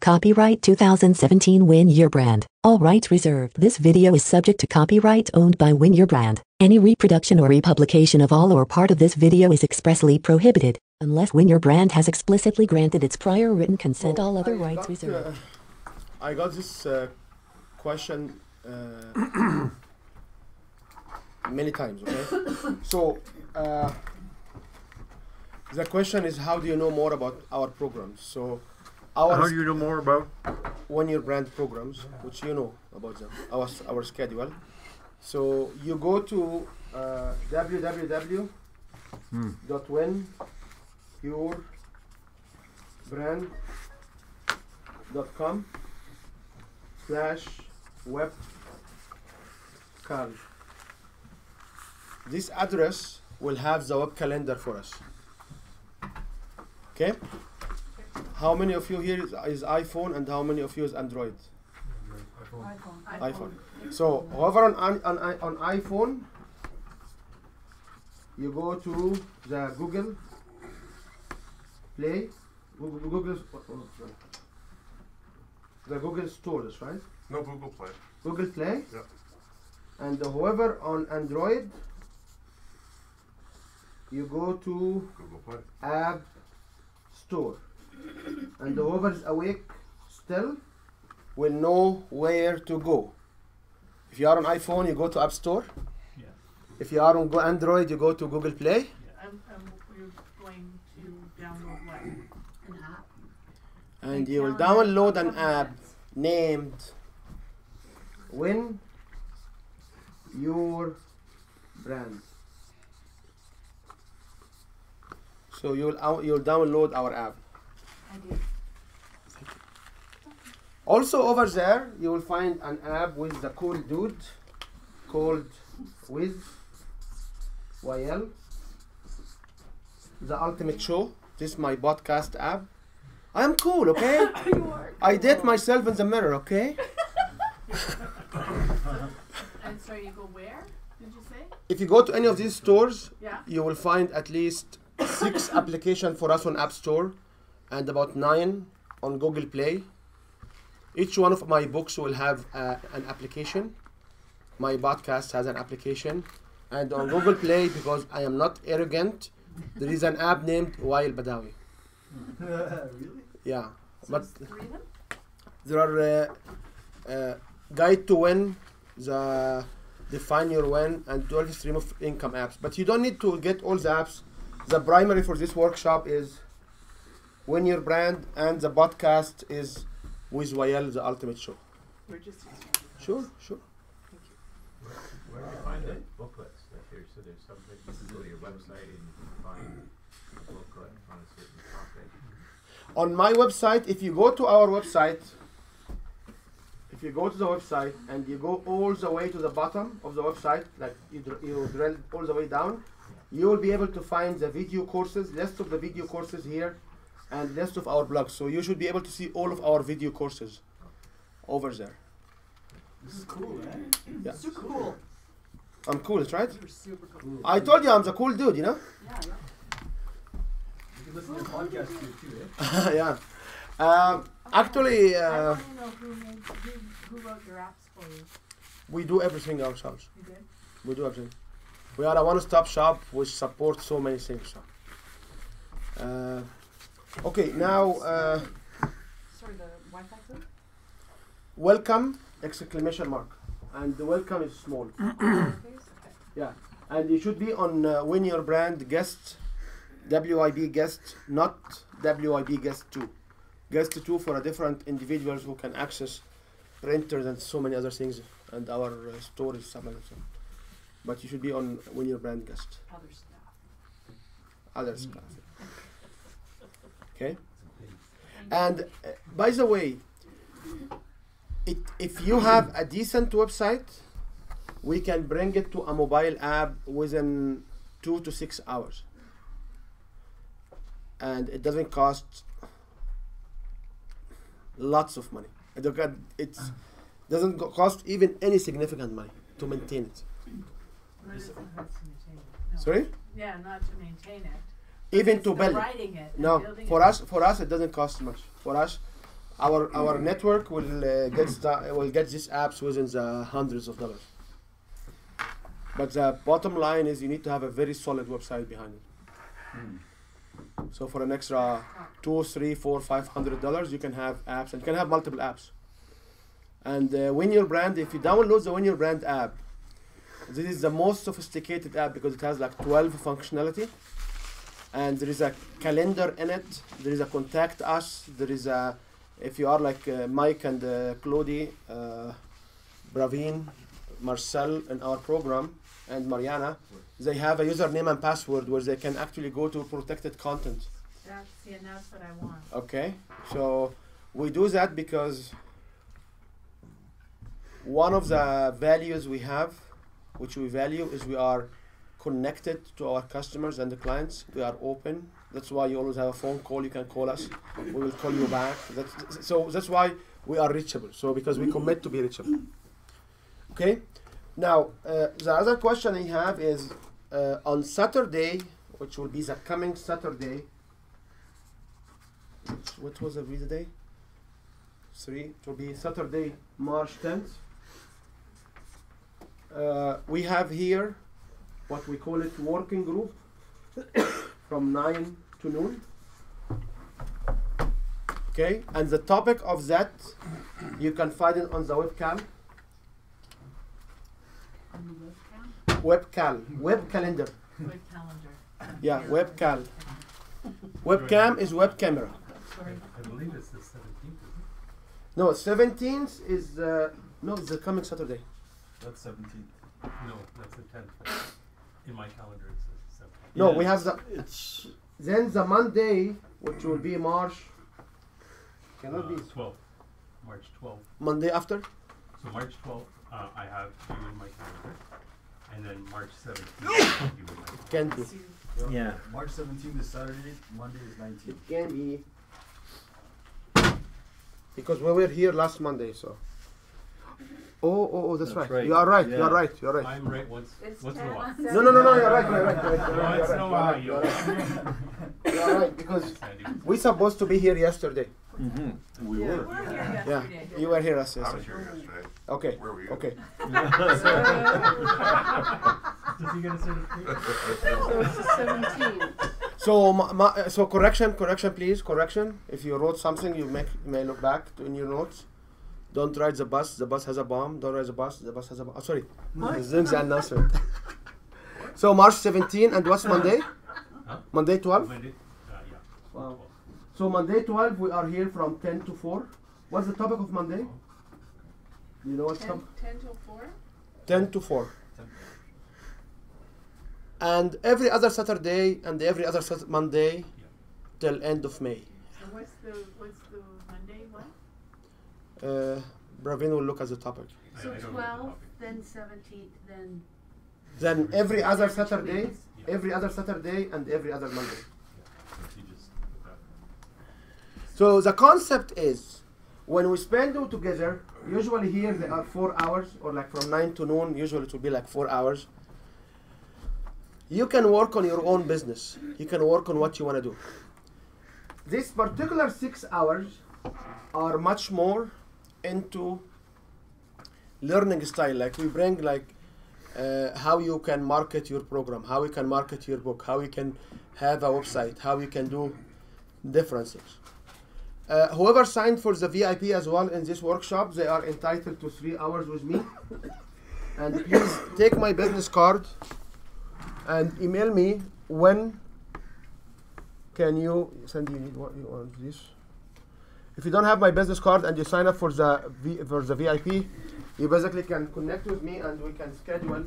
Copyright 2017 Win Your Brand. All rights reserved. This video is subject to copyright owned by Win Your Brand. Any reproduction or republication of all or part of this video is expressly prohibited, unless Win Your Brand has explicitly granted its prior written consent. All other rights reserved. I got this question many times, okay? So, the question is, how do you know more about our programs? So, how do you know more about? Win Your Brand programs, which you know about them, our schedule. So, you go to www.winyourbrand.com/webcal. This address will have the web calendar for us. Okay? How many of you here is iPhone and how many of you is Android? iPhone. So, however, on iPhone, you go to the Google Play, the Google stores, right? No, Google Play. Google Play? Yeah. And whoever on Android, you go to Google Play. App Store. And whoever is awake still will know where to go. If you are on iPhone, you go to App Store. Yeah. If you are on Android, you go to Google Play. You're going to download what? An app? And you will download an app named Win Your Brand. So you'll download our app. I did. Also over there, you will find an app with the cool dude called Wiz YL, The Ultimate Show. This is my podcast app. I am cool, okay? You are. I date myself in the mirror, okay? And so you go where, did you say? If you go to any of these stores, Yeah. you will find at least 6 applications for us on App Store and about 9 on Google Play. Each one of my books will have an application. My podcast has an application. And on Google Play, because I am not arrogant, there is an app named Wael Badawi. Really? Yeah. So But it's 3 of them? there are Guide to Win, the Define Your Win, and 12 Stream of Income apps. But you don't need to get all the apps. The primary for this workshop is Win Your Brand, and the podcast is with Wael, The Ultimate Show. We're just Sure. Thank you. Where do you find the booklets that here? So there's something, you can go to your website and you can find a booklet on a certain topic. On my website, if you go to our website, if you go to the website and you go all the way to the bottom of the website, like you drill all the way down, you will be able to find the video courses, list of the video courses here, and list of our blogs. So you should be able to see all of our video courses over there. This is cool, eh? Yeah. Super cool. I'm cool, that's right? You're super cool. I told you I'm the cool dude, you know? Yeah, yeah. You can listen to the podcast too, eh? Yeah. Actually, I want to know who wrote your apps for you. we do everything ourselves. You did? We do everything. We are a one-stop shop which supports so many things. Okay, now Sorry, the Wi-Fi code? welcome! Exclamation mark, and the welcome is small. Lowercase? Okay. Yeah, and you should be on Win Your Brand guest, WIB guest, not WIB guest 2. Guest 2 for a different individuals who can access printers and so many other things, and our store is some other stuff. But you should be on Win Your Brand guest. Other stuff. Other stuff. Okay? And by the way, if you have a decent website, we can bring it to a mobile app within 2 to 6 hours. And it doesn't cost lots of money. It doesn't cost even any significant money to maintain it. Well, it doesn't hurt to maintain it. No. Sorry? Yeah, not to maintain it. Even It's to the build it. writing it. and No, building for it. us it doesn't cost much. For us, Our network will get these apps within the hundreds of dollars. But the bottom line is you need to have a very solid website behind it. So for an extra $200, $300, $400, $500, you can have apps, and you can have multiple apps. And Win Your Brand, if you download the Win Your Brand app, this is the most sophisticated app because it has like 12 functionality. And there is a calendar in it. There is a contact us. There is a, if you are like Mike and Claudie, Braveen, Marcel in our program, and Mariana, they have a username and password where they can actually go to protected content. That's what I want. Okay, so we do that because one of the values we have, which we value, is we are connected to our customers and the clients. We are open. That's why you always have a phone call. You can call us. We will call you back. That's why we are reachable. So because we commit to be reachable. Okay. Now the other question I have is on Saturday, which will be the coming Saturday. What was the day? 3. It will be Saturday, March 10th. We have here what we call it working group from 9 to noon. Okay, and the topic of that you can find it on the webcam. Web calendar. Web calendar. Yeah, webcam. Webcam is web camera. I believe it's the 17th, isn't it? No, 17th is no, it's the coming Saturday. That's 17th. No, that's the 10th. In my calendar it says 17th. No, Yeah, we have the It's then the Monday, which will be March. Cannot be 12th. March 12th. Monday after. So March 12th, I have you in my calendar. And then March 17th, you in my calendar. Can be. yeah. March 17th is Saturday. Monday is 19th. It can be. Because we were here last Monday, so. Oh, that's right. right. You are right. Yeah. You are right. You are right. I'm right once in a while. No. You're right. You're right. Once in a while, You are right because Sandy. we supposed to be here yesterday. Mm-hmm. We were. We're here Yeah, yesterday. you were here I was yesterday. here yesterday. Okay. Where were you? Okay. Does he get a certificate? So it's the 17th. So correction, please. Correction. If you wrote something, you may look back in your notes. Don't ride the bus. The bus has a bomb. Don't ride the bus. The bus has a bomb. Oh, sorry. This the announcement. So March 17 and what's Monday? Huh? Monday 12. Monday? Yeah. Wow. So Monday 12, we are here from 10 to 4. What's the topic of Monday? Do you know what's 10 till 4? 10 to 4. And every other Saturday and every other Monday till end of May. So what's the Monday one? Braveen will look at the topic. So I don't know the 12, topic. then 17th, then Then every other Saturday, Yeah. every other Saturday and every other Monday. He just put that. So the concept is, when we spend it together, usually here they are 4 hours, or like from 9 to noon, usually it will be like 4 hours. You can work on your own business. You can work on what you want to do. This particular 6 hours are much more into learning style. Like we bring like how you can market your program, how you can market your book, how you can have a website, how you can do different things. Whoever signed for the VIP as well in this workshop, they are entitled to 3 hours with me. And please take my business card and email me when can you send you need what you want this. If you don't have my business card and you sign up for the VIP, you basically can connect with me and we can schedule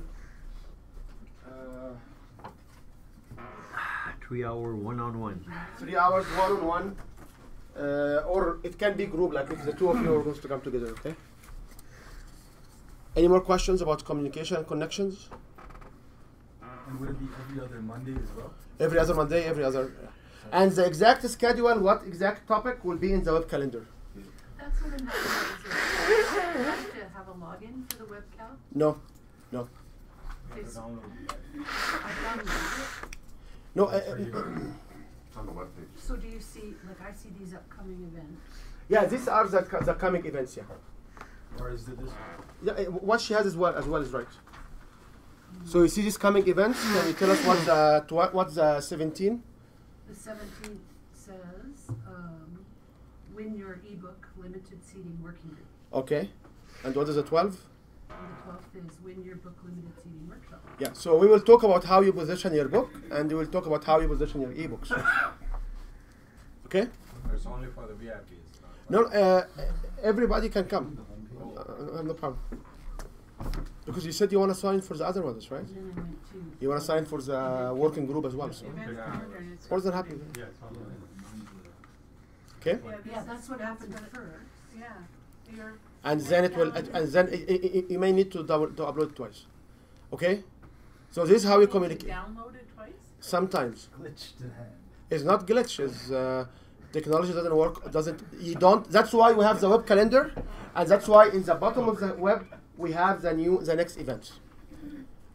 3 hour one-on-one. 3 hours one-on-one, or it can be group, like if the two of you are going to come together. Okay. Any more questions about communication and connections? And would it be every other Monday as well? Every other Monday, every other. And the exact schedule, what exact topic will be in the web calendar. that's what I'm having. Do you have to have a login for the webcam? No. It's- Download. I downloaded it. No. It's on the webpage. So do you see, like I see these upcoming events. Yeah, these are the coming events. Yeah. Or is it this? Yeah, what she has as well is right. So you see these coming events. Can you tell us what's the 17? The 17th says, win your ebook limited seating working group. Okay. And what is the 12? And the 12th is win your book limited seating workshop. Yeah. So we will talk about how you position your book, and we will talk about how you position your ebooks. Okay. It's only for the VIPs. No, everybody can come. No problem. Because you said you want to sign for the other ones, right? And then I went to You want to sign for the working group as well. So Event calendar and it's more than happy. Yeah, it's online. Okay. yeah, that's what happened first. Yeah. Your And then it will. And then you may need to upload twice. Okay. So this is how you communicate. download it twice? Sometimes Glitch to hand. it's not glitch. It's technology doesn't work. Doesn't you don't. That's why we have the web calendar, and that's why in the bottom of the web we have the next event.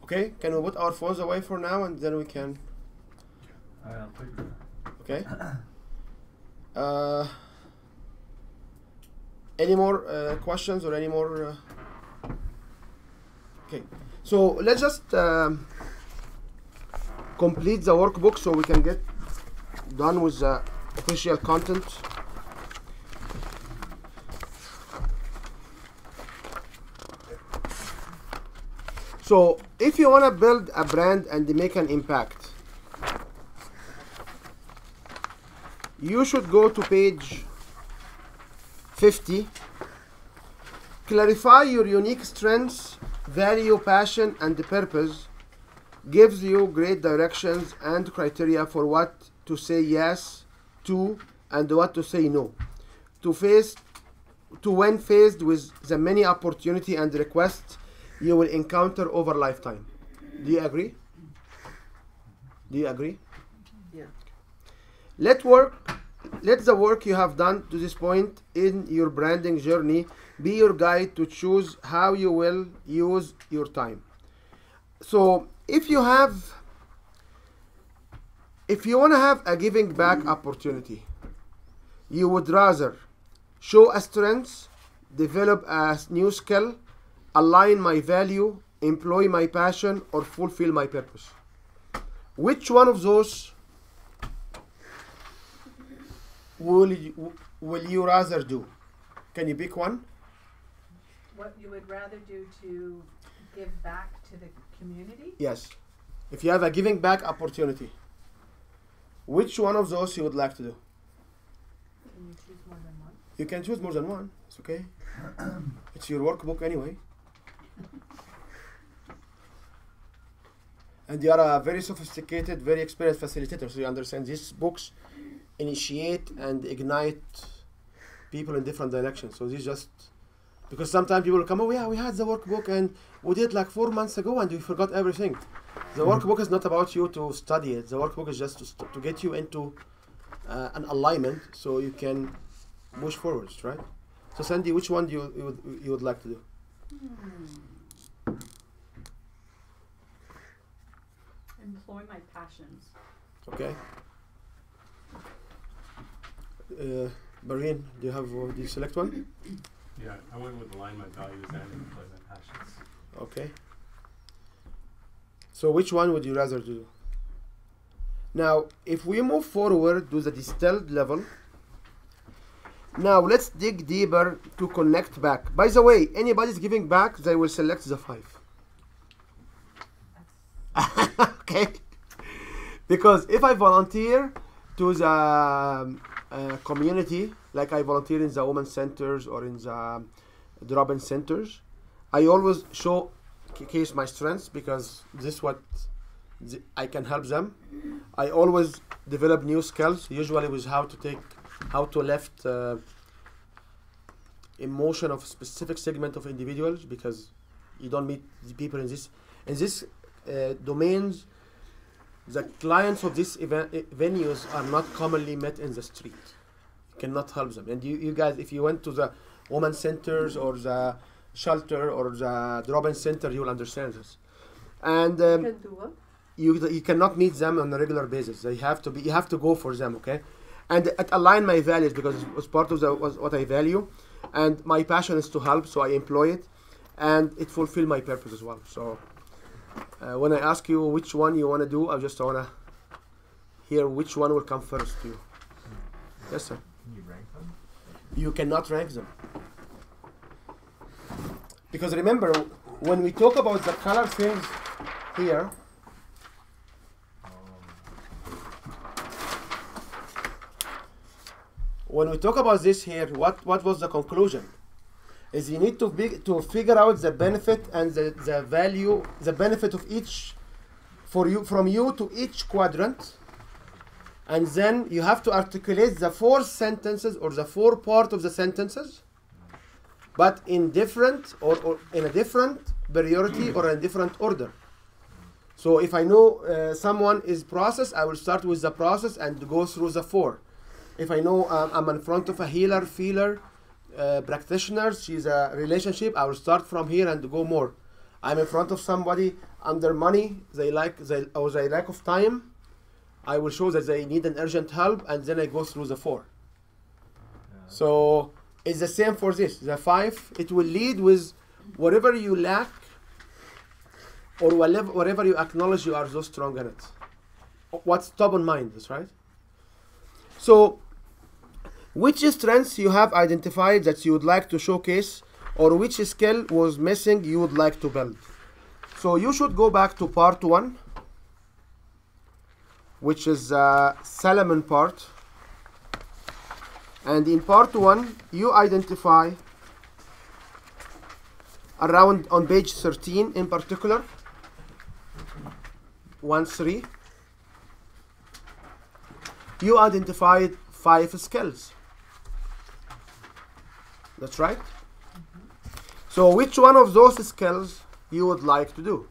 Okay. Can we put our phones away for now, and then we can. Okay. Any more questions or any more? Okay. So let's just complete the workbook so we can get done with the official content. So if you want to build a brand and make an impact, you should go to page 50. Clarify your unique strengths, value, passion, and purpose. Gives you great directions and criteria for what to say yes to and what to say no. When faced with the many opportunity and requests you will encounter over lifetime. Do you agree? Do you agree? Yeah. Let the work you have done to this point in your branding journey be your guide to choose how you will use your time. So if you want to have a giving back opportunity, you would rather show a strength, develop a new skill, align my value, employ my passion, or fulfill my purpose. Which one of those will you rather do? Can you pick one? What you would rather do to give back to the community? Yes. If you have a giving back opportunity, which one of those you would like to do? Can you choose more than one? You can choose more than one. It's okay. It's your workbook anyway. And you are a very sophisticated, very experienced facilitator, so you understand these books initiate and ignite people in different directions. So this just because sometimes people will come, oh yeah, we had the workbook and we did like 4 months ago and we forgot everything. The workbook is not about you to study it. The workbook is just to get you into an alignment so you can push forwards, right? So Sandy, which one do you would like to do? Employ my passions. Okay. Barine, do you select one? Yeah, I went with align my values and employ my passions. Okay. So which one would you rather do? Now, if we move forward to the distilled level, now let's dig deeper to connect back. By the way, anybody's giving back, they will select the 5. Okay? Because if I volunteer to the community, like I volunteer in the women's centers or in the drop-in centers, I always showcase my strengths because this is what I can help them. I always develop new skills, usually with how to lift emotion of a specific segment of individuals, because you don't meet the people in this domains. The clients of these venues are not commonly met in the street. You cannot help them. And you guys, if you went to the women's centers or the shelter or the drop-in center, you will understand this. And You can do what? you cannot meet them on a regular basis. You have to go for them, okay? and it align my values because it was part of what I value, and my passion is to help, so I employ it, and it fulfill my purpose as well. So when I ask you which one you want to do, I just want to hear which one will come first to you. Yes, sir. Can you rank them? You cannot rank them. Because remember, when we talk about the color things here, when we talk about this here, what was the conclusion? Is you need to figure out the benefit and the value, the benefit of each from you to each quadrant, and then you have to articulate the 4 sentences or the 4 part of the sentences, but in different or in a different priority or in a different order. So if I know someone is process, I will start with the process and go through the 4. If I know I'm in front of a healer, feeler, practitioner, she's a relationship, I will start from here and go more. I'm in front of somebody under money, they lack of time, I will show that they need an urgent help, and then I go through the 4. So it's the same for this. The 5, it will lead with whatever you lack or whatever you acknowledge you are so strong in it. What's top of mind, that's right? So which strengths you have identified that you would like to showcase, or which skill was missing you would like to build? So you should go back to part 1, which is Salomon part. And in part 1, you identify around on page 13 in particular, 1-3, you identified 5 skills. That's right. So which one of those skills you would like to do?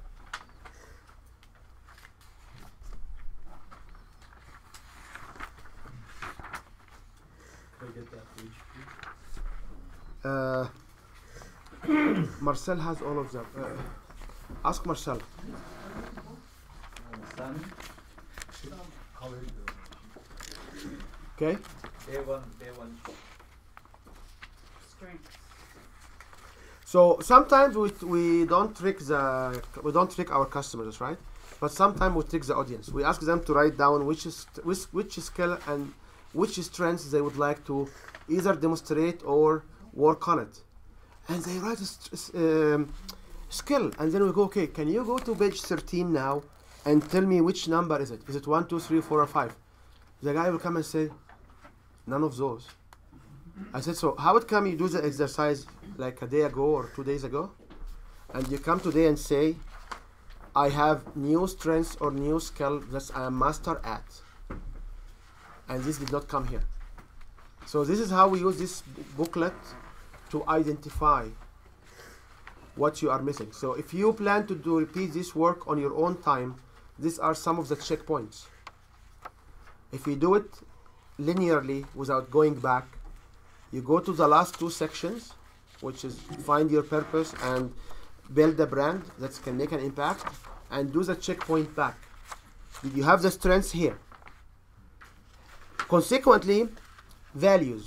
Marcel has all of them. Ask Marcel. Okay. A1. Strength. So sometimes we don't trick our customers, right? But sometimes we trick the audience. We ask them to write down which skill and which strengths they would like to either demonstrate or work on it. And they write a skill, and then we go, okay, can you go to page 13 now and tell me which number is it? Is it 1, 2, 3, 4, or 5? The guy will come and say, none of those. I said, so how would come you do the exercise like a day ago or 2 days ago, and you come today and say, I have new strengths or new skill that I am master at, and this did not come here. So this is how we use this booklet to identify what you are missing. So if you plan to repeat this work on your own time, these are some of the checkpoints. If you do it linearly without going back, you go to the last 2 sections, which is find your purpose and build a brand that can make an impact, and do the checkpoint back. You have the strengths here. Consequently, values.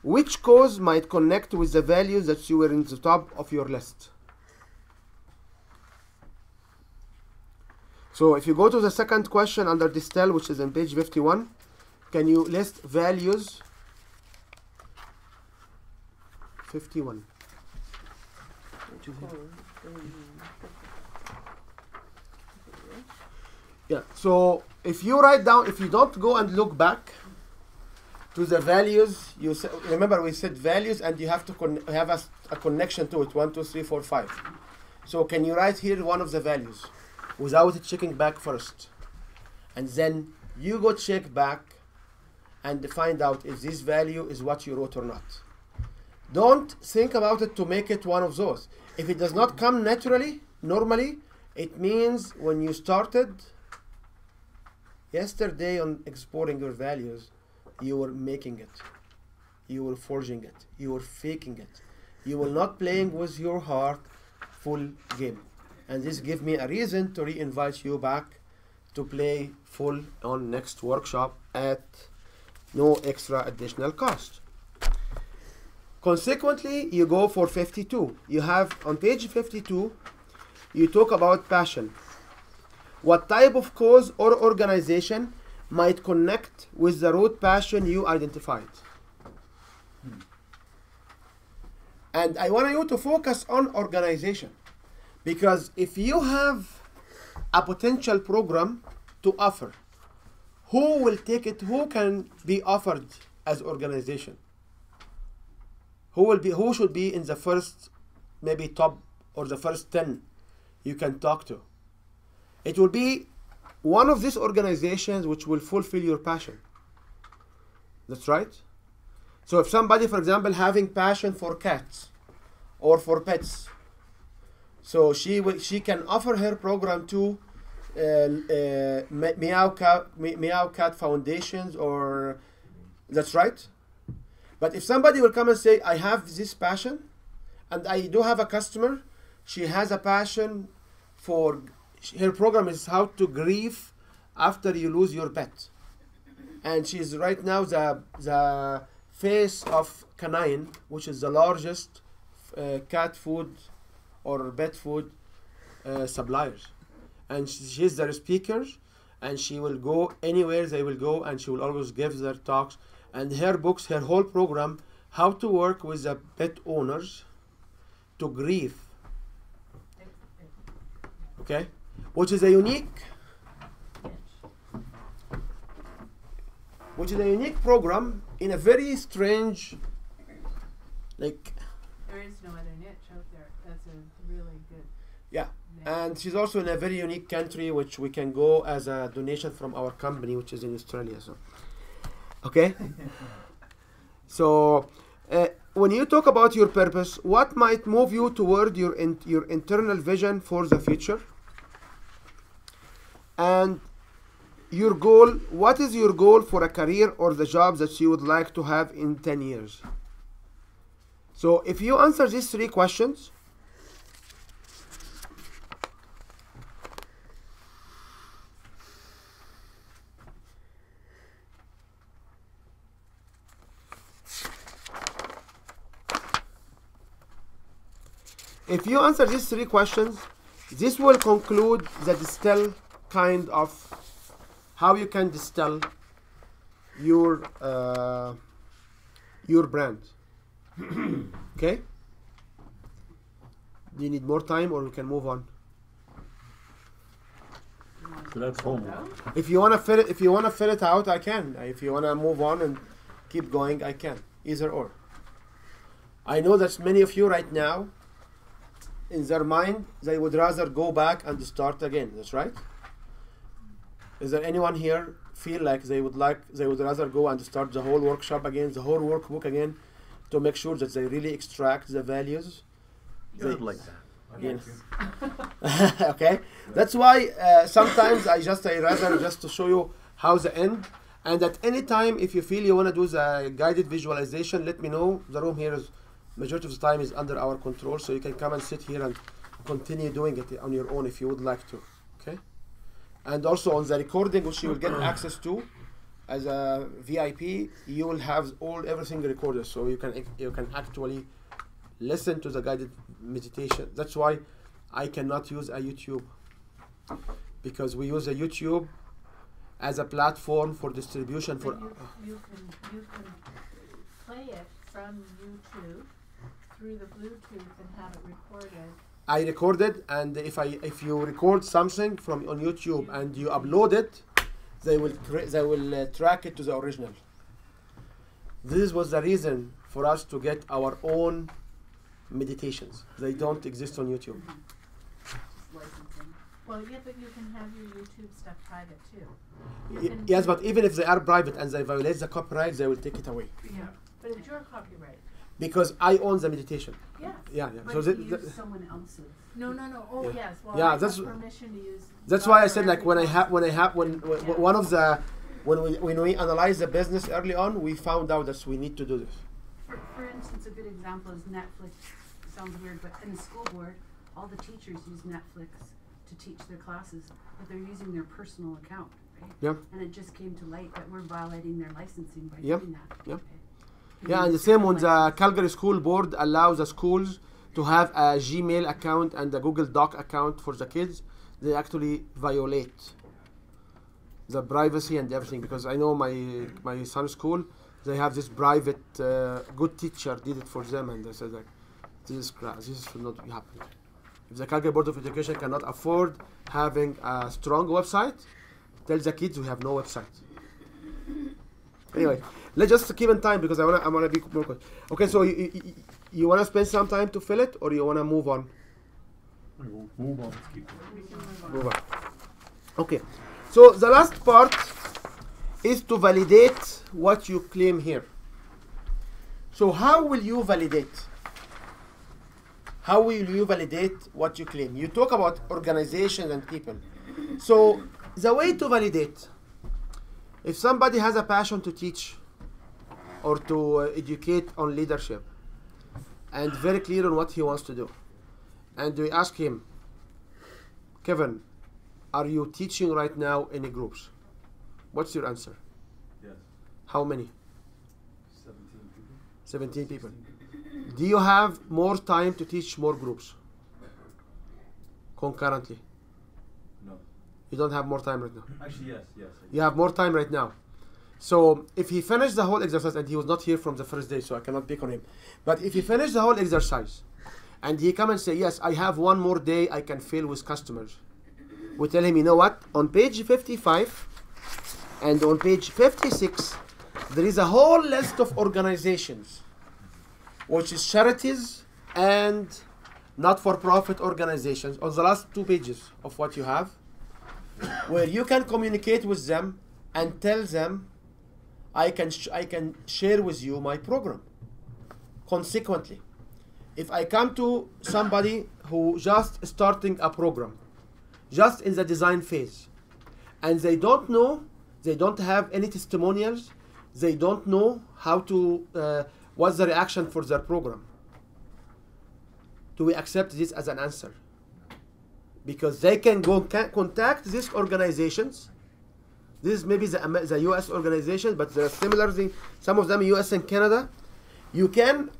Which cause might connect with the values that you were in the top of your list? So if you go to the second question under distill, which is on page 51, can you list values? 51. Yeah, so if you write down, if you don't go and look back to the values, you remember we said values and you have to have a connection to it, 1, 2, 3, 4, 5. So can you write here one of the values without checking back first? And then you go check back and find out if this value is what you wrote or not. Don't think about it to make it one of those. If it does not come naturally, normally, it means when you started yesterday on exploring your values, you were making it, you were forging it, you were faking it. You were not playing with your heart full game. And this gives me a reason to re-invite you back to play full on next workshop at no extra additional cost. Consequently, you go for 52. You have on page 52, you talk about passion. What type of cause or organization might connect with the root passion you identified? And I want you to focus on organization, because if you have a potential program to offer, who will take it? Who can be offered as organization? Who should be in the first, maybe top, or the first 10 you can talk to? It will be one of these organizations which will fulfill your passion. That's right. So if somebody, for example, having passion for cats or for pets, so she can offer her program to Meow Cat Foundations, or that's right. But if somebody will come and say, I have this passion, and I do have a customer, she has a passion for, her program is how to grieve after you lose your pet. And she's right now the face of Canine, which is the largest cat food or pet food suppliers. And she's their speaker, and she will go anywhere they will go, and she will always give their talks. And her books, her whole program, how to work with the pet owners to grieve. Okay? Which is a unique program in a very strange, like, There is no other niche out there. That's a really good. yeah. niche. And she's also in a very unique country, which we can go as a donation from our company, which is in Australia. So, okay. So, when you talk about your purpose, what might move you toward your internal vision for the future? And your goal, what is your goal for a career or the job that you would like to have in 10 years? So if you answer these 3 questions, this will conclude the distill kind of how you can distill your brand. Okay? Do you need more time, or we can move on? So that's homework. If you wanna fill it out, I can. If you wanna move on and keep going, I can. Either or. I know that many of you right now, in their mind, they would rather go back and start again. That's right. Is there anyone here feel like they would rather go and start the whole workshop again, the whole workbook again, to make sure that they really extract the values? Good like that. Yes. Okay. That's why sometimes I rather just to show you how the end. And at any time, if you feel you want to do the guided visualization, let me know. The room here is, majority of the time, is under our control, so you can come and sit here and continue doing it on your own if you would like to. Okay. And also on the recording, which you will get access to as a VIP, you will have everything recorded, so you can actually listen to the guided meditation. That's why I cannot use a YouTube, because we use a YouTube as a platform for distribution. But you can play it from YouTube through the Bluetooth and have it recorded. I recorded, and if you record something from on YouTube and you upload it, they will track it to the original. This was the reason for us to get our own meditations. They don't exist on YouTube. Well, yeah, but you can have your YouTube stuff private too. Yes, but even if they are private and they violate the copyright, they will take it away. Yeah, but it's your copyright. Because I own the meditation. Yes. Yeah. But So if you use someone else's. No. Oh, Yeah. yes. Well, Yeah, I that's- have permission to use. That's why I said, Dr. like, when Every one of the when we analyzed the business early on, we found out that we need to do this. For instance, a good example is Netflix. Sounds weird, but in the school board, all the teachers use Netflix to teach their classes, but they're using their personal account. Okay. Yeah. And it just came to light that we're violating their licensing by Yep, doing that. yep. Okay. Yeah, and the same when the Calgary School Board allows the schools to have a Gmail account and a Google Doc account for the kids, they actually violate the privacy and everything, because I know my son's school, they have this private good teacher did it for them, and they said like, this is crap, this should not be happening. If the Calgary Board of Education cannot afford having a strong website, tell the kids we have no website. Anyway, let's just keep in time because I wanna be more quick. Okay, so you wanna spend some time to fill it, or you wanna move on? Move on. Let's keep going. Move on. Okay, so the last part is to validate what you claim here. So how will you validate? How will you validate what you claim? You talk about organizations and people. So the way to validate, if somebody has a passion to teach or to educate on leadership and very clear on what he wants to do, and we ask him, Kevin, are you teaching right now any groups? What's your answer? Yes. How many? 17 people. 17 people. Do you have more time to teach more groups concurrently? No. You don't have more time right now. Actually, yes, yes. You have more time right now. So if he finished the whole exercise, and he was not here from the first day, so I cannot pick on him. But if he finished the whole exercise, and he come and say, yes, I have one more day I can fill with customers, we tell him, you know what? On page 55 and on page 56, there is a whole list of organizations, which is charities and not-for-profit organizations, on the last 2 pages of what you have, where you can communicate with them and tell them, I can share with you my program. Consequently, if I come to somebody who just starting a program, just in the design phase, and they don't know, they don't have any testimonials, they don't know how to, what's the reaction for their program, do we accept this as an answer? Because they can go contact these organizations. This is maybe the US organization, but there are similar things, some of them US and Canada. You can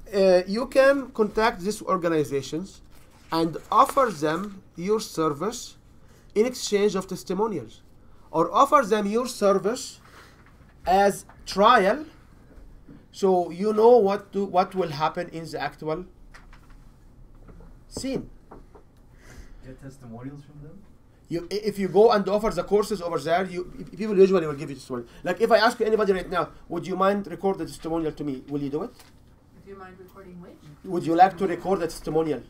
contact these organizations and offer them your service in exchange of testimonials, or offer them your service as trial, so you know what will happen in the actual scene. Get testimonials from them? If you go and offer the courses over there, people usually will give you testimonial. Like if I ask you anybody right now, would you mind record the testimonial to me? Will you do it? Do you mind recording which? Would you like to record the testimonial?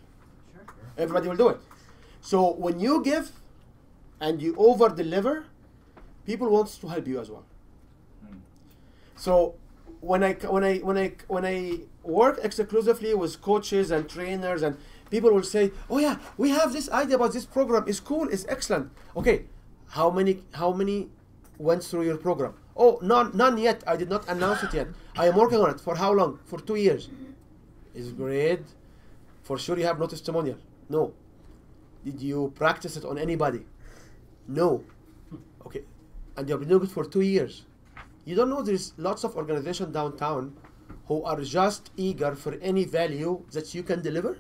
Sure. Everybody will do it. So when you give and you over deliver, people want to help you as well. So when I work exclusively with coaches and trainers, and people will say, oh yeah, we have this idea about this program, it's cool, it's excellent. Okay, how many went through your program? Oh, none yet, I did not announce it yet. I am working on it. For how long? For 2 years. It's great. For sure you have no testimonial. No. Did you practice it on anybody? No. Okay, and you've been doing it for 2 years. You don't know there's lots of organizations downtown who are just eager for any value that you can deliver?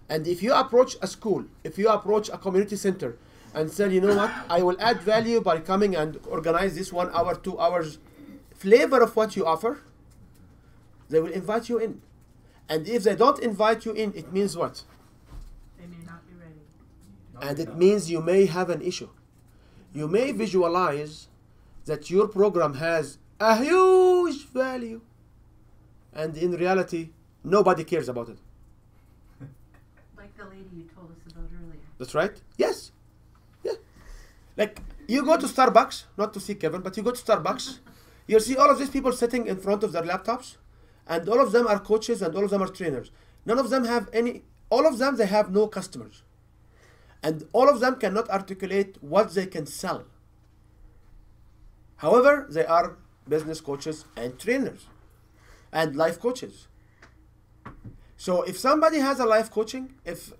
And if you approach a school, if you approach a community center and say, you know what, I will add value by coming and organize this 1 hour, 2 hours flavor of what you offer, they will invite you in. And if they don't invite you in, it means what? They may not be ready. And it means you may have an issue. You may visualize that your program has a huge value, and in reality, nobody cares about it. Like the lady you told us about earlier. That's right? Yes. Yeah. Like, you go to Starbucks, not to see Kevin, but you go to Starbucks, you'll see all of these people sitting in front of their laptops, and all of them are coaches and all of them are trainers. None of them have all of them, they have no customers. And all of them cannot articulate what they can sell. However, they are business coaches and trainers and life coaches. So if somebody has a life coaching, if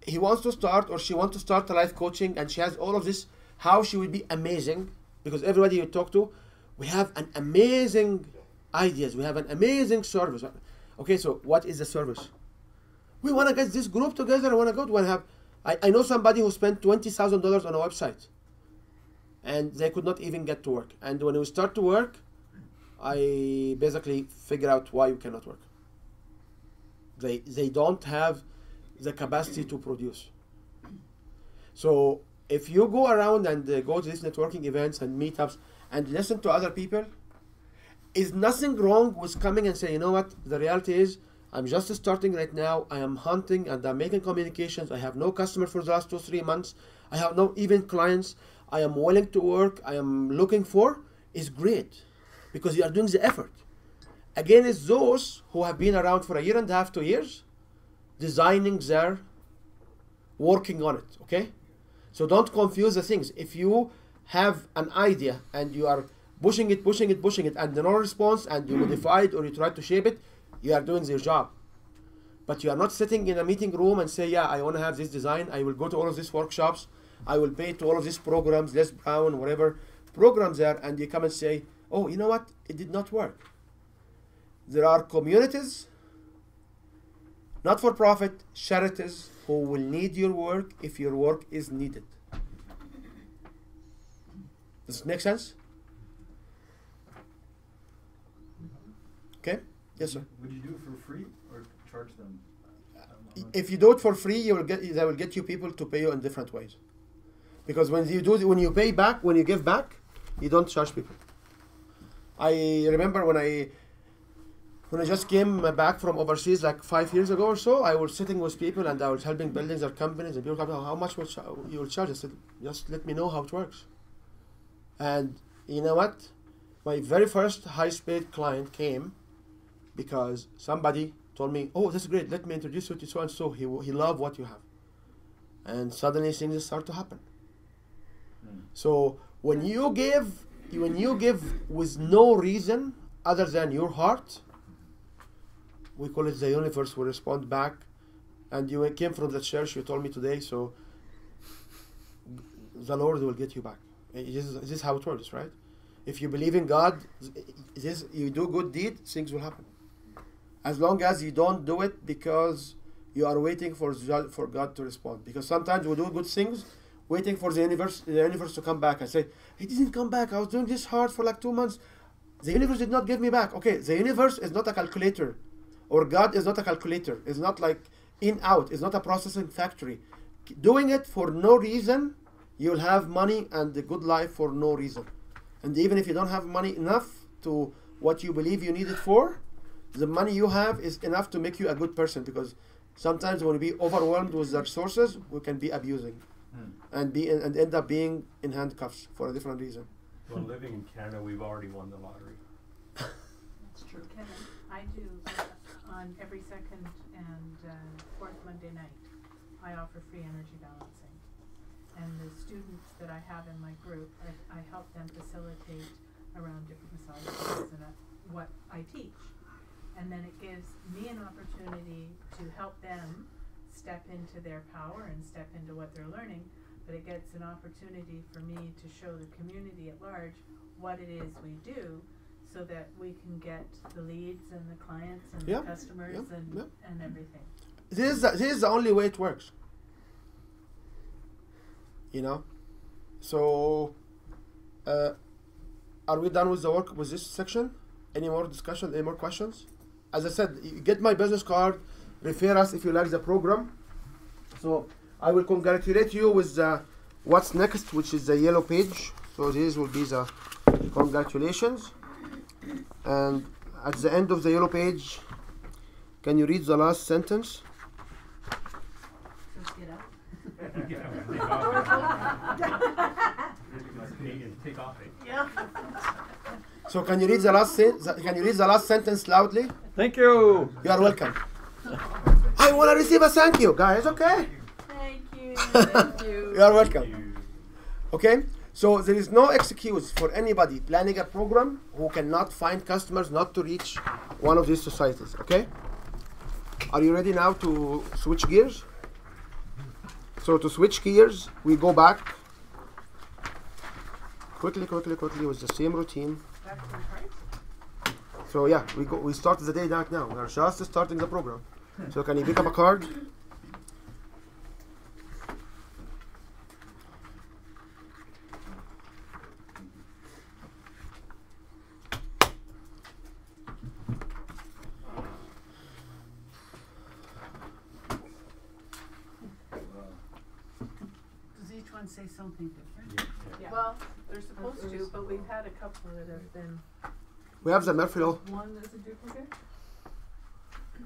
he wants to start or she wants to start a life coaching, and she has all of these how she will be amazing, because everybody you talk to, we have an amazing ideas, we have an amazing service. Okay, so what is the service? We want to get this group together. I want to go to have. I know somebody who spent $20,000 on a website, and they could not even get to work. And when we start to work, I basically figure out why you cannot work. They don't have the capacity to produce. So if you go around and go to these networking events and meetups and listen to other people, is nothing wrong with coming and say, you know what, the reality is I'm just starting right now, I am hunting and I'm making communications, I have no customer for the last 2-3 months, I have no even clients, I am willing to work, I am looking for, is great, because you are doing the effort. Again, it's those who have been around for 1.5 years, 2 years, designing their, working on it, okay? So don't confuse the things. If you have an idea and you are pushing it, and no response, and you modify it or you try to shape it, you are doing your job. But you are not sitting in a meeting room and say, yeah, I want to have this design, I will go to all of these workshops, I will pay to all of these programs, Les Brown, whatever programs there, and you come and say, oh, you know what, it did not work. There are communities, not-for-profit, charities, who will need your work if your work is needed. Does it make sense? Okay? Yes, sir. Would you do it for free or charge them? If you do it for free, they will get you people to pay you in different ways. Because when you pay back, when you give back, you don't charge people. I remember when I just came back from overseas like 5 years ago or so, I was sitting with people and I was helping building their companies, and people come, how much you will charge? I said, just let me know how it works. And you know what? My very first high-paid client came because somebody told me, oh, that's great, let me introduce you to so and so, he loved what you have. And suddenly things start to happen. So when you give with no reason other than your heart, we call it the universe will respond back. And you came from the church, you told me today, so the Lord will get you back. This is how it works, right? If you believe in God, you do good deed, things will happen. As long as you don't do it because you are waiting for God to respond. Because sometimes we do good things, waiting for the universe to come back and say, he didn't come back, I was doing this hard for like 2 months. The universe did not give me back. Okay, the universe is not a calculator, or God is not a calculator. It's not like in, out, it's not a processing factory. Doing it for no reason, you'll have money and a good life for no reason. And even if you don't have money enough to what you believe you need it for, the money you have is enough to make you a good person, because sometimes when we be overwhelmed with the resources, we can be abusing and end up being in handcuffs for a different reason. Well, living in Canada, we've already won the lottery. That's true. Kevin, I do on every second and fourth Monday night, I offer free energy balancing. And the students that I have in my group, I help them facilitate around different massage and what I teach. And then it gives me an opportunity to help them step into their power and step into what they're learning, but it gets an opportunity for me to show the community at large what it is we do, so that we can get the leads and the clients and the customers and everything. This is the only way it works. You know? So, are we done with the work with this section? Any more discussion? Any more questions? As I said, you get my business card, refer us if you like the program. So I will congratulate you with what's next, which is the yellow page. So this will be the congratulations. And at the end of the yellow page, can you read the last sentence? Just get up. Take off it. Yeah. So can you read the last sentence loudly? Thank you. You are welcome. I want to receive a thank you, guys. Okay. Thank you. Thank you. You are welcome. Okay. So there is no excuse for anybody planning a program who cannot find customers not to reach one of these societies. Okay. Are you ready now to switch gears? So to switch gears, we go back quickly with the same routine. Back to the price? So yeah, we started the day right now. We are just starting the program. So can you pick up a card? Does each one say something different? Yeah. Well, they're supposed to, but we've had a couple that have been. We have the Murphy law. One that's a duplicate?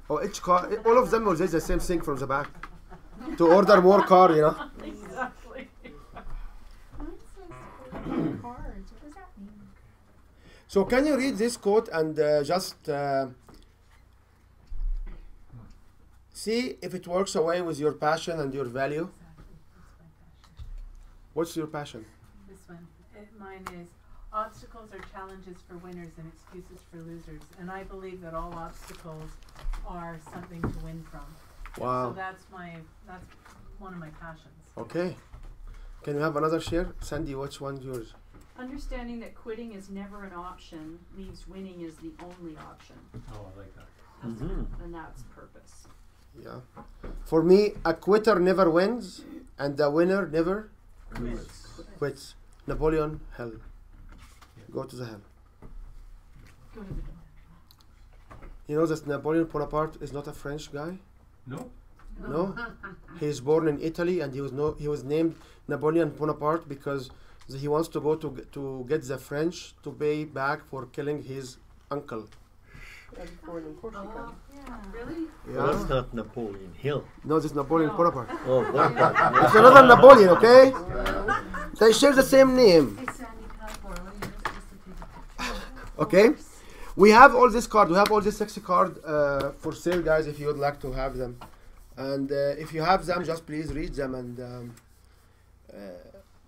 Oh, each card, all of them will say the same thing from the back. To order more car, you know. Exactly. Cards, what does that mean? So can you read this quote and just see if it works away with your passion and your value? Exactly. That's my passion. What's your passion? This one. Mine is obstacles are challenges for winners and excuses for losers. And I believe that all obstacles are something to win from. Wow. So that's one of my passions. Okay. Can you have another share? Sandy, which one's yours? Understanding that quitting is never an option leaves winning as the only option. Oh, I like that. And that's purpose. Yeah. For me, a quitter never wins and the winner never quits. Napoleon Hill. Go to the hell. Go to the door. You know that Napoleon Bonaparte is not a French guy? No? No. He is born in Italy and he was named Napoleon Bonaparte because he wants to go to get the French to pay back for killing his uncle. Oh, yeah. Really? Well, that's Yeah. not Napoleon Hill. No, this is Napoleon Bonaparte. Oh, Bonaparte. It's another Napoleon, okay? They share the same name. Hey Sandy, can I borrow yours just to take a picture? Okay. We have all this card. We have all this sexy card for sale, guys. If you would like to have them, and if you have them, just please read them and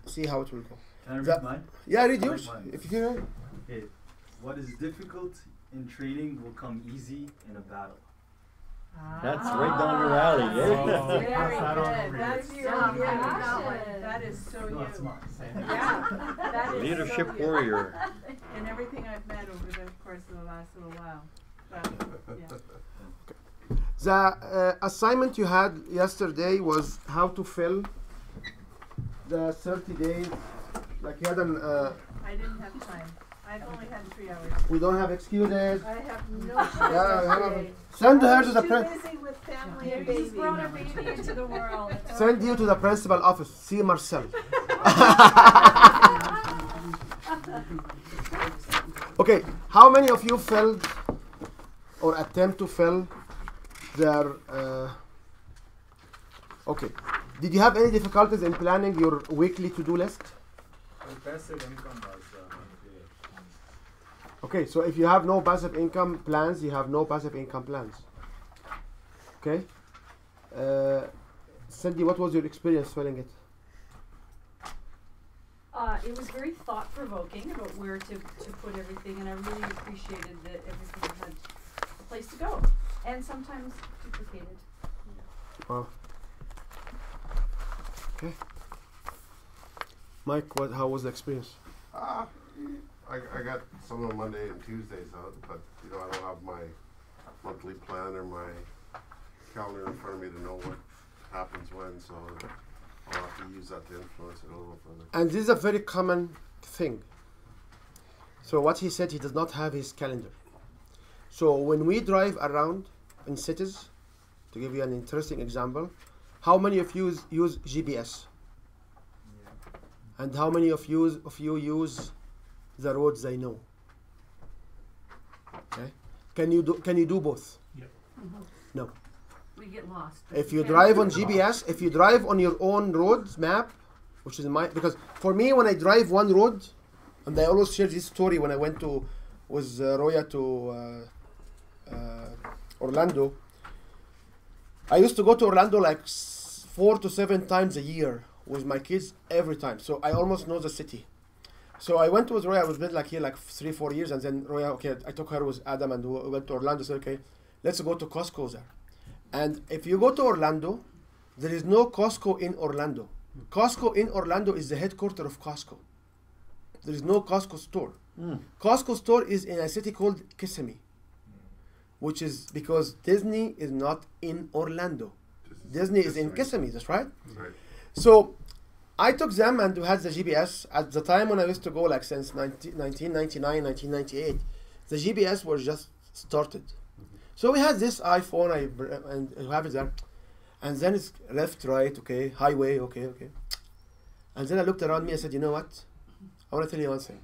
see how it will go. Can I read That- mine? Yeah, read I yours. like mine. If you can. Okay. What is difficult in training will come easy in a battle. That's right down your alley, eh? Very Pass that on good. over That's here. your Yeah, that is so No, you. it's not. Yeah, that is Leadership so you. warrior. And everything I've met over the course of the last little while. But, yeah. The assignment you had yesterday was how to fill the 30 days. Like you had an. I didn't have time. I've only had 3 hours. We don't have excuses. I have no Yeah, time have a- today. Send her I to was the too principal. busy with family You and just baby. brought a baby into the world. Send you to the principal office. See Marcel. Okay, how many of you filled or attempt to fill their? Okay, did you have any difficulties in planning your weekly to-do list? Passive income was Okay, so if you have no passive income plans, you have no passive income plans. Okay, Cindy, what was your experience filling it? It was very thought-provoking about where to put everything, and I really appreciated that everything had a place to go, and sometimes duplicated. Wow. Okay. Mike, how was the experience? I got some on Monday and Tuesdays out, but you know I don't have my monthly plan or my calendar in front of me to know what happens when, so I'll have to use that to influence it a little further. And this is a very common thing. So what he said, he does not have his calendar. So when we drive around in cities, to give you an interesting example, how many of you use GPS? And how many of you use the roads they know? Okay. Can you do both? No. We get lost. If you drive on GPS, if you drive on your own road map, which is because for me when I drive one road, and I always share this story when I went with Roya to Orlando. I used to go to Orlando like 4 to 7 times a year with my kids every time, so I almost know the city. So I went with Roya. I was been like here like 3-4 years, and then Roya, okay, I took her with Adam and we went to Orlando. Said, okay, let's go to Costco there. And if you go to Orlando, there is no Costco in Orlando. Costco in Orlando is the headquarters of Costco. There is no Costco store. Costco store is in a city called Kissimmee, which is because Disney is not in Orlando. Disney is in Kissimmee, that's right? Right. So I took them and we had the GPS. At the time when I used to go, like since 1999, 1998, the GPS was just started. So we had this iPhone, and you have it there. And then it's left, right, okay, highway, okay. And then I looked around me and said, you know what? I want to tell you one thing.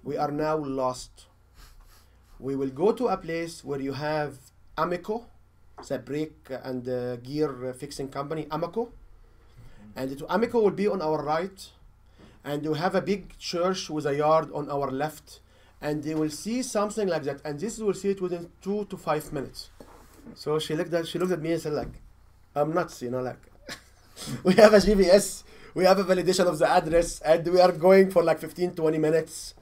We are now lost. We will go to a place where you have Ameco, the brake and gear fixing company, Ameco. And Ameco will be on our right. And you have a big church with a yard on our left. And they will see something like that. And this will see it within 2 to 5 minutes. So she looked at me and said, like, I'm nuts, like, we have a GPS, we have a validation of the address, and we are going for like 15, 20 minutes.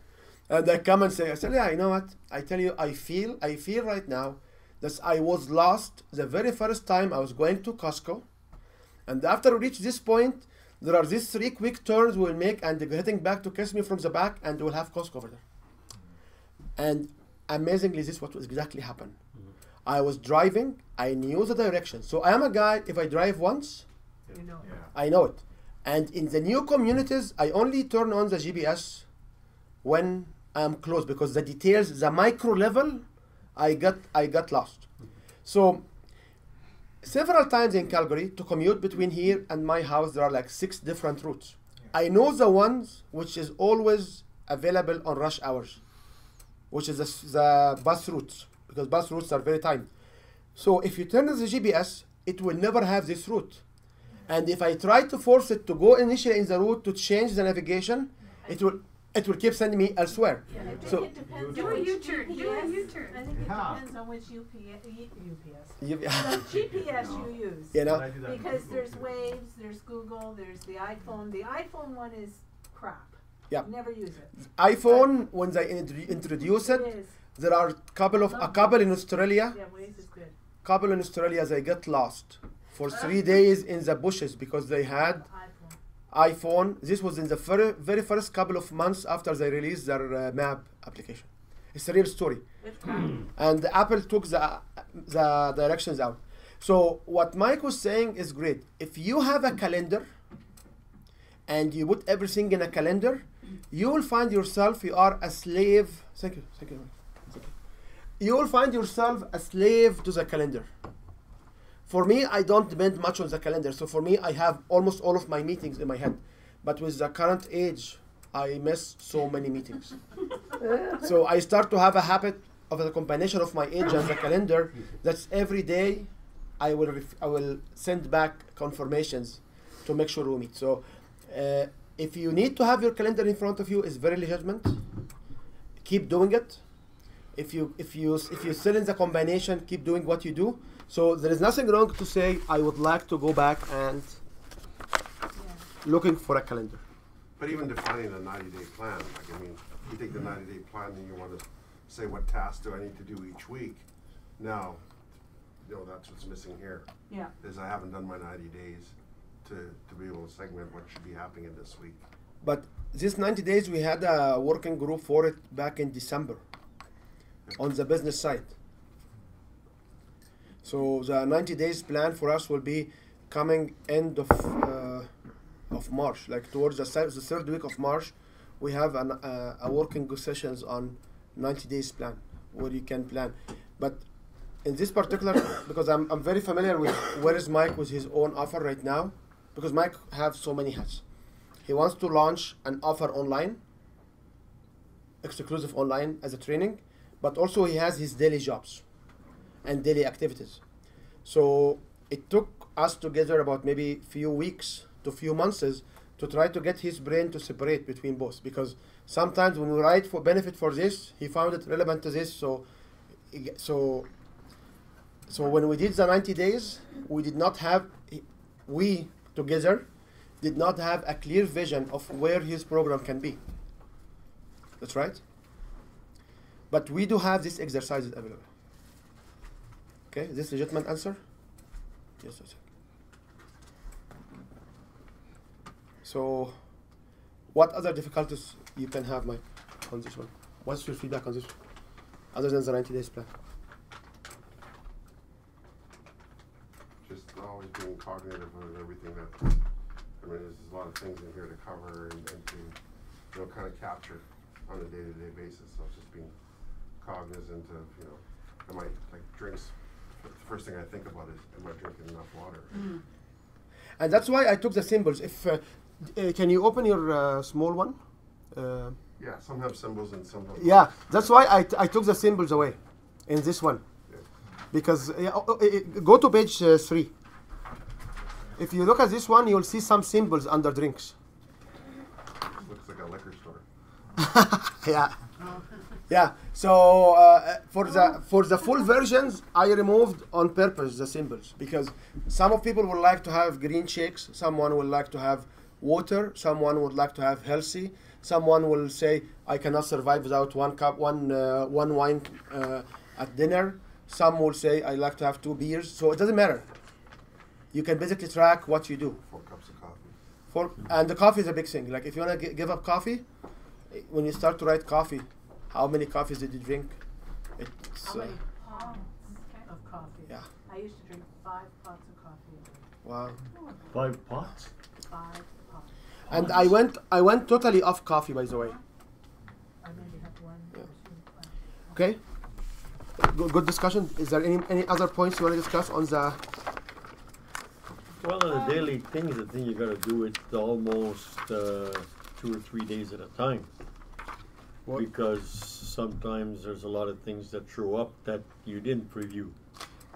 And I come and say, I said, yeah, you know what? I tell you, I feel right now that I was lost the very first time I was going to Costco. And after we reach this point, there are these 3 quick turns we'll make, and heading back to Kissimmee from the back, and we'll have Costco over there. And amazingly, this is what exactly happened. I was driving, I knew the direction. So I am a guy, if I drive once, You know. I know it. And in the new communities, I only turn on the GPS when I'm close, because the details, the micro level, I got lost. So several times in Calgary, to commute between here and my house, there are like 6 different routes. I know the ones which is always available on rush hours, which is the bus routes, because bus routes are very timed. So if you turn on the GPS, it will never have this route. And if I try to force it to go initially in the route to change the navigation, it will keep sending me elsewhere. Yeah, I think So it depends Do on a which U-turn, do a GPS U-turn. I think it Yeah. depends on which UPS. you- The GPS you use. you know, I do that with Because Google there's too. Waves, there's Google, there's the iPhone. The iPhone one is crap. Yeah. Never use it. iPhone, when they introduce It it, is. there are a couple in Australia. Yeah, Waves is good. Couple in Australia, they get lost for 3 days in the bushes because they had iPhone. iPhone. This was in the very first couple of months after they released their map application. It's a real story. It's crap. And Apple took the directions out. So what Mike was saying is great. If you have a calendar and you put everything in a calendar, you will find yourself you are a slave. Thank you. You will find yourself a slave to the calendar. For me, I don't depend much on the calendar. So for me, I have almost all of my meetings in my head. But with the current age, I miss so many meetings. So I start to have a habit of the combination of my age and the calendar. That's every day I will send back confirmations to make sure we meet. So if you need to have your calendar in front of you, it's very legitimate. Keep doing it. If you still in the combination, keep doing what you do. So there is nothing wrong to say I would like to go back and looking for a calendar. But even defining a 90-day plan, like, I mean, you take the 90-day plan and you want to say what tasks do I need to do each week. Now, that's what's missing here. Yeah. Is I haven't done my 90 days to be able to segment what should be happening in this week. But this 90 days, we had a working group for it back in December on the business side. So the 90 days plan for us will be coming end of March, like towards the 3rd week of March. We have a working sessions on 90 days plan where you can plan. But in this particular, because I'm very familiar with where is Mike with his own offer right now, because Mike has so many hats. He wants to launch an offer online, exclusive online as a training, but also he has his daily jobs and daily activities. So it took us together about maybe few weeks to few months to try to get his brain to separate between both, because sometimes when we write for benefit for this, he found it relevant to this. So when we did the 90 days, we together did not have a clear vision of where his program can be. That's right. But we do have these exercises available. Okay, is this a legitimate answer? Yes, I think. So, what other difficulties you can have my on this one. What's your feedback on this one? Other than the 90 days plan? Just always being cognitive of everything that, I mean, there's a lot of things in here to cover and to, kind of capture on a day-to-day basis. So just being cognizant of, am I, like drinks, the first thing I think about is, am I drinking enough water? Mm. And that's why I took the symbols. If can you open your small one? Yeah, some have symbols and some don't. Yeah, that's why I took the symbols away in this one. Yeah. Because go to page 3. If you look at this one, you'll see some symbols under drinks. Looks like a liquor store. Yeah. Yeah. So for the full versions, I removed on purpose the symbols because some of people would like to have green shakes, someone would like to have water, someone would like to have healthy, someone will say I cannot survive without one wine at dinner. Some will say I like to have 2 beers. So it doesn't matter. You can basically track what you do. 4 cups of coffee. And the coffee is a big thing. Like if you want to give up coffee, when you start to write coffee, how many coffees did you drink? How many pots of coffee? Yeah. I used to drink 5 pots of coffee a day. Wow. 5 pots? 5 pots. And I went totally off coffee, by the way. I maybe have 1 or 2. Okay. Good discussion. Is there any other points you want to discuss on the? Well, on the daily things, the thing you got to do it almost 2 or 3 days at a time. What? Because sometimes there's a lot of things that show up that you didn't preview.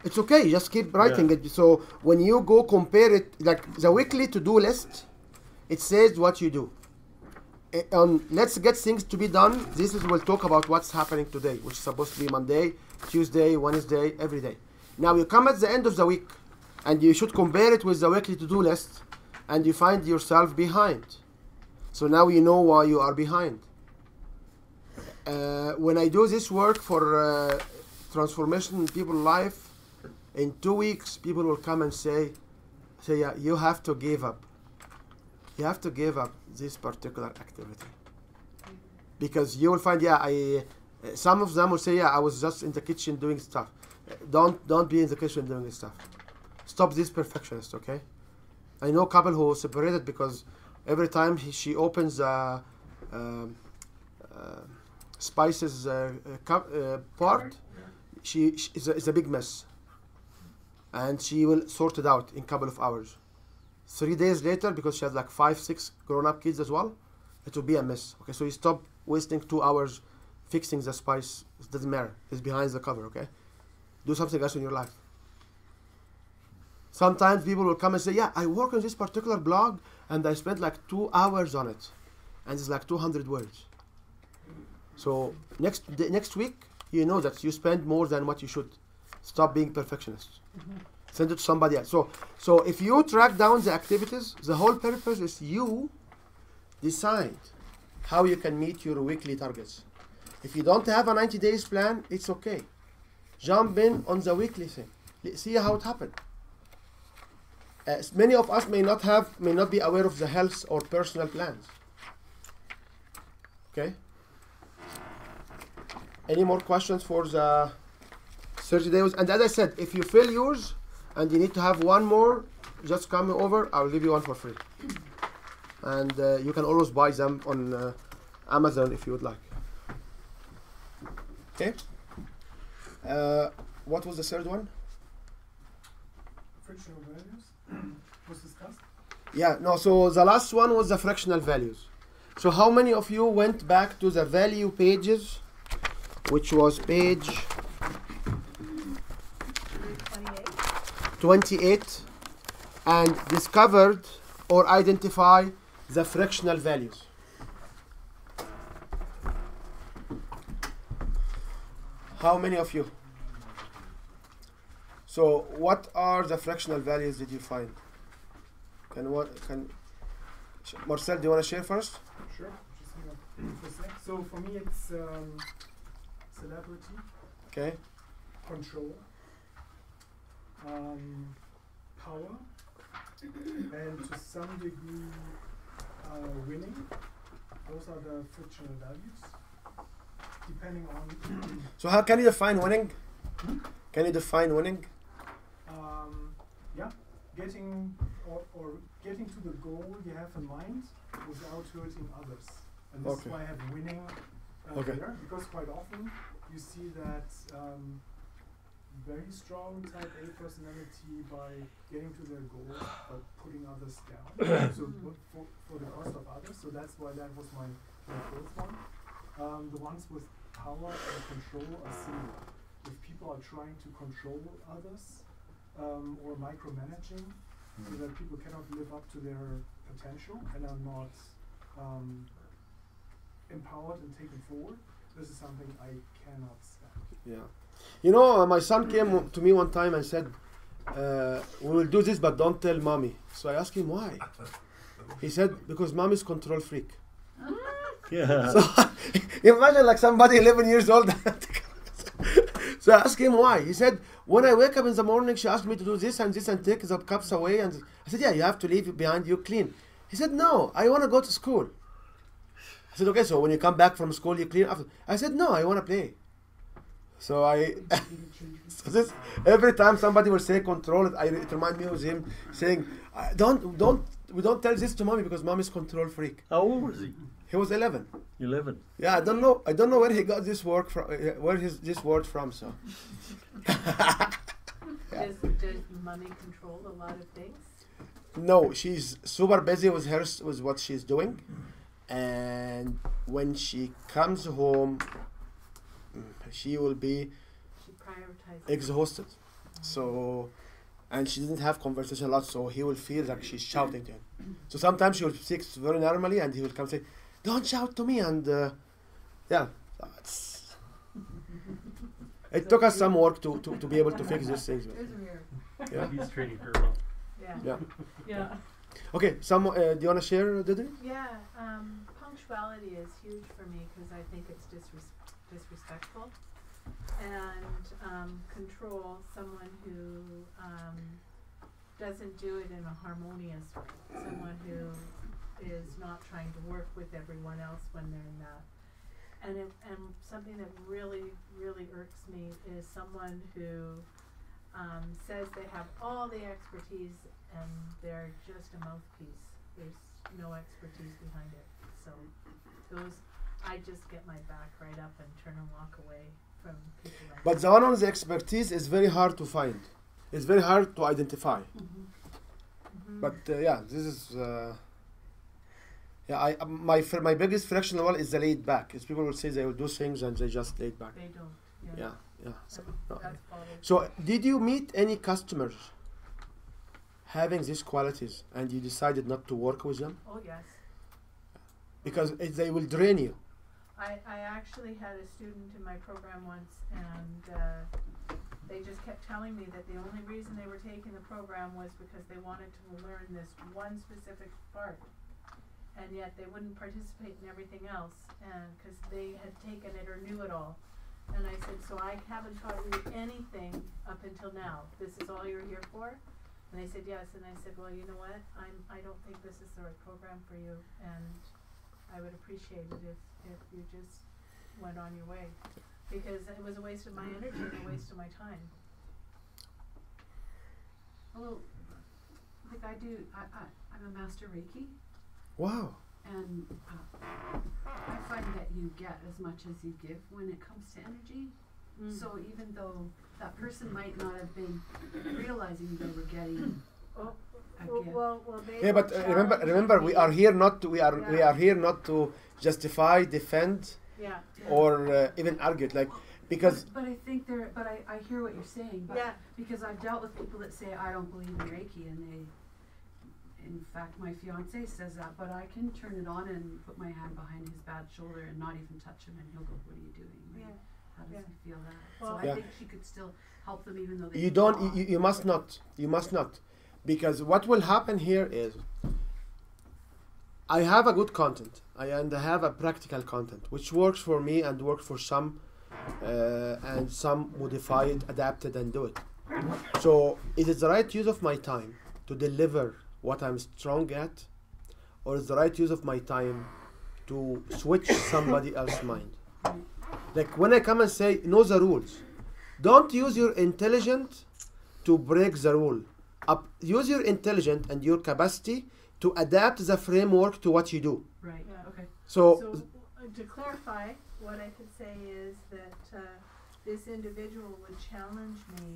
It's okay. Just keep writing it. So when you go compare it, like the weekly to-do list, it says what you do. Let's get things to be done. This is we'll talk about what's happening today, which is supposed to be Monday, Tuesday, Wednesday, every day. Now you come at the end of the week, and you should compare it with the weekly to-do list, and you find yourself behind. So now you know why you are behind. When I do this work for transformation in people's life, in 2 weeks, people will come and say, yeah, you have to give up. You have to give up this particular activity. Because you will find, some of them will say, I was just in the kitchen doing stuff. Don't be in the kitchen doing this stuff. Stop this perfectionist, okay? I know a couple who separated because every time she opens spices part, it's a big mess. And she will sort it out in a couple of hours. 3 days later, because she has like 5, 6 grown-up kids as well, it will be a mess. Okay, so you stop wasting 2 hours fixing the spice. It doesn't matter. It's behind the cover, okay? Do something else in your life. Sometimes people will come and say, I work on this particular blog and I spent like 2 hours on it. And it's like 200 words. So next week, you know that you spend more than what you should. Stop being perfectionist. Mm-hmm. Send it to somebody else. So if you track down the activities, the whole purpose is you decide how you can meet your weekly targets. If you don't have a 90 days plan, it's okay. Jump in on the weekly thing. See how it happened. Many of us may not be aware of the health or personal plans. Okay? Any more questions for the 30 days? And as I said, if you fill yours and you need to have one more, just come over. I'll give you one for free. And you can always buy them on Amazon if you would like. Okay? What was the third one? Frictional values was discussed. Yeah, no, so the last one was the fractional values. So how many of you went back to the value pages, which was page 28, and discovered or identify the fractional values? How many of you? So what are the fractional values did you find? Marcel, do you want to share first? Sure. So for me it's celebrity. Okay. Control. Power. And to some degree winning. those are the frictional values. Depending on So how can you define winning? Can you define winning? yeah, getting or getting to the goal you have in mind without hurting others. And this Okay. is why I have winning Okay. there, because quite often you see that very strong type A personality by getting to their goal but putting others down. So for the cost of others. So that's why that was my fourth one. The ones with power and control are similar. If people are trying to control others or micromanaging, so that people cannot live up to their potential and are not empowered and taken forward, this is something I cannot stand. Yeah. You know, my son came to me one time and said, we will do this, but don't tell mommy. So I asked him why. He said, because mom is control freak. Yeah. So imagine like somebody 11 years old. So I asked him why. He said, when I wake up in the morning, she asked me to do this and take the cups away. And I said, yeah, you have to leave it behind you clean. He said, no, I want to go to school. I said, okay, so when you come back from school, you clean after. I said, no, I want to play. So so this, every time somebody will say control it, it reminds me of him saying, we don't tell this to mommy because mom is control freak. How old was he? He was 11. 11. Yeah, I don't know where he got this work from, this word from. So. Does mommy control a lot of things? No, she's super busy with what she's doing, and when she comes home, she will be exhausted. So, and she didn't have conversation a lot, so he will feel like she's shouting to him. So sometimes she will speak very normally, and he will come say, "Don't shout to me," and yeah, it took us some work to be able to fix these things. Yeah. He's training her well. Yeah. Yeah. Okay. Do you want to share, Didri? Yeah. Punctuality is huge for me because I think it's disrespectful. And control, someone who doesn't do it in a harmonious way. Someone who is not trying to work with everyone else when they're in that. And something that really, really irks me is someone who says they have all the expertise and they're just a mouthpiece. There's no expertise behind it. So I just get my back right up and turn and walk away from people like But the one on the expertise is very hard to find. It's very hard to identify. But yeah, this is my biggest frictional wall is the laid back. Is people will say they will do things and they just laid back. They don't. Yeah. So, that's so did you meet any customers having these qualities and you decided not to work with them? Oh yes. Because they will drain you. I actually had a student in my program once, and they just kept telling me that the only reason they were taking the program was because they wanted to learn this one specific part, and yet they wouldn't participate in everything else, and because they had taken it or knew it all. And I said, so I haven't taught you anything up until now. This is all you're here for? And they said yes. And I said, well, you know what? I don't think this is the right program for you, and I would appreciate it if you just went on your way, because it was a waste of my energy and a waste of my time. Well, like I'm a master Reiki. Wow. And I find that you get as much as you give when it comes to energy. So even though that person might not have been realizing they were getting yeah, but remember, we are here not to justify, defend, or even argue. Like because. But I think I hear what you're saying. But because I've dealt with people that say I don't believe in Reiki, and they. In fact, my fiance says that, but I can turn it on and put my hand behind his bad shoulder and not even touch him, and he'll go, "What are you doing? Like, how does he feel that?" Well, so I think she could still help them, even though they. You must not. You must not, because what will happen here is, I have a good content, and I have a practical content which works for me and works for some, and some modify it, adapt it, and do it. So, is it the right use of my time to deliver what I'm strong at, or is the right use of my time to switch somebody else's mind. Like when I come and say, know the rules. Don't use your intelligence to break the rule. Use your intelligence and your capacity to adapt the framework to what you do. Right. Yeah. Okay. So To clarify, what I could say is that this individual would challenge me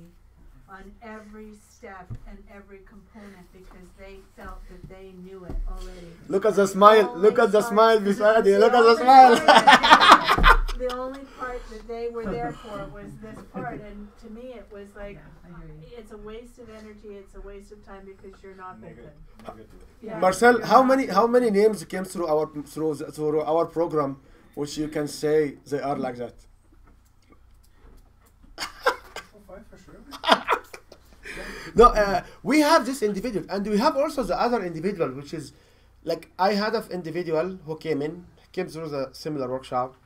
on every step and every component because they felt that they knew it already. look at the smile. Look at the smile beside you. Look at the smile. smile. The only part that they were there for was this part, and to me it was like, I hear you. it's a waste of energy, it's a waste of time because you're not open. Yeah. Marcel, how many names came through our program, which you can say they are like that? For sure. No, we have this individual, and we have also the other individual, which is like I had an individual who came through the similar workshop,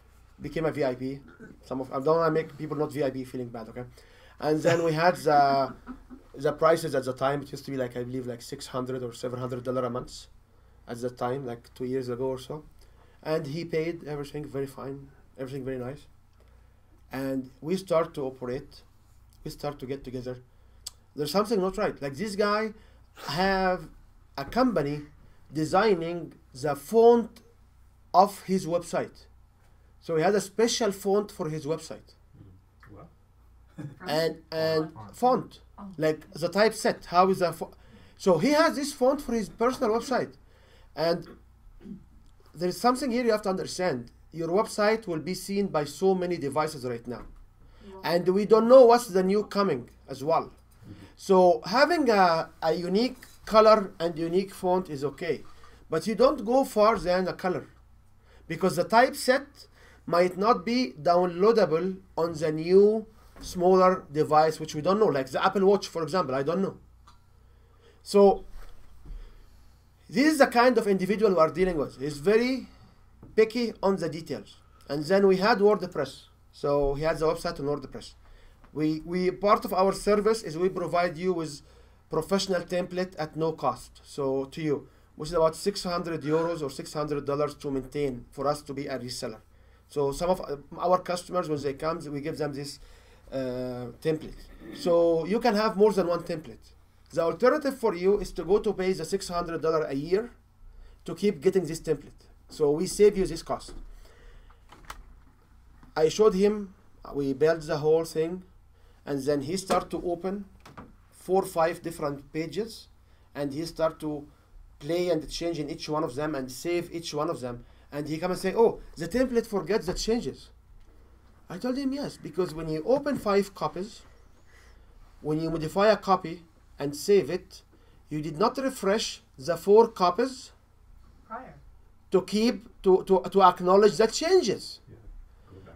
became a VIP. I don't want to make people not VIP feeling bad, okay? And then we had the prices at the time. It used to be like I believe like $600 or $700 a month at the time, like 2 years ago or so. And he paid everything very fine, everything very nice. And we start to operate. We start to get together. There's something not right. Like this guy have a company designing the font of his website. So he had a special font for his website. And font, like the typeset. How is that? So he has this font for his personal website. And there's something here you have to understand. Your website will be seen by so many devices right now. And we don't know what's the new coming as well. So having a unique color and unique font is okay. But you don't go far than a color. Because the typeset might not be downloadable on the new smaller device, which we don't know. Like the Apple Watch, for example, I don't know. So this is the kind of individual we are dealing with. He's very picky on the details. And then we had WordPress. So he has a website on WordPress. We part of our service is we provide you with professional template at no cost. So to you, which is about €600 or $600 to maintain for us to be a reseller. So some of our customers, when they come, we give them this template. So you can have more than one template. The alternative for you is to go to pay the $600 a year to keep getting this template. So we save you this cost. I showed him, we built the whole thing, and then he started to open 4 or 5 different pages, and he started to play and change in each one of them and save each one of them. And he come and say, oh, the template forgets the changes. I told him yes, because when you open 5 copies, when you modify a copy and save it, you did not refresh the 4 copies Prior. to keep to acknowledge the changes.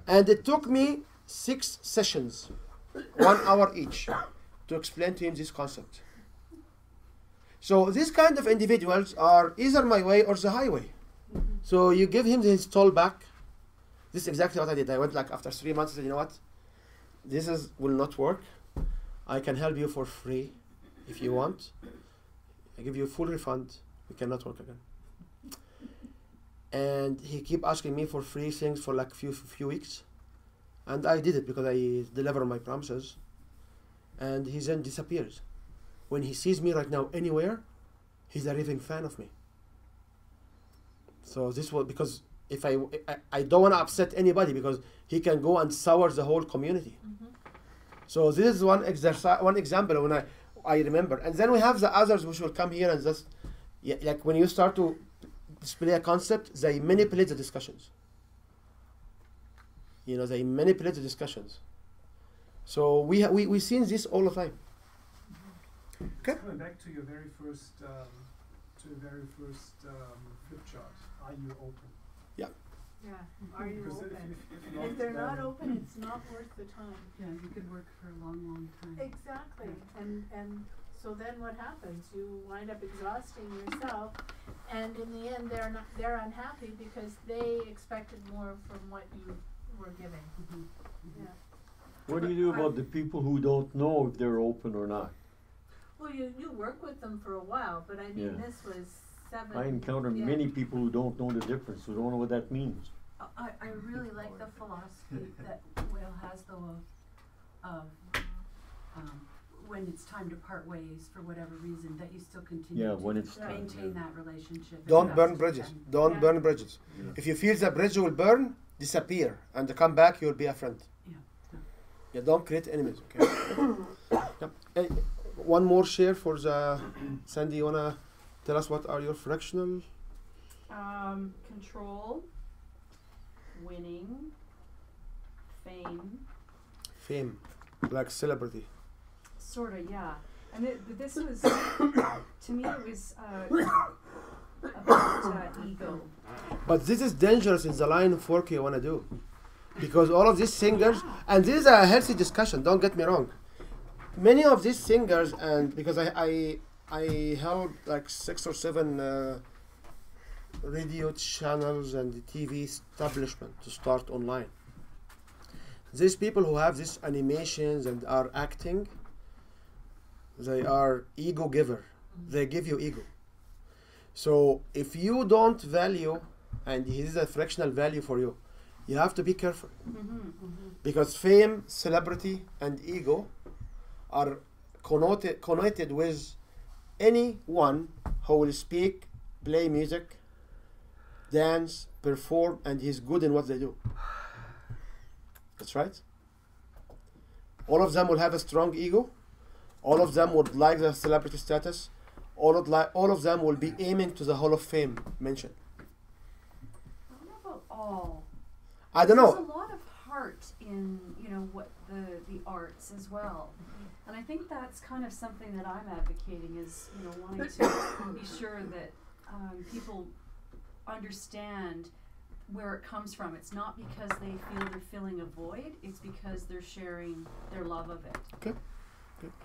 And it took me 6 sessions, 1 hour each, to explain to him this concept. So this kind of individuals are either my way or the highway. So you give him his toll back. This is exactly what I did. I went like after 3 months, I said, you know what? This will not work. I can help you for free if you want. I give you a full refund. We cannot work again. And he keep asking me for free things for like few weeks. And I did it because I deliver my promises. And he then disappears. When he sees me right now anywhere, he's a raving fan of me. So this was because if I don't want to upset anybody because he can go and sour the whole community. So this is one example when I remember. And then we have the others which will come here and just, like when you start to display a concept, they manipulate the discussions. You know, they manipulate the discussions. So we seen this all the time. Okay. Coming back to your very first flip chart, are you open? Yeah. Yeah. Are you Because open? if If they're not then- open, it's not worth the time. Yeah, you could work for a long, long time. Exactly. And so then what happens? You wind up exhausting yourself, and in the end, they're unhappy because they expected more from what you were giving. Yeah. What do you do about the people who don't know if they're open or not? Well, you work with them for a while, but I mean, Yeah. this was 7. I encounter yeah. many people who don't know the difference, who don't know what that means. I really like the philosophy that Will has though of when it's time to part ways for whatever reason, that you still continue to when it's maintain that relationship. as Don't best burn as you bridges. can. Don't Yeah. burn bridges. Yeah. If you feel the bridge will burn, disappear and come back, you'll be a friend. Yeah. Yeah, don't create enemies. Okay. Yep. Hey, one more share for the Sandy. You wanna tell us what are your fractional? Control, winning, fame. Fame, like celebrity. Sorta, yeah. And this was, to me, it was about ego. But this is dangerous in the line of work you wanna do, because all of these singers, and this is a healthy discussion. Don't get me wrong. Many of these singers, and because I held like 6 or 7 radio channels and the TV establishment to start online. These people who have these animations and are acting, they are ego giver. They give you ego. So if you don't value, and this is a fractional value for you, you have to be careful. Because fame, celebrity, and ego are connoted with anyone who will speak, play music, dance, perform, and he's good in what they do. That's right. All of them will have a strong ego. All of them would like the celebrity status. All of them will be aiming to the Hall of Fame mention. I don't know about all. I don't know. There's a lot of heart in, what the arts as well. And I think that's kind of something that I'm advocating is, wanting to be sure that people understand where it comes from. It's not because they feel they're filling a void, it's because they're sharing their love of it. Okay.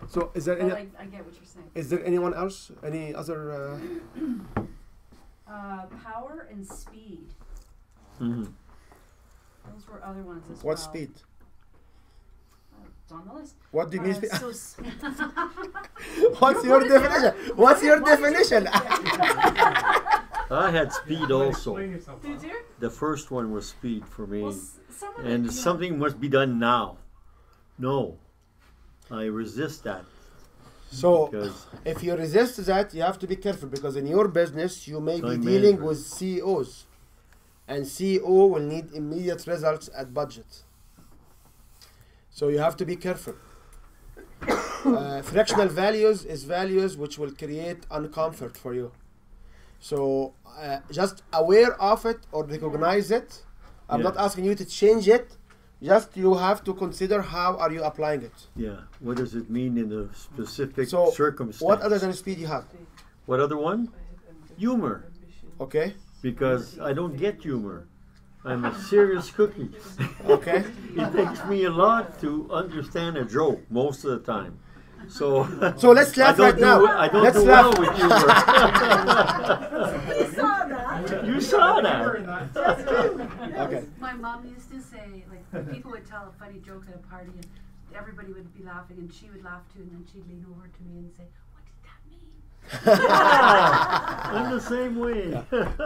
So is there But any? I get what you're saying. Is there anyone else? Any other? Power and speed. Mm-hmm. Those were other ones as well. What speed? It's on the list. What do you mean speed? So What's your definition? What's your definition? I had speed also. Did you? The first one was speed for me. Well, some of And it, yeah. something must be done now. No. I resist that. So Because if you resist that, you have to be careful, because in your business you may be Time dealing management. with CEOs, and CEO will need immediate results at budget. So you have to be careful. Fractional values is values which will create uncomfort for you. So just aware of it or recognize it. I'm Yeah. not asking you to change it. Just you have to consider how are you applying it. yeah, what does it mean in the specific So circumstance? what other than speed you have? What other one? Humor. Okay. Because I don't get humor. I'm a serious cookie. Okay. It takes me a lot to understand a joke most of the time. So let's laugh I don't right do now. I don't Let's do laugh. well with humor. You saw that. You saw that. Okay. My mom used to say, like, people would tell a funny joke at a party and everybody would be laughing and she would laugh too, and then she'd lean over to me and say, "What did that mean?" I'm the same way.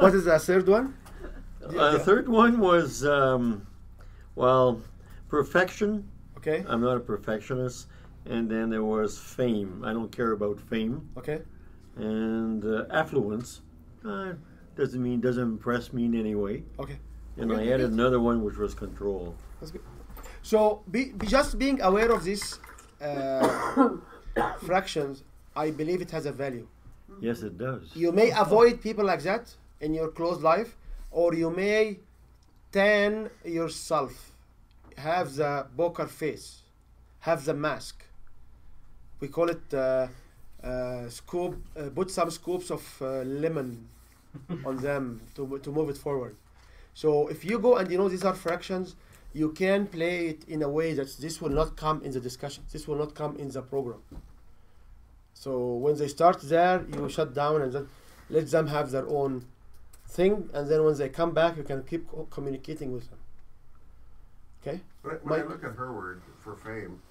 What is the third one? The third one was, perfection. Okay. I'm not a perfectionist. And then there was fame. I don't care about fame. Okay. And affluence. Doesn't impress me in any way. Okay. And I added another one, which was control. That's good. So be just being aware of these fractions, I believe it has a value. Yes, it does. You may avoid people like that in your close life, or you may tan yourself, have the poker face, have the mask. We call it put some scoops of lemon on them to move it forward. So if you go and these are fractions, you can play it in a way that this will not come in the discussion. This will not come in the program. So when they start there, you shut down and then let them have their own thing. And then when they come back, you can keep communicating with them. Okay? When I look at her word for fame,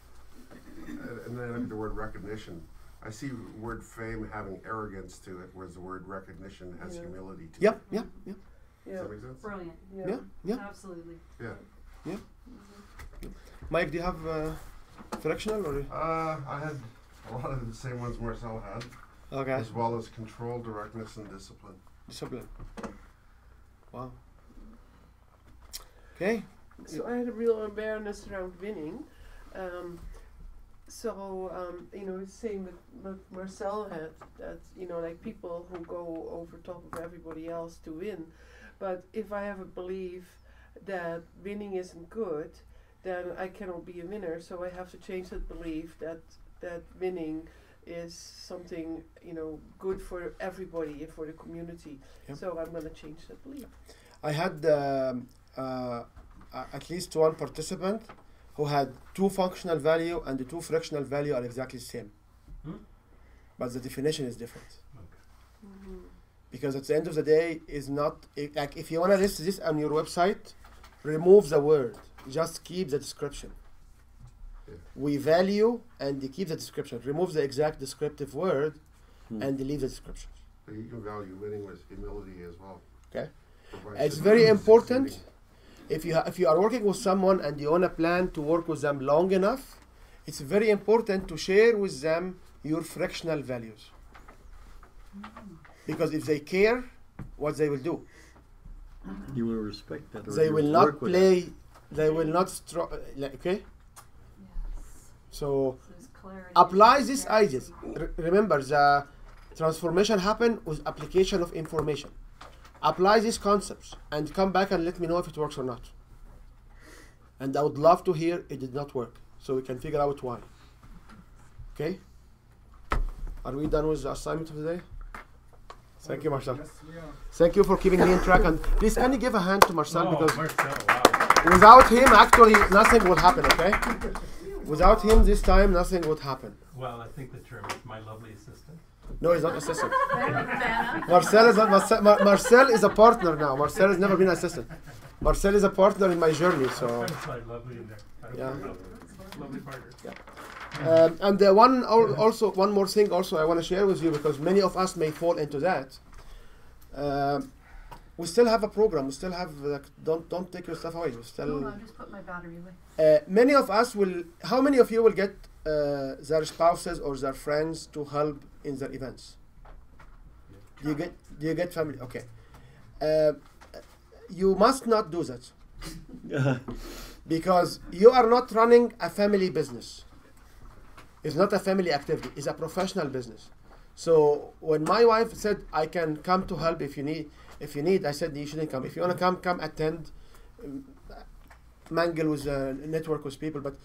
and then I look at the word recognition, I see word fame having arrogance to it, whereas the word recognition has humility to Yep, it. yep, yep. Does that make sense? Brilliant. Yeah, yeah. Absolutely. Yeah. Yeah. Mike, do you have fractional or? I had a lot of the same ones Marcel had. Okay. As well as control, directness, and discipline. Discipline. Wow. Okay. So I had a real awareness around winning. You know, same with what Marcel had, that, you know, like people who go over top of everybody else to win. But if I have a belief that winning isn't good, then I cannot be a winner. So I have to change that belief that winning is something, you know, good for everybody and for the community. Yep. So I'm going to change that belief. I had at least one participant who had 2 functional value and the 2 fractional value are exactly the same. But the definition is different. Because at the end of the day, is not like if you want to list this on your website, remove the word, just keep the description. We value and keep the description. Remove the exact descriptive word and delete the description. But you can value winning with humility as well. Okay, Provided it's very important. succeeding. If you are working with someone and you want to plan to work with them long enough, it's very important to share with them your fractional values. Because if they care, what they will do? You will respect that. Or They you will work not with play. They will not. Okay. So apply these ideas. Remember, the transformation happen with application of information. Apply these concepts and come back and let me know if it works or not. And I would love to hear it did not work, so we can figure out why. Okay? Are we done with the assignment of the day? Thank you, Marcel. Yes, we are. Thank you for keeping me in track. And please, can you give a hand to Marcel? Oh, Because Marcel, wow. without him, actually, nothing will happen, okay? Without him, this time, nothing would happen. Well, I think the term is my lovely assistant. No, he's not assistant. Marcel is not. Marcel is a partner now. Marcel has never been an assistant. Marcel is a partner in my journey. So It's like lovely in there. Yeah. Lovely partner. and also one more thing also I want to share with you, because many of us may fall into that. We still have a program. We still have don't take your stuff away. We still. No, just put my battery away. Many of us will. How many of you will get their spouses or their friends to help in their events? Do you get family? Okay. You must not do that. Because you are not running a family business. It's not a family activity. It's a professional business. So when my wife said, I can come to help if you need, I said, you shouldn't come. If you want to come attend, mingle with, network with people. But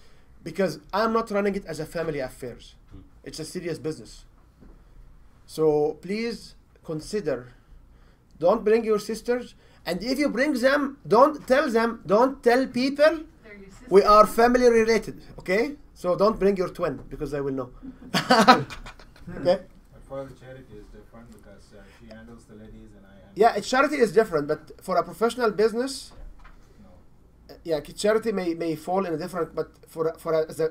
because I'm not running it as a family affairs. It's a serious business. So please consider, don't bring your sisters. And if you bring them, don't tell people we are family related, okay? So don't bring your twin, because they will know. Okay? For the charity is different because she handles the ladies and I handle. Yeah, charity is different, but for a professional business, yeah, charity may fall in a different, but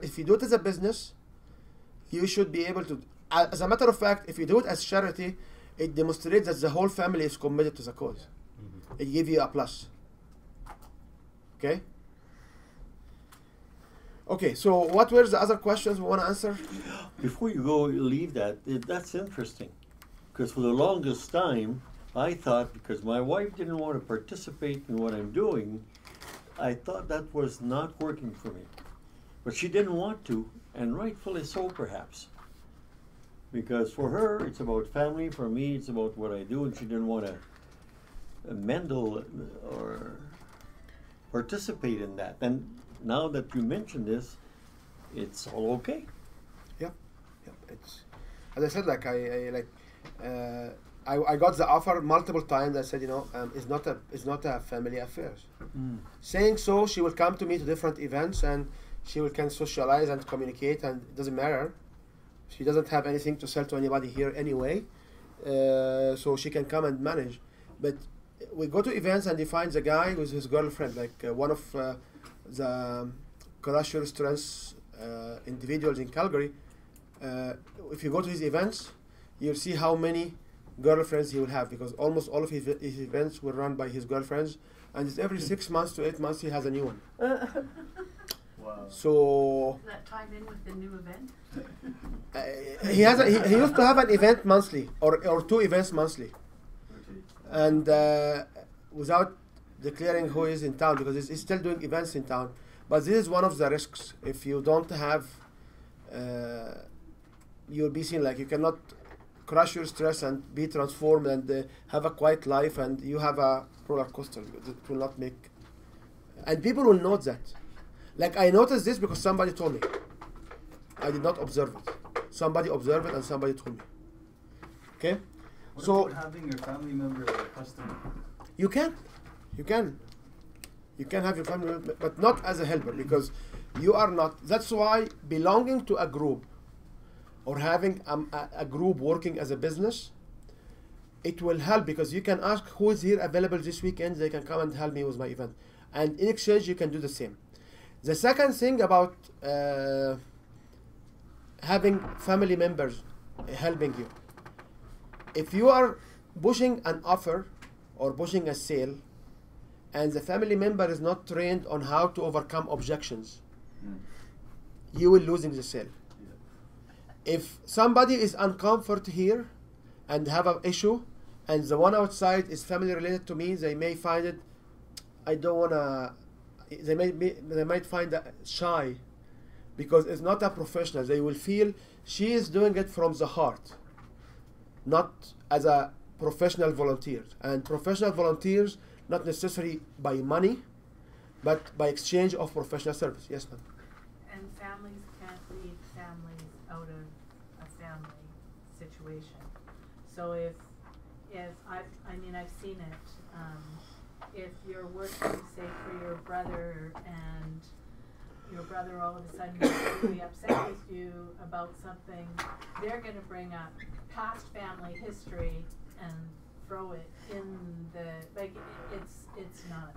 if you do it as a business, you should be able to. As a matter of fact, if you do it as charity, it demonstrates that the whole family is committed to the cause. It gives you a plus. Okay? Okay, so what were the other questions we want to answer? Before you go, leave that. That's interesting. Because for the longest time, I thought, because my wife didn't want to participate in what I'm doing, I thought that was not working for me. But she didn't want to, and rightfully so, perhaps. Because for her, it's about family. For me, it's about what I do, and she didn't want to meddle or participate in that. And now that you mention this, it's all okay. Yeah. It's, as I said, like I got the offer multiple times. I said, it's not a family affairs. Saying so, she will come to me to different events and she can socialize and communicate, and it doesn't matter. She doesn't have anything to sell to anybody here anyway, so she can come and manage. But we go to events and he finds a guy with his girlfriend, like one of the Crush Your Strengths individuals in Calgary. if you go to his events, you'll see how many girlfriends he will have, because almost all of his events were run by his girlfriends, and it's every 6 months to 8 months he has a new one. Wow. So Does that time in with the new event? he used to have an event monthly or 2 events monthly, and without declaring who is in town, because he's still doing events in town. But this is one of the risks. If you don't have, you'll be seen like you cannot crush your stress and be transformed and have a quiet life, and you have a roller coaster. It will not make, and people will note that. Like I noticed this because somebody told me. I did not observe it. Somebody observed it and somebody told me. Okay? What So about having your family member as a customer? you can have your family member, but not as a helper, because you are not. That's why belonging to a group or having a group working as a business, it will help, because you can ask who is here available this weekend. They can come and help me with my event, and in exchange you can do the same. The second thing about having family members helping you, if you are pushing an offer or pushing a sale and the family member is not trained on how to overcome objections, you will losing the sale. If somebody is uncomfort here and have an issue, and the one outside is family related to me, they may find it, I don't wanna, they might find that shy, because it's not a professional. They will feel she is doing it from the heart, not as a professional volunteer. And professional volunteers, not necessarily by money, but by exchange of professional service. Yes, ma'am. And families can't leave families out of a family situation. So if I've seen it. If you're working, say, for your brother, and your brother all of a sudden is really upset with you about something, they're going to bring up past family history and throw it in the, like, it's not.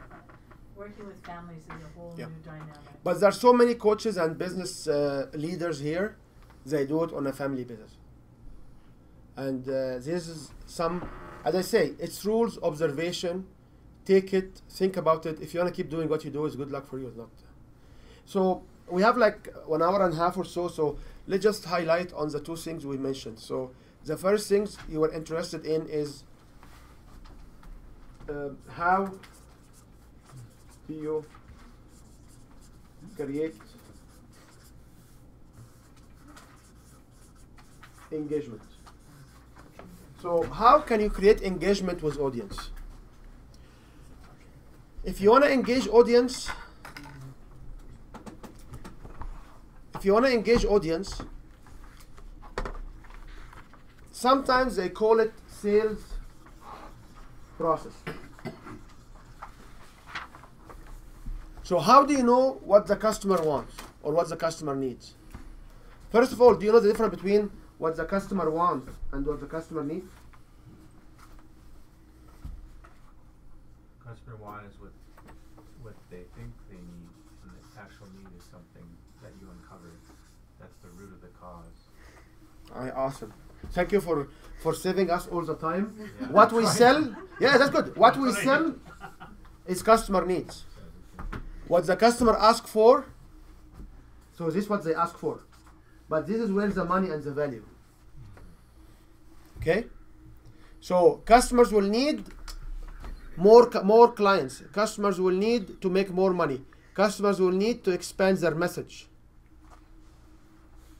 Working with families is a whole new dynamic. But there are so many coaches and business leaders here, they do it on a family basis. And this is some, as I say, it's rules, observation. Take it, think about it. If you want to keep doing what you do, it's good luck for you. It's not. So we have like 1 hour and a half or so. So let's just highlight on the 2 things we mentioned. So the first things you were interested in is how do you create engagement. So how can you create engagement with audience? If you want to engage audience, sometimes they call it sales process. So how do you know what the customer wants or what the customer needs? First of all, do you know the difference between what the customer wants and what the customer needs? Customer want is what they think they need, and the actual need is something that you uncover. That's the root of the cause. Awesome. Thank you for saving us all the time. Yeah. What we sell, yeah, that's good. What we sell is customer needs. What the customer asks for, so this is what they ask for. But this is where the money and the value. Okay? So customers will need more clients. Customers will need to make more money. Customers will need to expand their message.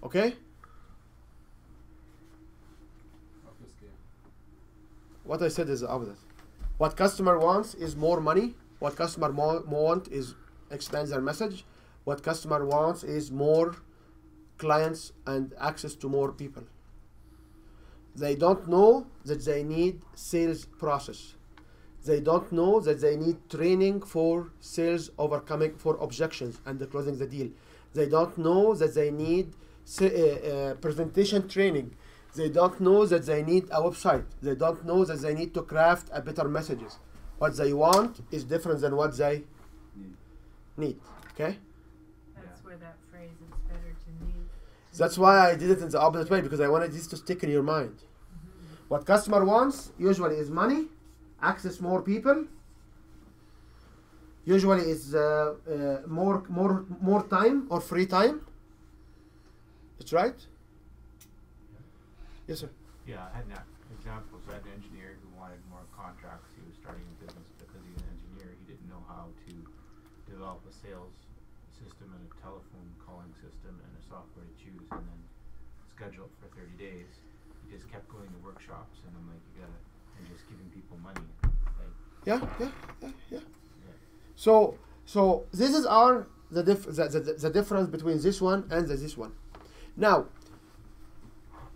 Okay? What I said is the opposite. What customer wants is more money. What customer want is expand their message. What customer wants is more clients and access to more people. They don't know that they need sales process. They don't know that they need training for sales overcoming for objections and closing the deal. They don't know that they need presentation training. They don't know that they need a website. They don't know that they need to craft a better messages. What they want is different than what they need. Okay? That's where that phrase, it's better to need. That's why I did it in the opposite way, because I wanted this to stick in your mind. What customer wants usually is money, access more people. Usually is more time or free time. That's right. Yes, sir. Yeah, I had an example. So I had an engineer who wanted more contracts. He was starting a business because he's an engineer. He didn't know how to develop a sales system and a telephone calling system and a software to choose and then schedule it for 30 days. He just kept going to workshops, and I'm like, you gotta, and just giving people money. Like, Yeah. So this is the difference between this one and this one. Now,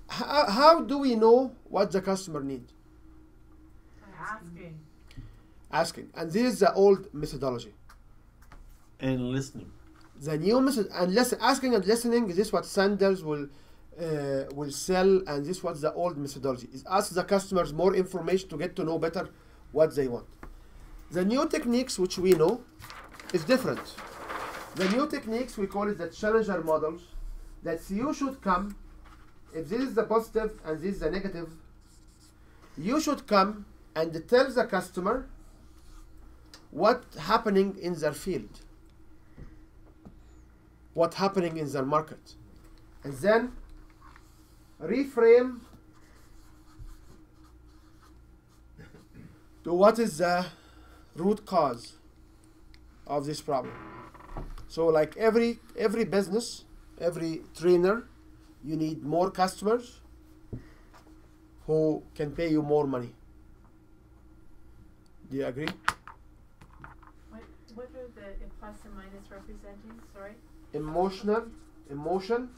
how do we know what the customer needs? Asking. And this is the old methodology. And listening. The new method, and asking and listening, this is what Sanders will sell, and this was the old methodology. Is ask the customers more information to get to know better what they want. The new techniques which we know is different. The new techniques, we call it the challenger models, that you should come, if this is the positive and this is the negative, you should come and tell the customer what's happening in their field, what's happening in their market, and then reframe to what is the root cause of this problem. So like every business, every trainer, you need more customers who can pay you more money. Do you agree? What are the plus and minus representing? Sorry? Emotion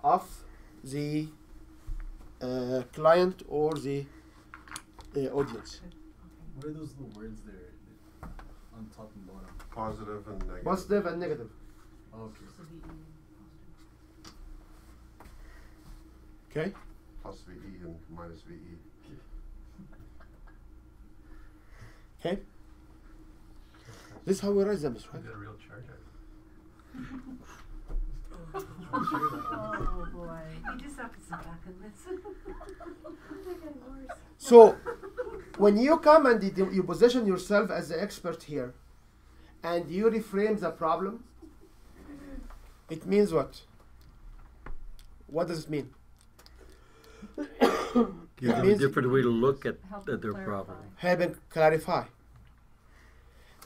of the client or the audience. What are those little words there on top and bottom? Positive and negative. Positive and negative. Okay. Okay. Plus VE and minus VE. Okay. This is how we write them, right? Got a real chart. Oh boy. You just have to sit back and listen. So, when you come and you position yourself as the expert here, and you reframe the problem, it means what? What does it mean? Give them a different way to look at their problem. Help and clarify.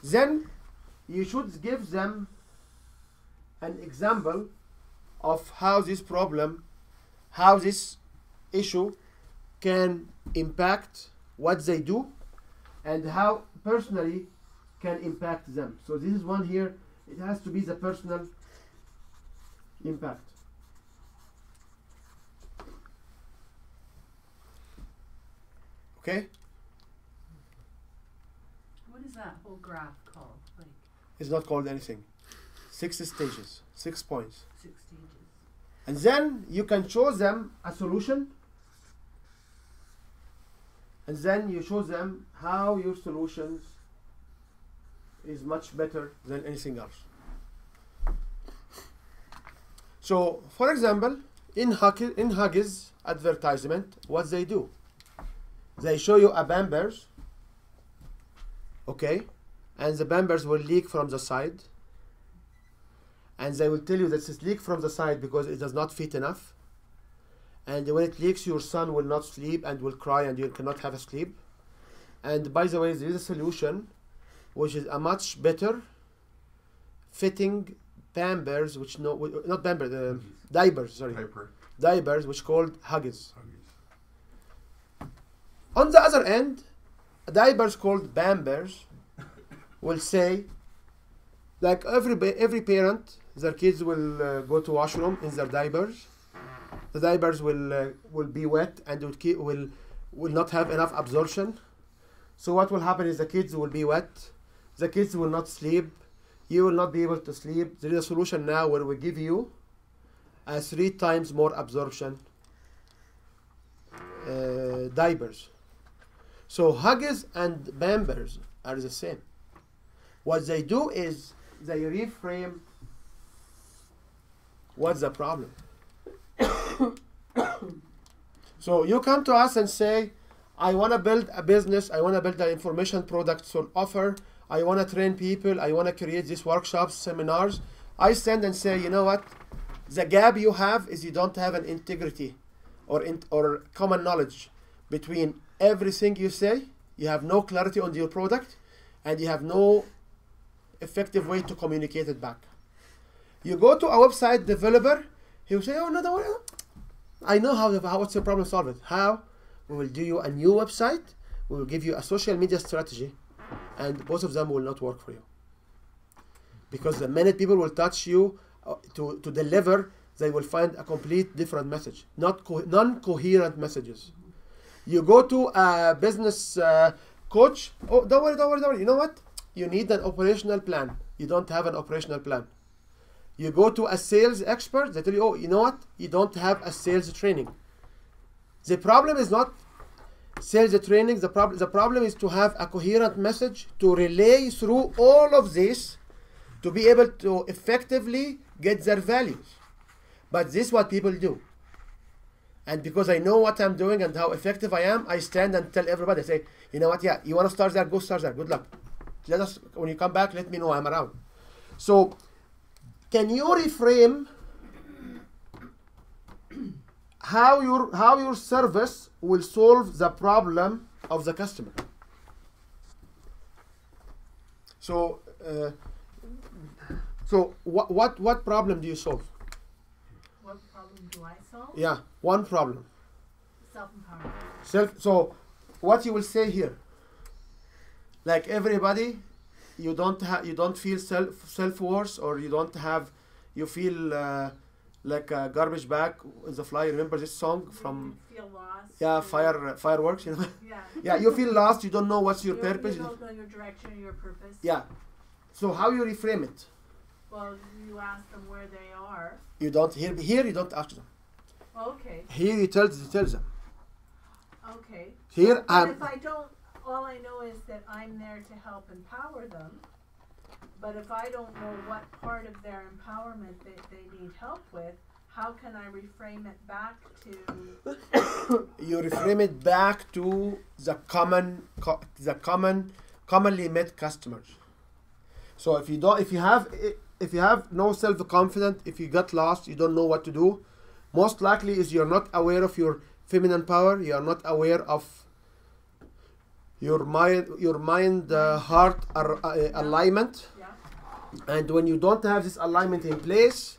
Then you should give them an example of how this problem, how this issue can impact what they do and how personally can impact them. So this is one here, it has to be the personal impact. Okay? What is that whole graph called? Like It's not called anything. 6 stages, 6 points. 6 stages. And then you can show them a solution, and then you show them how your solutions is much better than anything else. So, for example, in Huggies advertisement, what they do? They show you a Pampers, okay, and the Pampers will leak from the side, and they will tell you that it's leak from the side because it does not fit enough, and when it leaks, your son will not sleep and will cry, and you cannot have a sleep. And by the way, there is a solution which is a much better fitting Pampers, which not Pampers, diapers, sorry, diapers, which called Huggies. On the other end, diapers called Pampers will say, like every parent, their kids will go to washroom in their diapers. The diapers will be wet and will not have enough absorption. So what will happen is the kids will be wet, the kids will not sleep, you will not be able to sleep. There is a solution now where we give you a 3 times more absorption diapers. So Huggies and Pampers are the same. What they do is they reframe what's the problem. So you come to us and say, I want to build a business, I want to build an information product or offer, I want to train people, I want to create these workshops, seminars. I stand and say, you know what? The gap you have is you don't have an integrity or common knowledge between everything you say. You have no clarity on your product, and you have no effective way to communicate it back. You go to a website developer, he will say, oh, no, don't worry. I know what's your problem, solve it. How? We will do you a new website, we will give you a social media strategy, and both of them will not work for you. Because the minute people will touch you to deliver, they will find a complete different message, non-coherent messages. You go to a business coach, oh, don't worry. You know what? You need an operational plan. You don't have an operational plan. You go to a sales expert, they tell you, oh, you know what? You don't have a sales training. The problem is not sales training. The problem is to have a coherent message to relay through all of this to be able to effectively get their values. But this is what people do. And because I know what I'm doing and how effective I am, I stand and tell everybody, I say, you know what, yeah, you want to start there, go start there, good luck. Let us, when you come back, let me know I'm around. So, can you reframe how your service will solve the problem of the customer? So, what problem do you solve? What problem do I solve? Yeah, one problem. Self-empowerment. So, what you will say here? Like everybody, you don't feel self-worth, or you feel like a garbage bag in the fly. Remember this song from? You feel lost. Yeah, fireworks. You know. Yeah. Yeah, you feel lost. You don't know what's your purpose. You don't know your direction or your purpose. Yeah. So how you reframe it? Well, you ask them where they are. You don't here. You don't ask them. Okay. Here you tell them. Okay. Here but if I don't, all I know is that I'm there to help empower them. But if I don't know what part of their empowerment they need help with, how can I reframe it back to? You reframe it back to the commonly met customers. So if you have no self-confidence, if you get lost, you don't know what to do, most likely is you're not aware of your feminine power. You are not aware of your mind heart alignment. Yeah. And when you don't have this alignment in place,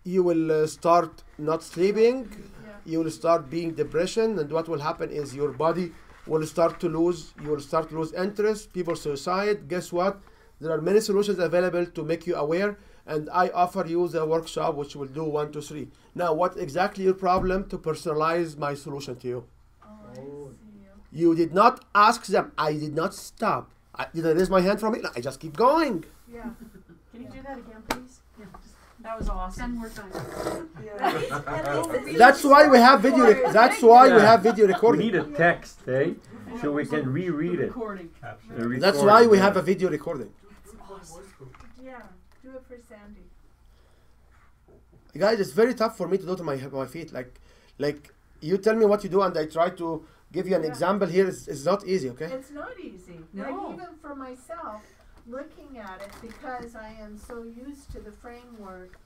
you will start not sleeping. Yeah. You will start being depression, and what will happen is your body will start to lose. You will start to lose interest. People suicide. Guess what? There are many solutions available to make you aware, and I offer you the workshop which will do 1, 2, 3. Now, what exactly your problem to personalize my solution to you? Oh, I see. You did not ask them. I did not stop. Did I raise my hand from it? No, I just keep going. Yeah. Can you do that again, please? Yeah. That was awesome. 10 more times. That's why we have video. That's why we have video recording. We need a text, eh? So we can reread it. That's why we have a video recording. Yeah. Do it for Sandy. Guys, it's very tough for me to do to my feet. Like you tell me what you do, and I try to give you an example here. It's not easy, okay? It's not easy. No. Like even for myself, looking at it, because I am so used to the framework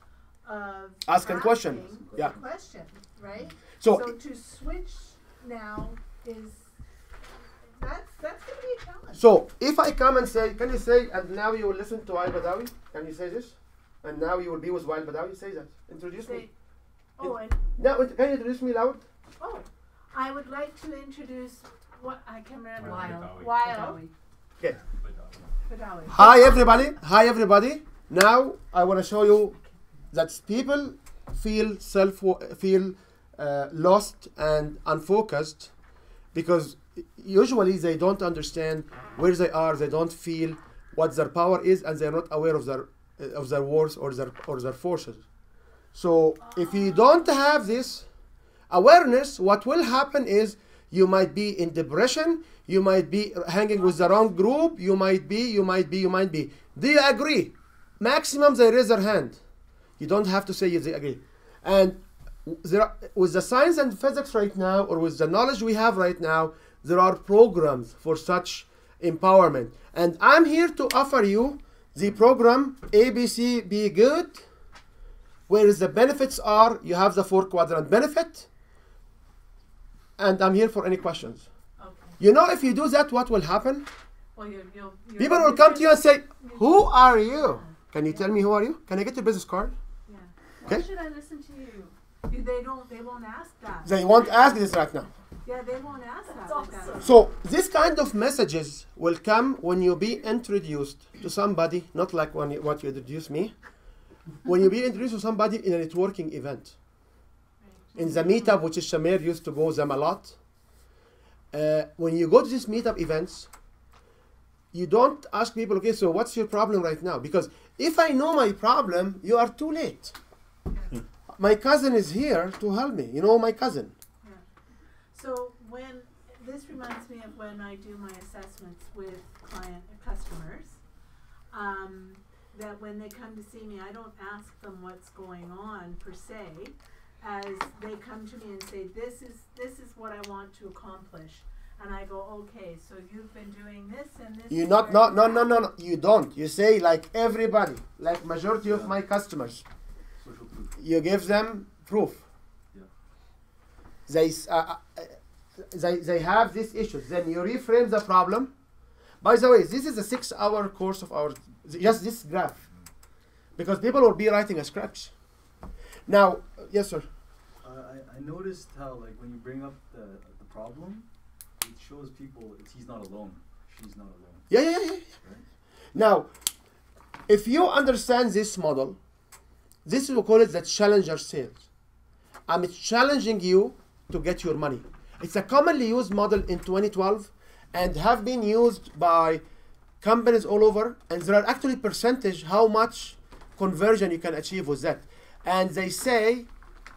of Asking questions. Yeah. Questions, right? So to switch now is that's gonna be a challenge. So if I come and say, can you say, and now you will listen to Wael Badawi? Can you say this? And now you will be with Wael Badawi. Say that. Introduce me. Now, can you introduce me loud? Oh, I would like to introduce what I can remember. Wael. Okay. Badawi. Hi everybody. Now I want to show you that people feel lost and unfocused because usually they don't understand where they are. They don't feel what their power is, and they're not aware of their worth or their forces. So if you don't have this awareness, what will happen is you might be in depression. You might be hanging with the wrong group. You might be. Do you agree? Maximum they raise their hand. You don't have to say they agree. And with the science and physics right now, or with the knowledge we have right now, there are programs for such empowerment. And I'm here to offer you the program ABC Be Good, where the benefits are, you have the 4-quadrant benefit, and I'm here for any questions. Okay. You know, if you do that, what will happen? Well, People will come to you and say, who are you? Can you tell me who are you? Can I get your business card? Yeah. Okay. Why should I listen to you? They won't ask that. They won't ask this right now. Yeah, they won't ask that. Like that. So this kind of messages will come when you be introduced to somebody, not like what you introduced me. When you be introduced to somebody in a networking event. In the meetup, which is Shamir used to go them a lot. When you go to these meetup events, you don't ask people, okay, so what's your problem right now? Because if I know my problem, you are too late. My cousin is here to help me. You know my cousin. Yeah. So when this reminds me of when I do my assessments with customers, that when they come to see me, I don't ask them what's going on per se, as they come to me and say, this is what I want to accomplish. And I go, okay, so you've been doing this and this. You no. You don't. You say like everybody, like majority of my customers. You give them proof. Yeah. They have these issues. Then you reframe the problem. By the way, this is a 6-hour course of ours. Just this graph, because people will be writing a script. Now, yes, sir. I noticed how, like, when you bring up the problem, it shows people he's not alone, she's not alone. Yeah. Right? Now, if you understand this model, this we call it the challenger sales. I'm challenging you to get your money. It's a commonly used model in 2012 and have been used by companies all over, and there are actually percentage how much conversion you can achieve with that. And they say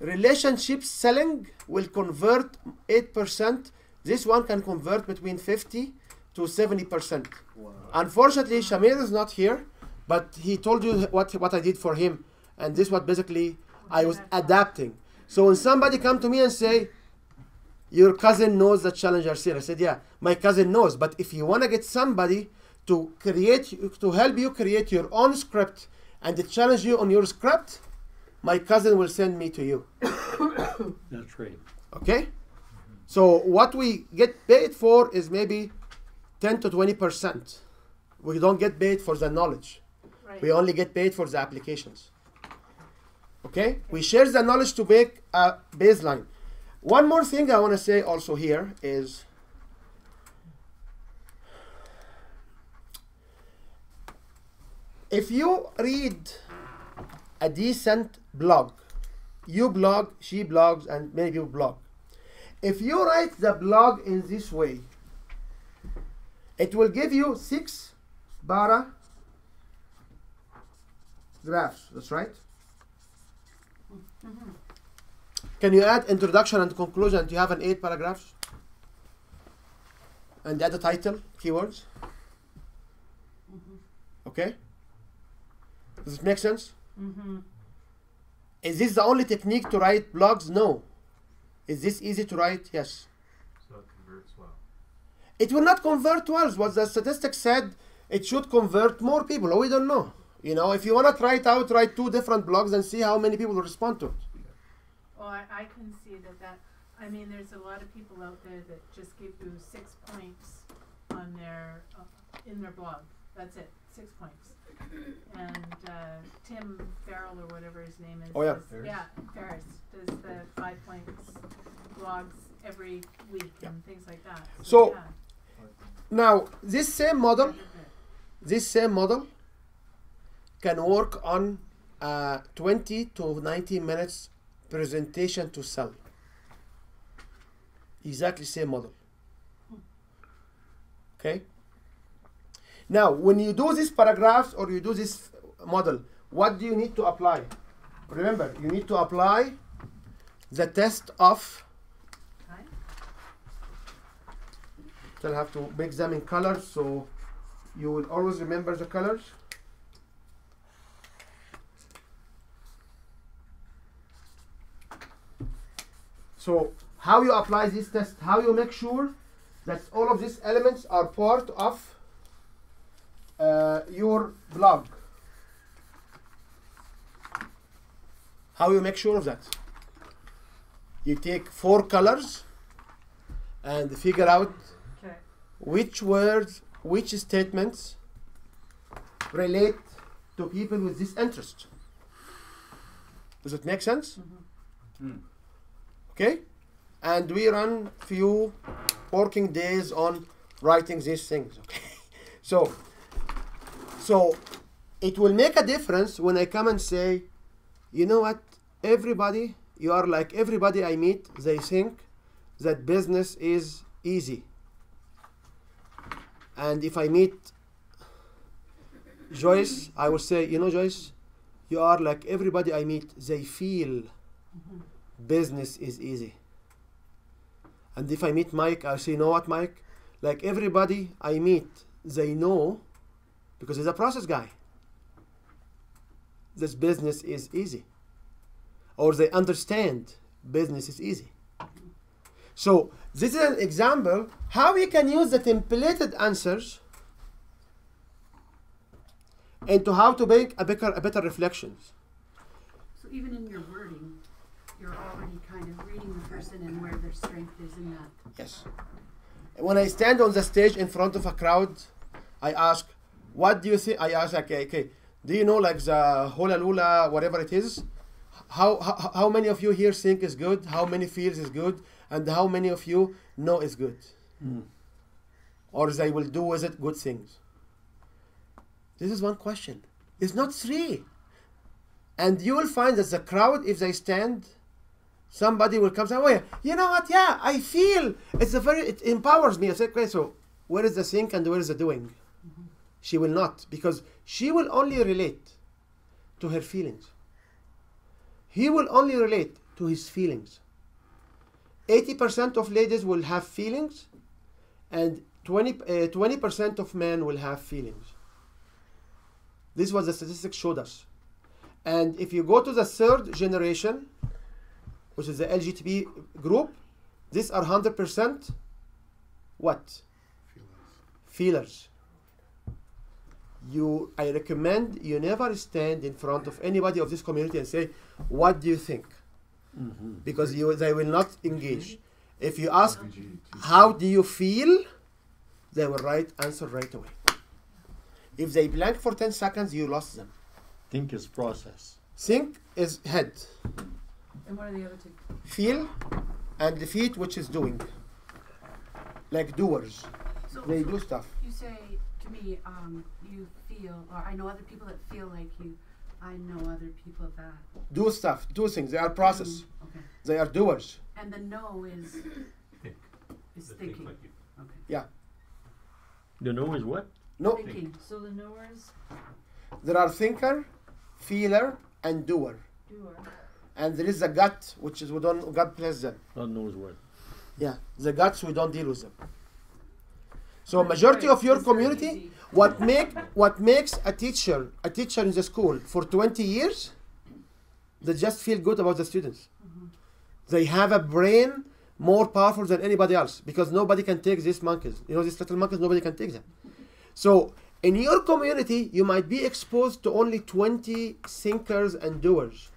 relationship selling will convert 8%. This one can convert between 50 to 70%. Wow. Unfortunately, Shamir is not here, but he told you what I did for him. And this was basically, I was adapting. So when somebody come to me and say, your cousin knows the challenger sale, I said, yeah, my cousin knows. But if you want to get somebody to help you create your own script and to challenge you on your script, my cousin will send me to you. That's right. Okay? So what we get paid for is maybe 10 to 20%. We don't get paid for the knowledge. Right. We only get paid for the applications. Okay? We share the knowledge to make a baseline. One more thing I want to say also here is if you read a decent blog, you blog, she blogs, and many people blog. If you write the blog in this way, it will give you 6 paragraphs. That's right. Mm-hmm. Can you add introduction and conclusion? Do you have an 8 paragraphs? And add the title, keywords. Mm-hmm. Okay. Does it make sense? Mm-hmm. Is this the only technique to write blogs? No. Is this easy to write? Yes. So it converts well. It will not convert well. What the statistics said, it should convert more people. We don't know. You know, if you want to try it out, write 2 different blogs and see how many people will respond to it. Well, I can see that. I mean, there's a lot of people out there that just give you 6 points on their in their blog. That's it, 6 points. And Tim Farrell or whatever his name is. Oh yeah. Ferris does the 5 points blogs every week and things like that. So now this same model can work on 20 to 90 minutes presentation to sell. Exactly same model. Okay. Now, when you do these paragraphs or you do this model, what do you need to apply? Remember, you need to apply the test of. You'll have to make them in colors, so you will always remember the colors. So how you apply this test, how you make sure that all of these elements are part of your blog. How you make sure of that? You take 4 colors and figure out which words, which statements relate to people with this interest. Does it make sense? Okay? And we run few working days on writing these things. Okay? So it will make a difference when I come and say, you know what, everybody, you are like everybody I meet, they think that business is easy. And if I meet Joyce, I will say, you know, Joyce, you are like everybody I meet, they feel business is easy. And if I meet Mike, I'll say, you know what, Mike, like everybody I meet, they know, because he's a process guy, this business is easy. Or they understand business is easy. So this is an example how we can use the templated answers into how to make a better reflections. So even in your wording, you're already kind of reading the person and where their strength is in that. Yes. When I stand on the stage in front of a crowd, I ask, what do you think? I ask, okay, do you know like the hula lula, whatever it is? How many of you here think is good? How many feels is good? And how many of you know is good? Or they will do with it good things? This is one question. It's not 3. And you will find that the crowd, if they stand, somebody will come and say, oh yeah, you know what, yeah, I feel, it empowers me. I say, okay, so where is the think and where is the doing? She will not, because she will only relate to her feelings. He will only relate to his feelings. 80% of ladies will have feelings, and 20% of men will have feelings. This is what the statistics showed us. And if you go to the 3rd generation, which is the LGBT group, these are 100% what? Feelers. I recommend you never stand in front of anybody of this community and say, what do you think? Because they will not engage. If you ask, how do you feel? They will answer right away. If they blank for 10 seconds, you lost them. Think is process. Think is head. And what are the other 2? Feel and the feet, which is doing. Like doers. They do stuff. You say to me, you feel, or I know other people that feel like you. I know other people that do stuff, do things. They are process. Okay. They are doers. And the no is thinking. Like you. Okay. Yeah. The no is what? No. Thinking. So the knowers? There are thinker, feeler, and doer. And there is the gut, which is God bless them. God knows what. Yeah, the guts, we don't deal with them. So majority of your community, what makes a teacher in the school for 20 years, they just feel good about the students. They have a brain more powerful than anybody else, because nobody can take these monkeys. You know, these little monkeys, nobody can take them. So in your community, you might be exposed to only 20 thinkers and doers.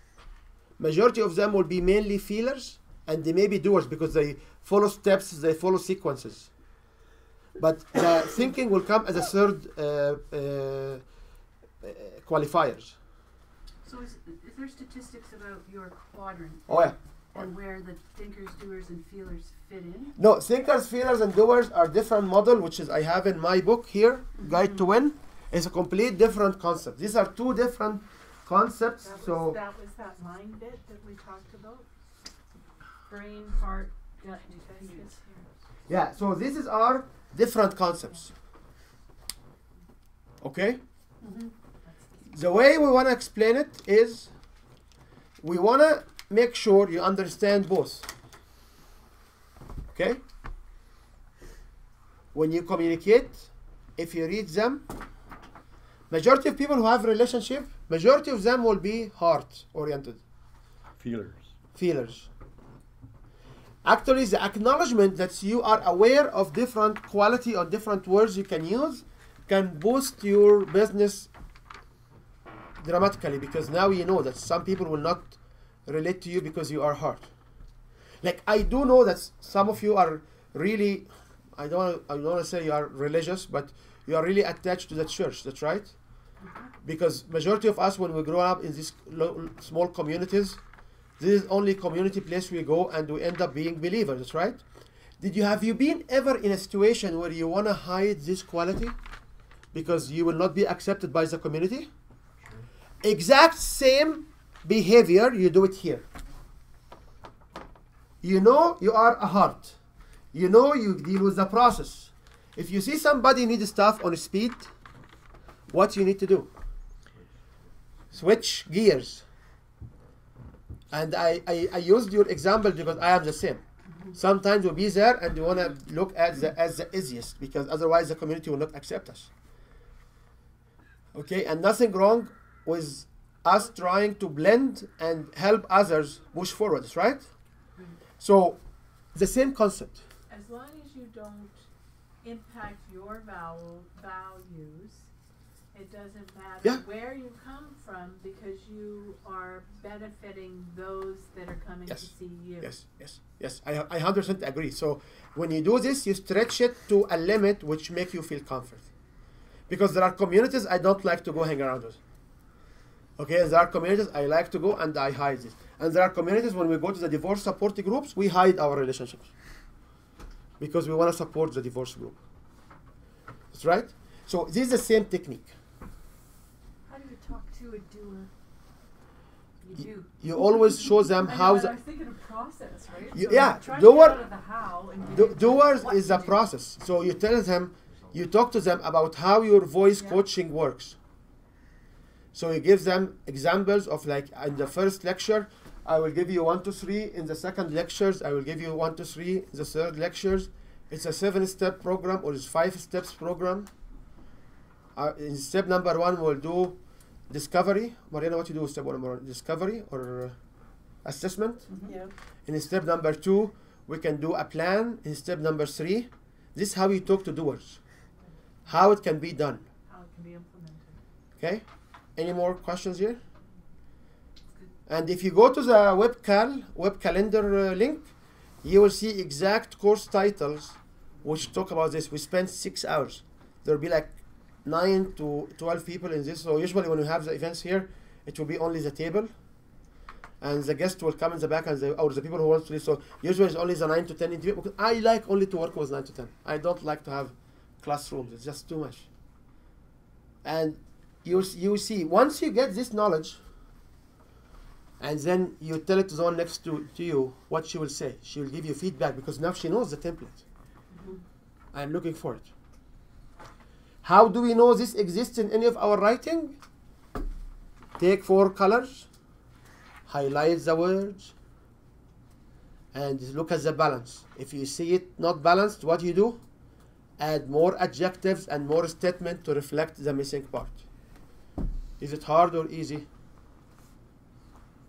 Majority of them will be mainly feelers, and they may be doers because they follow steps, they follow sequences. But the thinking will come as a 3rd qualifiers. So is there statistics about your quadrant? Oh yeah. And where the thinkers, doers, and feelers fit in? No, thinkers, feelers, and doers are different model, which is I have in my book here, Guide to Win. It's a complete different concept. These are 2 different concepts. That was that mind bit that we talked about. Brain, heart, gut, and focus. Yeah. So this is our different concepts. Okay. The way we want to explain it is, we want to make sure you understand both. Okay? When you communicate, if you read them, majority of people who have relationship, majority of them will be heart oriented. Feelers. Feelers. Actually, the acknowledgement that you are aware of different quality or different words you can use can boost your business dramatically, because now you know that some people will not relate to you because you are hard. Like, I do know that some of you are really, I don't want to say you are religious, but you are really attached to the church. That's right. Because majority of us, when we grow up in these small communities, this is only community place we go and we end up being believers. That's right. Have you been ever in a situation where you want to hide this quality because you will not be accepted by the community? Exact same behavior, you do it here. You know you are a heart. You know you deal with the process. If you see somebody needs stuff on speed, what you need to do? Switch gears. And I used your example because I am the same. Sometimes we'll be there and we want to look at as the easiest, because otherwise the community will not accept us. Okay, and nothing wrong with us trying to blend and help others push forward, right? So, the same concept. As long as you don't impact your values, it doesn't matter where you come from, because you are benefiting those that are coming to see you. Yes. I 100% agree. So, when you do this, you stretch it to a limit which make you feel comfort. Because there are communities I don't like to go hang around with. Okay, there are communities I like to go and I hide this. And there are communities when we go to the divorce support groups, we hide our relationships. Because we want to support the divorce group. That's right? So this is the same technique. How do you talk to a doer? You do. You always show them how. I was thinking of process, right? Doers is a process. So you tell them, you talk to them about how your voice coaching works. So you give them examples of, like, in the first lecture, I will give you 1, 2, 3. In the second lectures, I will give you 1, 2, 3. In the third lectures, it's a 7-step program or it's 5 steps program. In step number 1, we'll do discovery. Mariana, what you do with step 1? Discovery or assessment? Yeah. In step number 2, we can do a plan. In step number 3, this is how you talk to doers. How it can be done. How it can be implemented. Okay? Any more questions here? And if you go to the web calendar link, you will see exact course titles which talk about this. We spent 6 hours. There will be like 9 to 12 people in this. So usually when we have the events here, it will be only the table. And the guest will come in the back, and or the people who want to leave. So usually it's only the 9 to 10 interview, because I like only to work with 9 to 10. I don't like to have classrooms. It's just too much. And you see, once you get this knowledge, and then you tell it to the one next to you, what she will say. She will give you feedback, because now she knows the template. I'm looking for it. How do we know this exists in any of our writing? Take 4 colors, highlight the words, and look at the balance. If you see it not balanced, what you do? Add more adjectives and more statement to reflect the missing part. Is it hard or easy?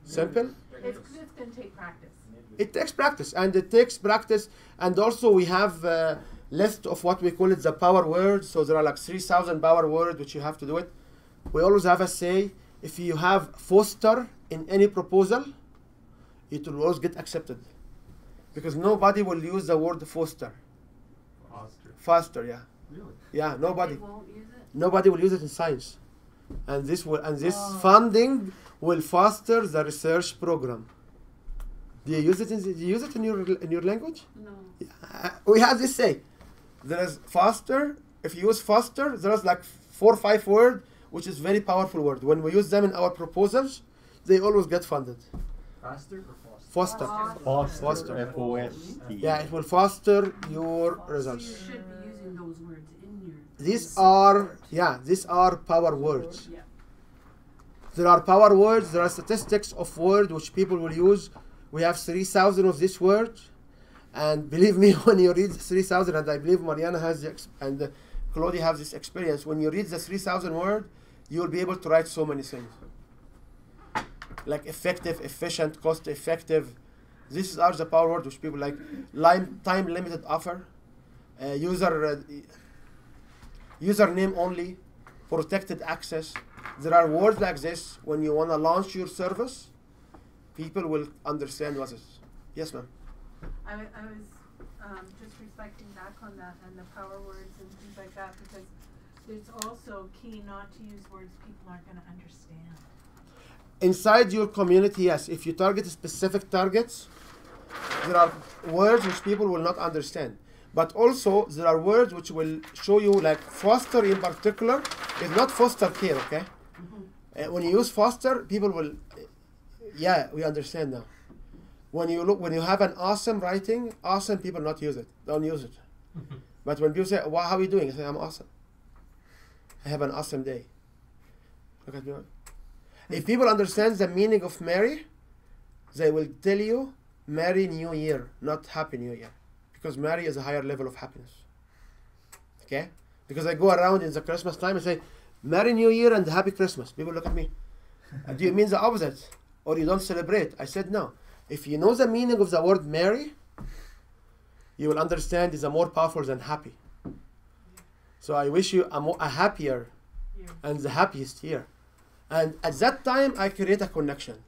Simple? It's going to take practice. It takes practice, and it takes practice. And also we have a list of what we call it the power words. So there are like 3,000 power words which you have to do it. We always have a say, if you have foster in any proposal, it will always get accepted. Because nobody will use the word foster. Faster, yeah. Really? Yeah, nobody. They won't use it? Nobody will use it in science. And this funding will foster the research program. Do you use it in your language? No. Yeah. We have this say. There is faster. If you use faster, there is like 4 or 5 words, which is very powerful word. When we use them in our proposals, they always get funded. Faster or foster? Foster. F-O-S-T. Yeah, it will foster your results. So you should be using those words in your. These are power words. Yeah. There are power words. There are statistics of words which people will use. We have 3,000 of these words, and believe me, when you read 3,000, and I believe Mariana has and Claudia have this experience. When you read the 3,000 word, you will be able to write so many things, like effective, efficient, cost effective. These are the power words which people like. Time limited offer, username only, protected access. There are words like this. When you want to launch your service, people will understand what it is. Yes, ma'am. I was just reflecting back on that and the power words and things like that, because it's also key not to use words people aren't going to understand. Inside your community, yes, if you target specific targets, there are words which people will not understand. But also, there are words which will show you, like foster in particular, is not foster care, okay? When you use foster, people will, yeah, we understand now. When you have an awesome writing, awesome, people not use it, don't use it. But when people say, well, how are you doing? I say, I'm awesome. I have an awesome day. Look at me. If people understand the meaning of Merry, they will tell you Merry New Year, not Happy New Year. Because Merry is a higher level of happiness. Okay? Because I go around in the Christmas time and say, Merry New Year and Happy Christmas. People look at me. Do you mean the opposite? Or you don't celebrate? I said no. If you know the meaning of the word Merry, you will understand it's more powerful than happy. So I wish you a happier and the happiest year. And at that time, I create a connection.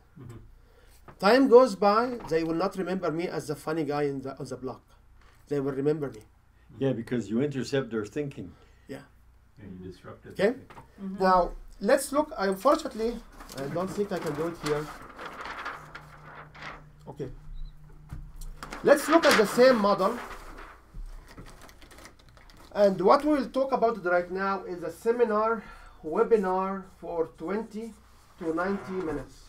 Time goes by, they will not remember me as the funny guy on the block. They will remember me. Yeah, because you intercept their thinking. Yeah. And you disrupt it. Okay? Now, let's look. Unfortunately, I don't think I can do it here. Okay. Let's look at the same model. And what we will talk about right now is a seminar, webinar for 20 to 90 minutes.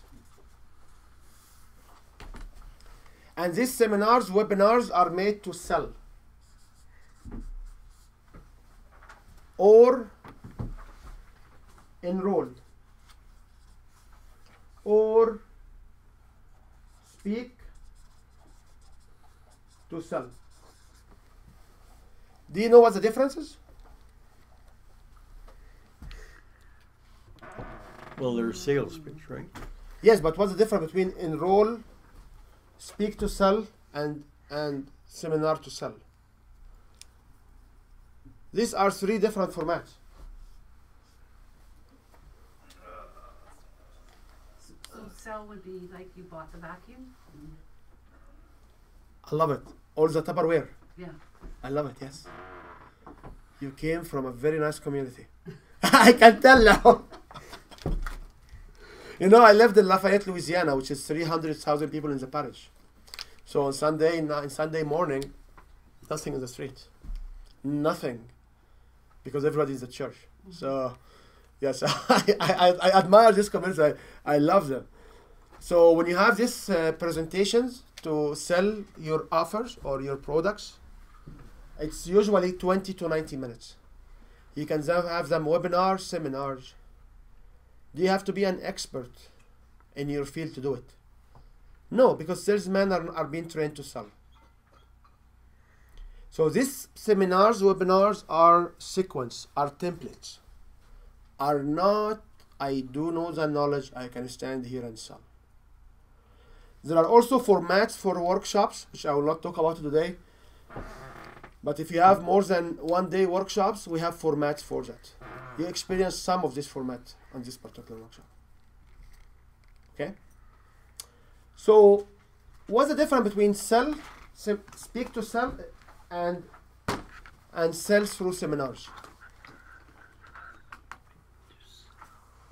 And these seminars, webinars are made to sell or enroll or speak to sell. Do you know what the difference is? Well, there's sales pitch, right? Yes, but what's the difference between enroll, speak to sell, and seminar to sell? These are three different formats. So sell would be like you bought the vacuum? I love it. Or the Tupperware. Yeah. I love it, yes. You came from a very nice community. I can tell now. You know, I lived in Lafayette, Louisiana, which is 300,000 people in the parish. So on Sunday morning, nothing in the street. Nothing. Because everybody's at church. So, yes, I admire this community. I love them. So when you have these presentations to sell your offers or your products, it's usually 20 to 90 minutes. You can have them webinars, seminars. Do you have to be an expert in your field to do it? No, because salesmen are being trained to sell. So these seminars, webinars are sequence, are templates, are not, I do know the knowledge, I can stand here and sell. There are also formats for workshops, which I will not talk about today. But if you have more than 1 day workshops, we have formats for that. You experience some of this format on this particular workshop. Okay? So, what's the difference between sell, speak to sell, and sell through seminars?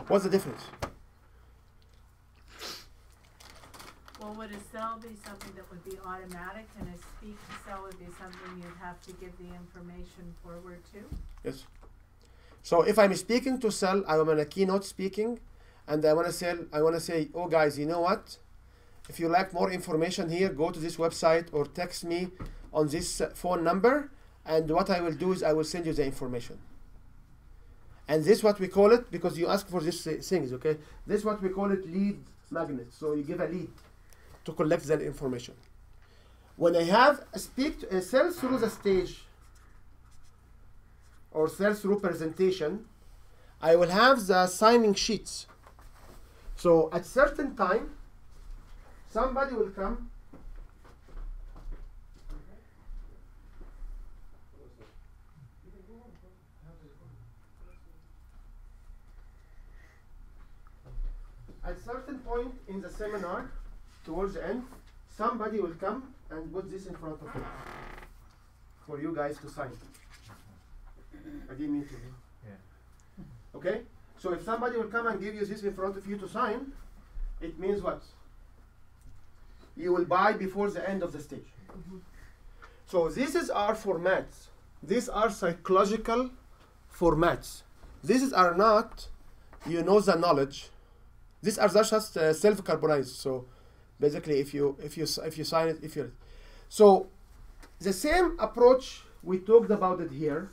What's the difference? Well, would a sell be something that would be automatic, and a speak to sell would be something you'd have to give the information forward to? Yes. So if I'm speaking to sell, I'm on a keynote speaking, and I want to say, oh guys, you know what? If you like more information here, go to this website or text me on this phone number, and what I will do is I will send you the information. And this is what we call it, because you ask for these things, okay? This is what we call it lead magnet. So you give a lead to collect that information. When I have a sell through the stage or sell through presentation, I will have the signing sheets. So at certain time, somebody will come at certain point in the seminar, towards the end, somebody will come and put this in front of you for you guys to sign. I didn't mean to. Yeah. Okay? So if somebody will come and give you this in front of you to sign, it means what? You will buy before the end of the stage. So this is our formats. These are psychological formats. These are not, you know, the knowledge. These are just self-carbonized. So basically, if you sign it, so the same approach we talked about it here.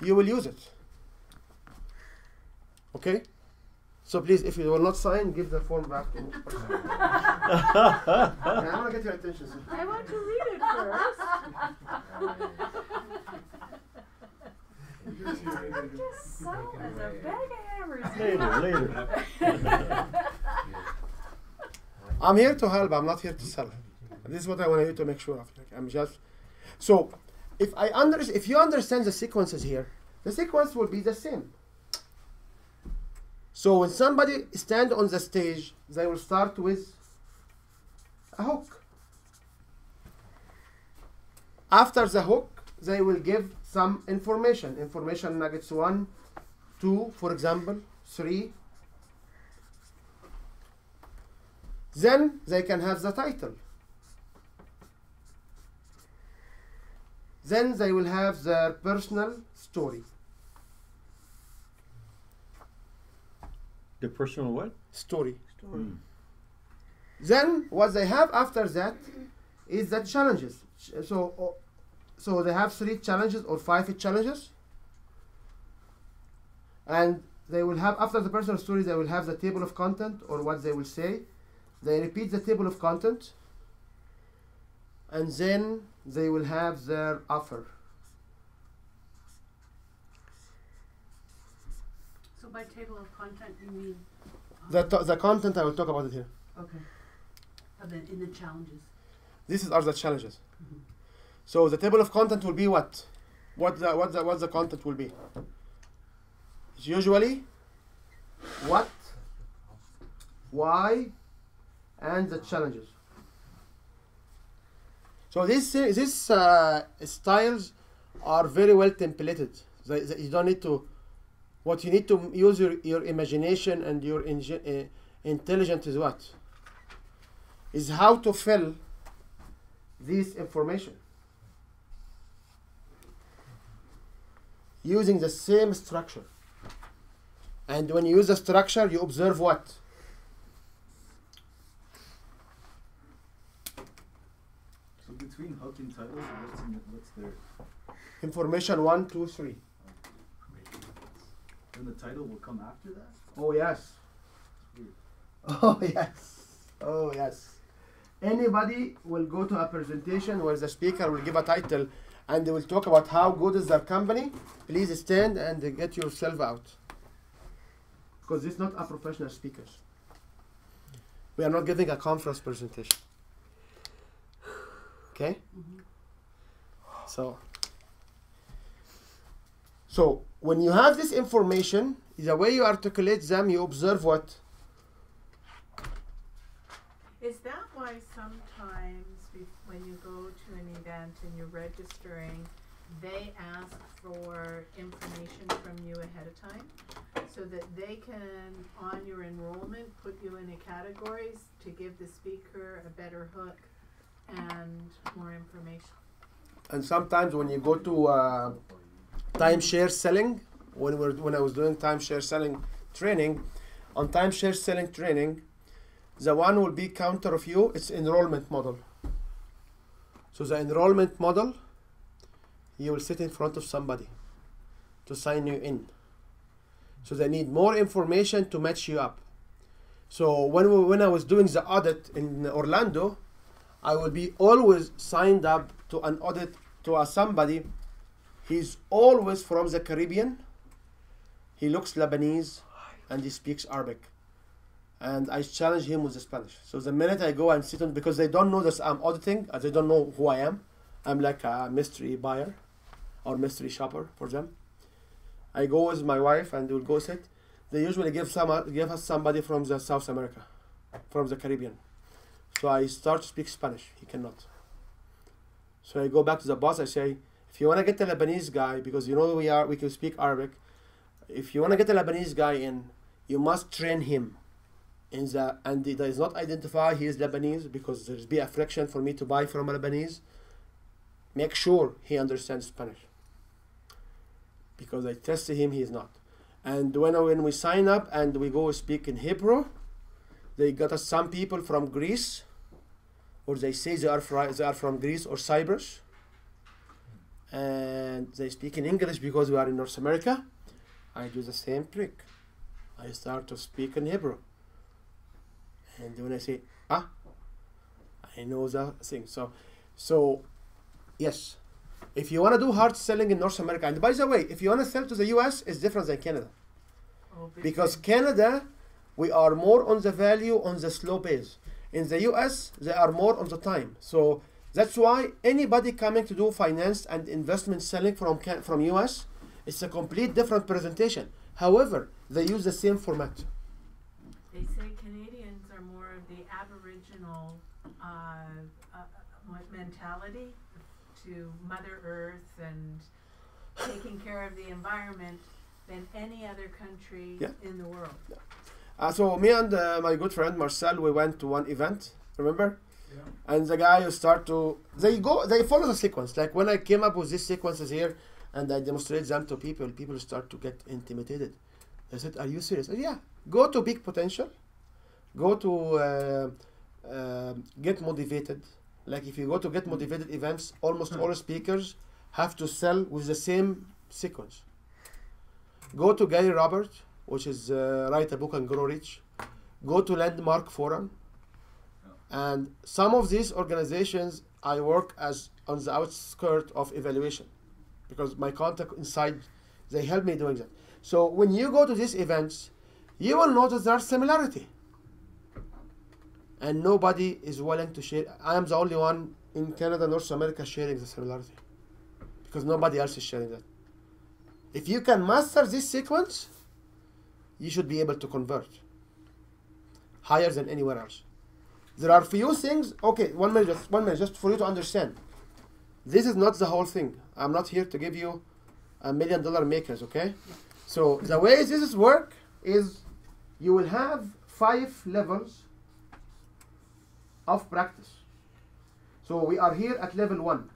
You will use it. Okay? So please, if you will not sign, give the form back to me. I want to get your attention, sir. I want to read it Just so as a bag of hammers. Later. I'm here to help. I'm not here to sell. This is what I want you to make sure of. Like, I'm just so. If you understand the sequences here, the sequence will be the same. So when somebody stands on the stage, they will start with a hook. After the hook, they will give some information. Information nuggets 1, 2, for example, 3. Then they can have the title. Then they will have their personal story. The personal what? Story. Then what they have after that is the challenges. So they have 3 challenges or 5 challenges. And they will have, after the personal story, they will have the table of content or what they will say. They repeat the table of content. And then they will have their offer. So by table of content, you mean? The content, I will talk about it here. Okay. And then in the challenges. These are the challenges. So the table of content will be what? What the content will be? It's usually what, why, and the challenges. So these styles are very well templated. You don't need to. What you need to use your imagination and your intelligence is what? Is how to fill this information using the same structure. And when you use the structure, you observe what? So between hook and titles, what's there? Information 1, 2, 3. Then the title will come after that? Oh yes. Oh yes. Oh yes. Anybody will go to a presentation where the speaker will give a title and they will talk about how good is their company. Please stand and get yourself out. Because this is not a professional speakers. We are not giving a conference presentation. Okay? So when you have this information, the way you articulate them, you observe what? Is that why sometimes when you go to an event and you're registering, they ask for information from you ahead of time so that they can, on your enrollment, put you in a categories to give the speaker a better hook and more information? And sometimes when you go to timeshare selling, when I was doing timeshare selling training, on timeshare selling training, the one will be counter of you, it's enrollment model. So the enrollment model, you will sit in front of somebody to sign you in. So they need more information to match you up. So when I was doing the audit in Orlando, I will be always signed up to an audit to somebody. He's always from the Caribbean. He looks Lebanese and he speaks Arabic. And I challenge him with the Spanish. So the minute I go and sit on, because they don't know that I'm auditing, they don't know who I am. I'm like a mystery buyer or mystery shopper for them. I go with my wife and we'll go sit. They usually give us somebody from the South America, from the Caribbean. So I start to speak Spanish. He cannot. So I go back to the boss. I say, if you want to get the Lebanese guy, because you know we can speak Arabic. If you want to get the Lebanese guy in, you must train him. And he does not identify he is Lebanese because there's be a friction for me to buy from a Lebanese. Make sure he understands Spanish. Because I tested him, he is not. And when we sign up and we go speak in Hebrew, they got us some people from Greece, or they say they are from Greece or Cyprus, and they speak in English because we are in North America. I do the same trick. I start to speak in Hebrew. And when I say, I know the thing. So yes, if you want to do hard selling in North America, and by the way, if you want to sell to the US, it's different than Canada. Because Canada, we are more on the value on the slow pace. In the US, they are more on the time. So that's why anybody coming to do finance and investment selling from US, it's a complete different presentation. However, they use the same format. They say Canadians are more of the Aboriginal mentality to Mother Earth and taking care of the environment than any other country in the world. So me and my good friend Marcel, we went to one event, remember? Yeah. And the guy who start to, they follow the sequence. Like when I came up with these sequences here and I demonstrate them to people, people start to get intimidated. They said, are you serious? I said, yeah, go to Big Potential, go to Get Motivated. Like if you go to Get Motivated events, almost all speakers have to sell with the same sequence. Go to Gary Robert, which is write a book and grow rich. Go to Landmark Forum. And some of these organizations, I work as on the outskirts of evaluation because my contact inside, they help me doing that. So when you go to these events, you will notice there's similarity. And nobody is willing to share. I am the only one in Canada, North America sharing the similarity because nobody else is sharing that. If you can master this sequence, you should be able to convert higher than anywhere else. There are few things. Okay, 1 minute, just for you to understand. This is not the whole thing. I'm not here to give you $1 million makers, okay? So the way this work is you will have 5 levels of practice. So we are here at level 1.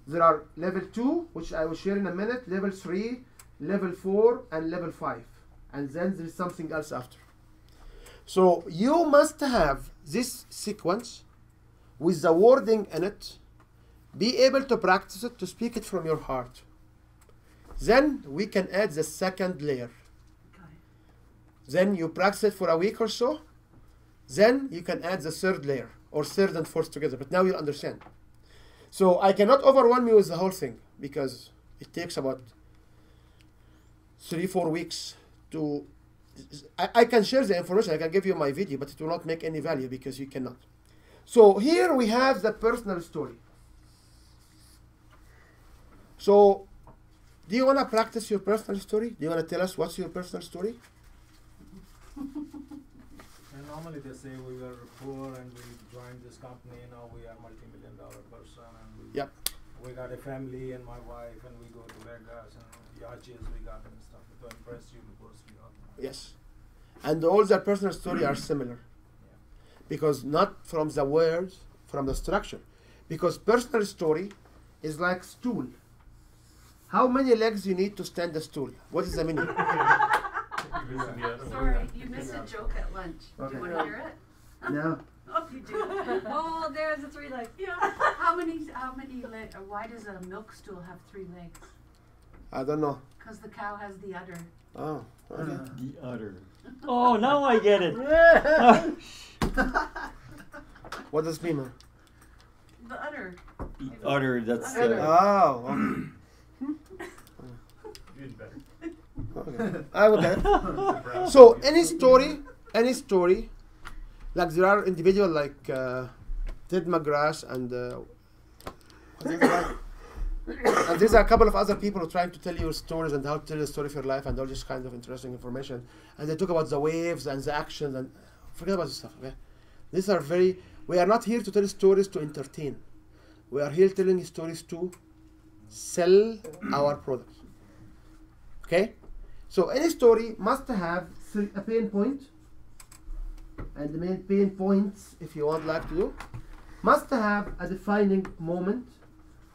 There are level 2, which I will share in a minute, level 3, level 4, and level 5. And then there is something else after. So you must have this sequence with the wording in it, be able to practice it, to speak it from your heart. Then we can add the second layer. Then you practice it for a week or so. Then you can add the third layer, or third and fourth together. But now you understand. So I cannot overwhelm you with the whole thing because it takes about 3-4 weeks to. I can share the information. I can give you my video, but it will not make any value because you cannot. So here we have the personal story. So, do you want to practice your personal story? Do you want to tell us what's your personal story? And normally they say we were poor and we joined this company. Now we are multi-million-dollar person and we got a family and my wife and we go to Vegas and yachts we got and stuff to impress you because we are. Yes, and all their personal story are similar, because not from the words, from the structure, because personal story is like stool. How many legs you need to stand a stool? What is the meaning? Sorry, you missed a joke at lunch. Do you want to hear it? No. Oh, you do. Oh, there's the 3 legs. Yeah. How many legs? Why does a milk stool have 3 legs? I don't know. Because the cow has the udder. Oh. Okay. The udder. Oh, now I get it. What does it mean, man? The udder. The udder, that's... Oh. Okay. I will get it. So any story, like there are individuals like Ted McGrath and what's his name? And there's a couple of other people who are trying to tell you stories and how to tell the story of your life and all this kind of interesting information. And they talk about the waves and the actions and forget about this stuff, okay? These are we are not here to tell stories to entertain. We are here telling stories to sell our products. Okay? So any story must have a pain point, and the main pain points, if you want like to do, must have a defining moment,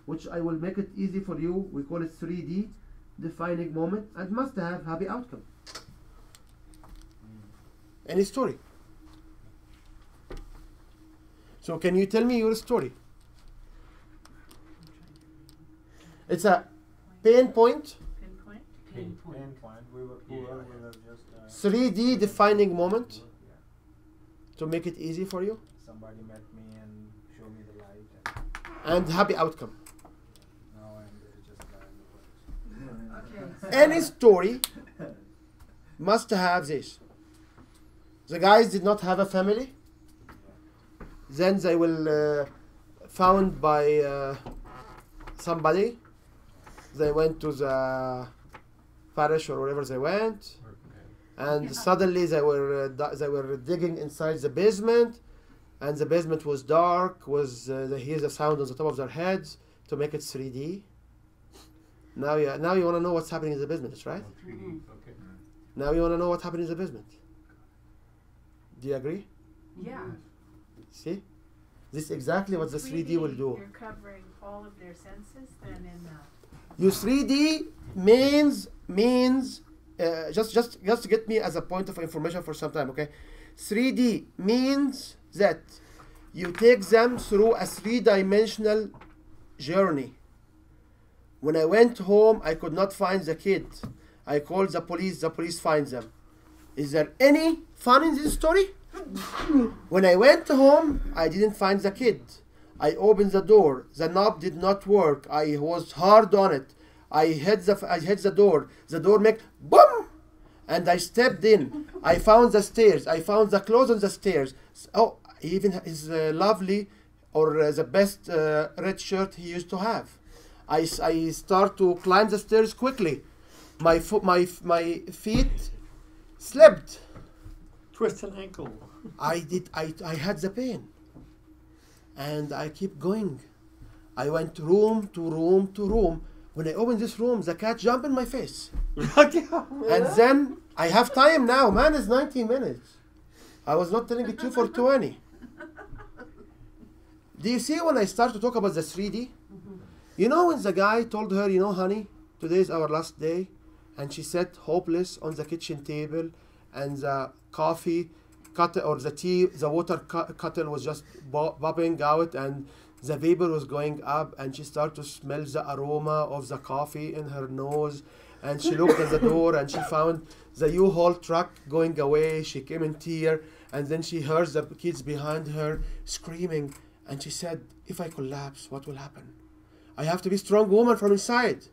which I will make it easy for you. We call it 3D, defining moment, and must have happy outcome. Any story. So can you tell me your story? It's a pain point. Pain point. We were poor. We were just 3D defining moment. To make it easy for you. Somebody met me and showed me the light. And happy outcome. Now I'm just Any story must have this. The guys did not have a family. Then they will found by somebody. They went to the parish or wherever they went, and suddenly they were digging inside the basement, and the basement was dark. They hear the sound on the top of their heads to make it 3D. Now you want to know what's happening in the basement, right? 3D. Okay. Now you want to know what happened in the basement. Do you agree? Yeah. See? This is exactly what the 3D will do. You're covering all of their senses then in that. You 3D means just to get me as a point of information for some time, okay? 3D means that you take them through a 3-dimensional journey. When I went home, I could not find the kid. I called the police finds them. Is there any fun in this story? When I went home, I didn't find the kid. I opened the door. The knob did not work. I was hard on it. I hit the door. The door made boom, and I stepped in. I found the stairs. I found the clothes on the stairs. Oh, even his lovely or the best red shirt he used to have. I start to climb the stairs quickly. My feet slipped. Twist an ankle. I had the pain. And I keep going. I went room to room to room. When I opened this room, the cat jumped in my face. And then I have time now. Man, it's 19 minutes. I was not telling it 2 for 20. Do you see when I start to talk about the 3D? You know when the guy told her, you know, honey, today is our last day, and she sat hopeless on the kitchen table, and the coffee kettle or the tea, the water kettle was just bubbling out, and the vapor was going up, and she started to smell the aroma of the coffee in her nose, and she looked at the door, and she found the U-Haul truck going away. She came in tears, and then she heard the kids behind her screaming, and she said, if I collapse, what will happen? I have to be a strong woman from inside.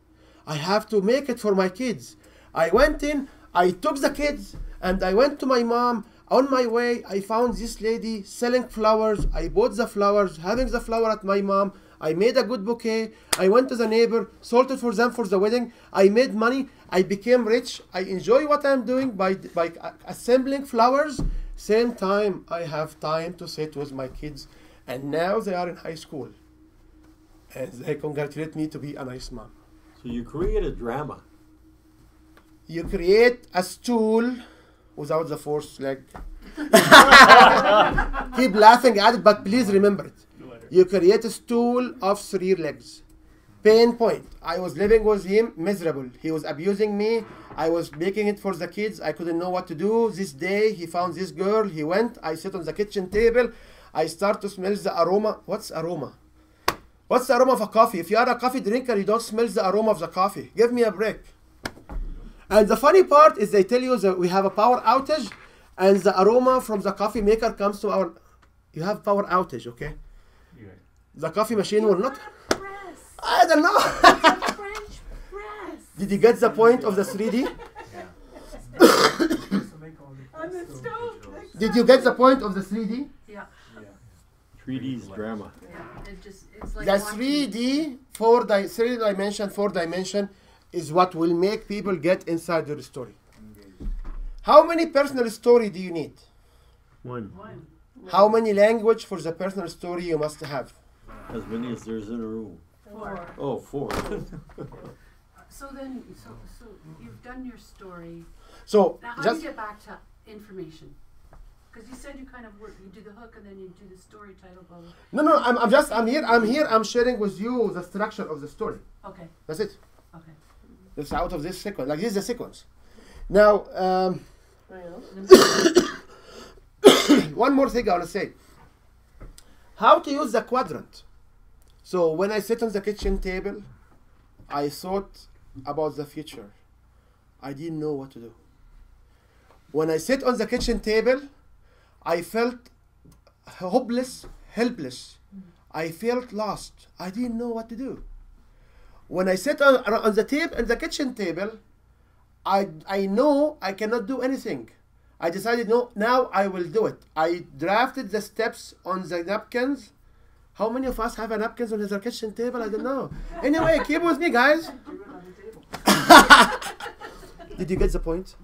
I have to make it for my kids. I went in, I took the kids, and I went to my mom. On my way, I found this lady selling flowers. I bought the flowers, having the flower at my mom. I made a good bouquet. I went to the neighbor, sold it for them for the wedding. I made money. I became rich. I enjoy what I'm doing by assembling flowers. Same time, I have time to sit with my kids. And now they are in high school. And they congratulate me to be a nice mom. So you create a drama. You create a stool without the fourth leg. Keep laughing at it, but please remember it. You create a stool of 3 legs. Pain point. I was living with him, miserable. He was abusing me. I was making it for the kids. I couldn't know what to do. This day, he found this girl. He went. I sit on the kitchen table. I start to smell the aroma. What's aroma? What's the aroma of a coffee? If you are a coffee drinker, you don't smell the aroma of the coffee. Give me a break. And the funny part is they tell you that we have a power outage and the aroma from the coffee maker comes to our... You have power outage, okay? Yeah. The coffee machine will not... Press. I don't know. French press. Did you get the point of the 3D? On the stove. Did you get the point of the 3D? Yeah. 3D is drama. Yeah, it's like The watching- 3D, 3 dimension, 4 dimension is what will make people get inside your story. How many personal story do you need? One. How many language for the personal story you must have? As many as there's in a room. 4. Oh, 4. So then, so you've done your story. So Now, how just do you get back to information? Because you said you kind of work, you do the hook and then you do the story title. Blah, blah. no, I'm here. I'm sharing with you the structure of the story. Okay. That's it. Okay. It's out of this sequence. Like this is the sequence. Now, one more thing I want to say. How to use the quadrant. So when I sit on the kitchen table, I thought about the future. I didn't know what to do. When I sit on the kitchen table, I felt hopeless, helpless. I felt lost. I didn't know what to do. When I sit on the kitchen table, I know I cannot do anything. I decided, no, now I will do it. I drafted the steps on the napkins. How many of us have a napkins on the kitchen table? I don't know. Anyway, keep with me, guys. Did you get the point?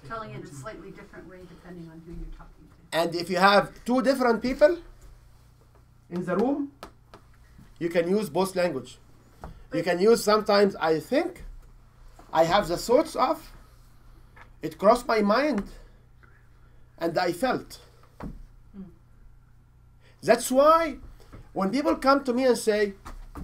Telling it a slightly different way depending on who you're talking to. And if you have 2 different people in the room, you can use both language. You can use sometimes I think, I have the thoughts of, it crossed my mind, and I felt. That's why when people come to me and say,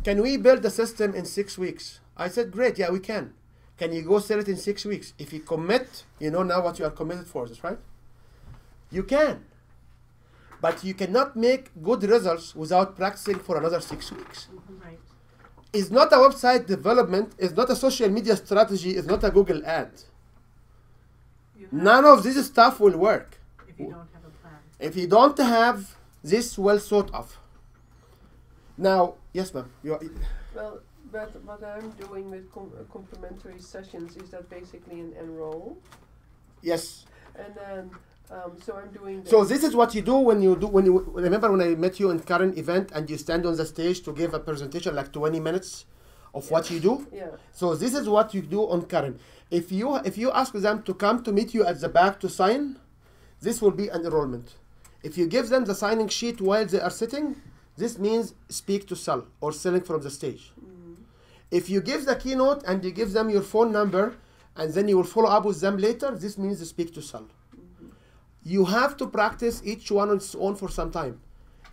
can we build the system in 6 weeks? I said, great, yeah, we can. Can you go sell it in 6 weeks? If you commit, you know now what you are committed for, that's right? You can. But you cannot make good results without practicing for another 6 weeks. Right. It's not a website development, it's not a social media strategy, it's not a Google ad. None of this stuff will work if you don't have a plan. if you don't have this well thought of. Now, yes, ma'am. Well, but what I'm doing with complementary sessions is that basically an enroll. Yes. And then, so I'm doing. So this is what you do when you remember when I met you in current event and you stand on the stage to give a presentation like 20 minutes of what you do. Yeah. So this is what you do on current. If you ask them to come to meet you at the back to sign, this will be an enrollment. If you give them the signing sheet while they are sitting, this means speak to sell or selling from the stage. If you give the keynote and you give them your phone number and then you will follow up with them later, this means speak to sell. You have to practice each one on its own for some time.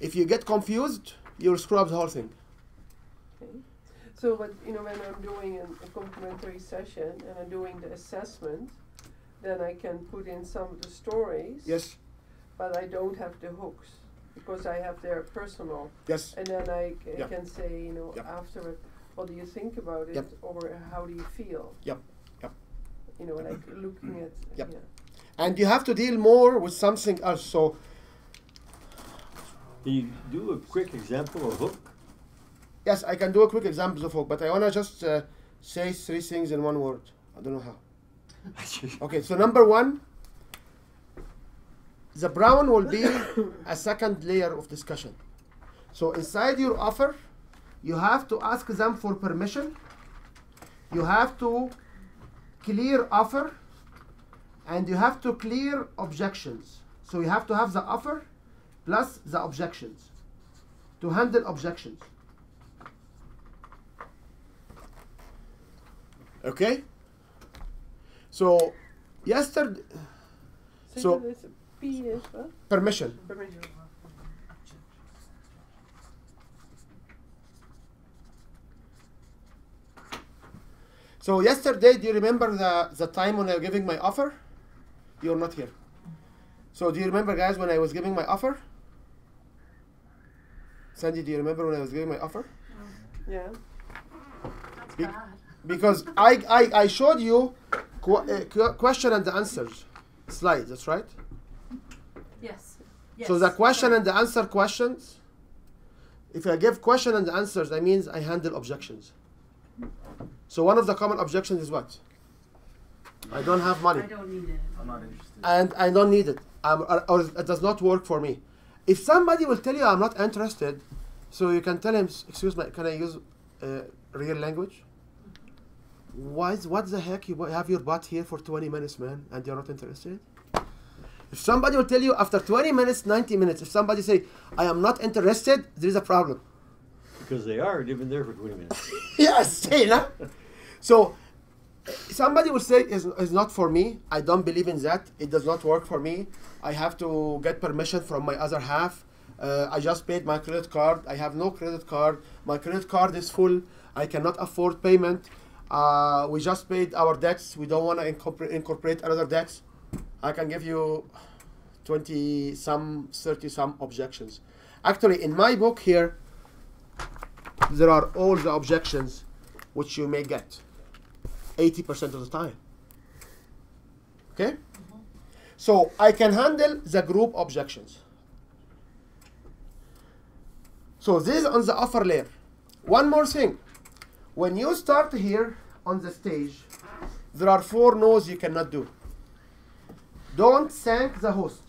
If you get confused, you'll screw up the whole thing. Okay. So, but when I'm doing a complementary session and I'm doing the assessment, then I can put in some of the stories. Yes. But I don't have the hooks because I have their personal. Yes. And then I can say, afterward, what do you think about it, or how do you feel? Yep. Yep. Like looking at. Yep. Yeah. And you have to deal more with something else. So. Can you do a quick example of hook? Yes, I can do a quick example of hook, but I want to just say 3 things in one word. I don't know how. Okay, so number 1, the brown will be a second layer of discussion. So inside your offer, you have to ask them for permission. You have to clear offer, and you have to clear objections. So you have to have the offer plus the objections to handle objections. Okay? So, yesterday... So, P is what? permission. Permission. So, yesterday, do you remember the time when I was giving my offer? You're not here. So, do you remember, guys, when I was giving my offer? Sandy, do you remember when I was giving my offer? Yeah. That's bad. Because I showed you question and the answers slides, that's right? Yes. So the question and the answer questions, if I give question and answers, that means I handle objections. So one of the common objections is what? I don't have money. I don't need it. I'm not interested. And I don't need it. Or it does not work for me. If somebody will tell you I'm not interested, so you can tell him, excuse me, can I use real language? What the heck, you have your butt here for 20 minutes, man, and you're not interested? If somebody will tell you after 20 minutes, 90 minutes, if somebody say, I am not interested, there is a problem. Because they are, they've been there for 20 minutes. Yes, say no? So, somebody will say, it's not for me, I don't believe in that, it does not work for me, I have to get permission from my other half, I just paid my credit card, I have no credit card, my credit card is full, I cannot afford payment, we just paid our debts, we don't want to incorporate another debts. I can give you 20 some, 30 some objections. Actually, in my book here, there are all the objections which you may get 80% of the time. Okay? So I can handle the group objections. So this is on the offer layer. One more thing. When you start here on the stage, there are 4 no's you cannot do. Don't thank the host.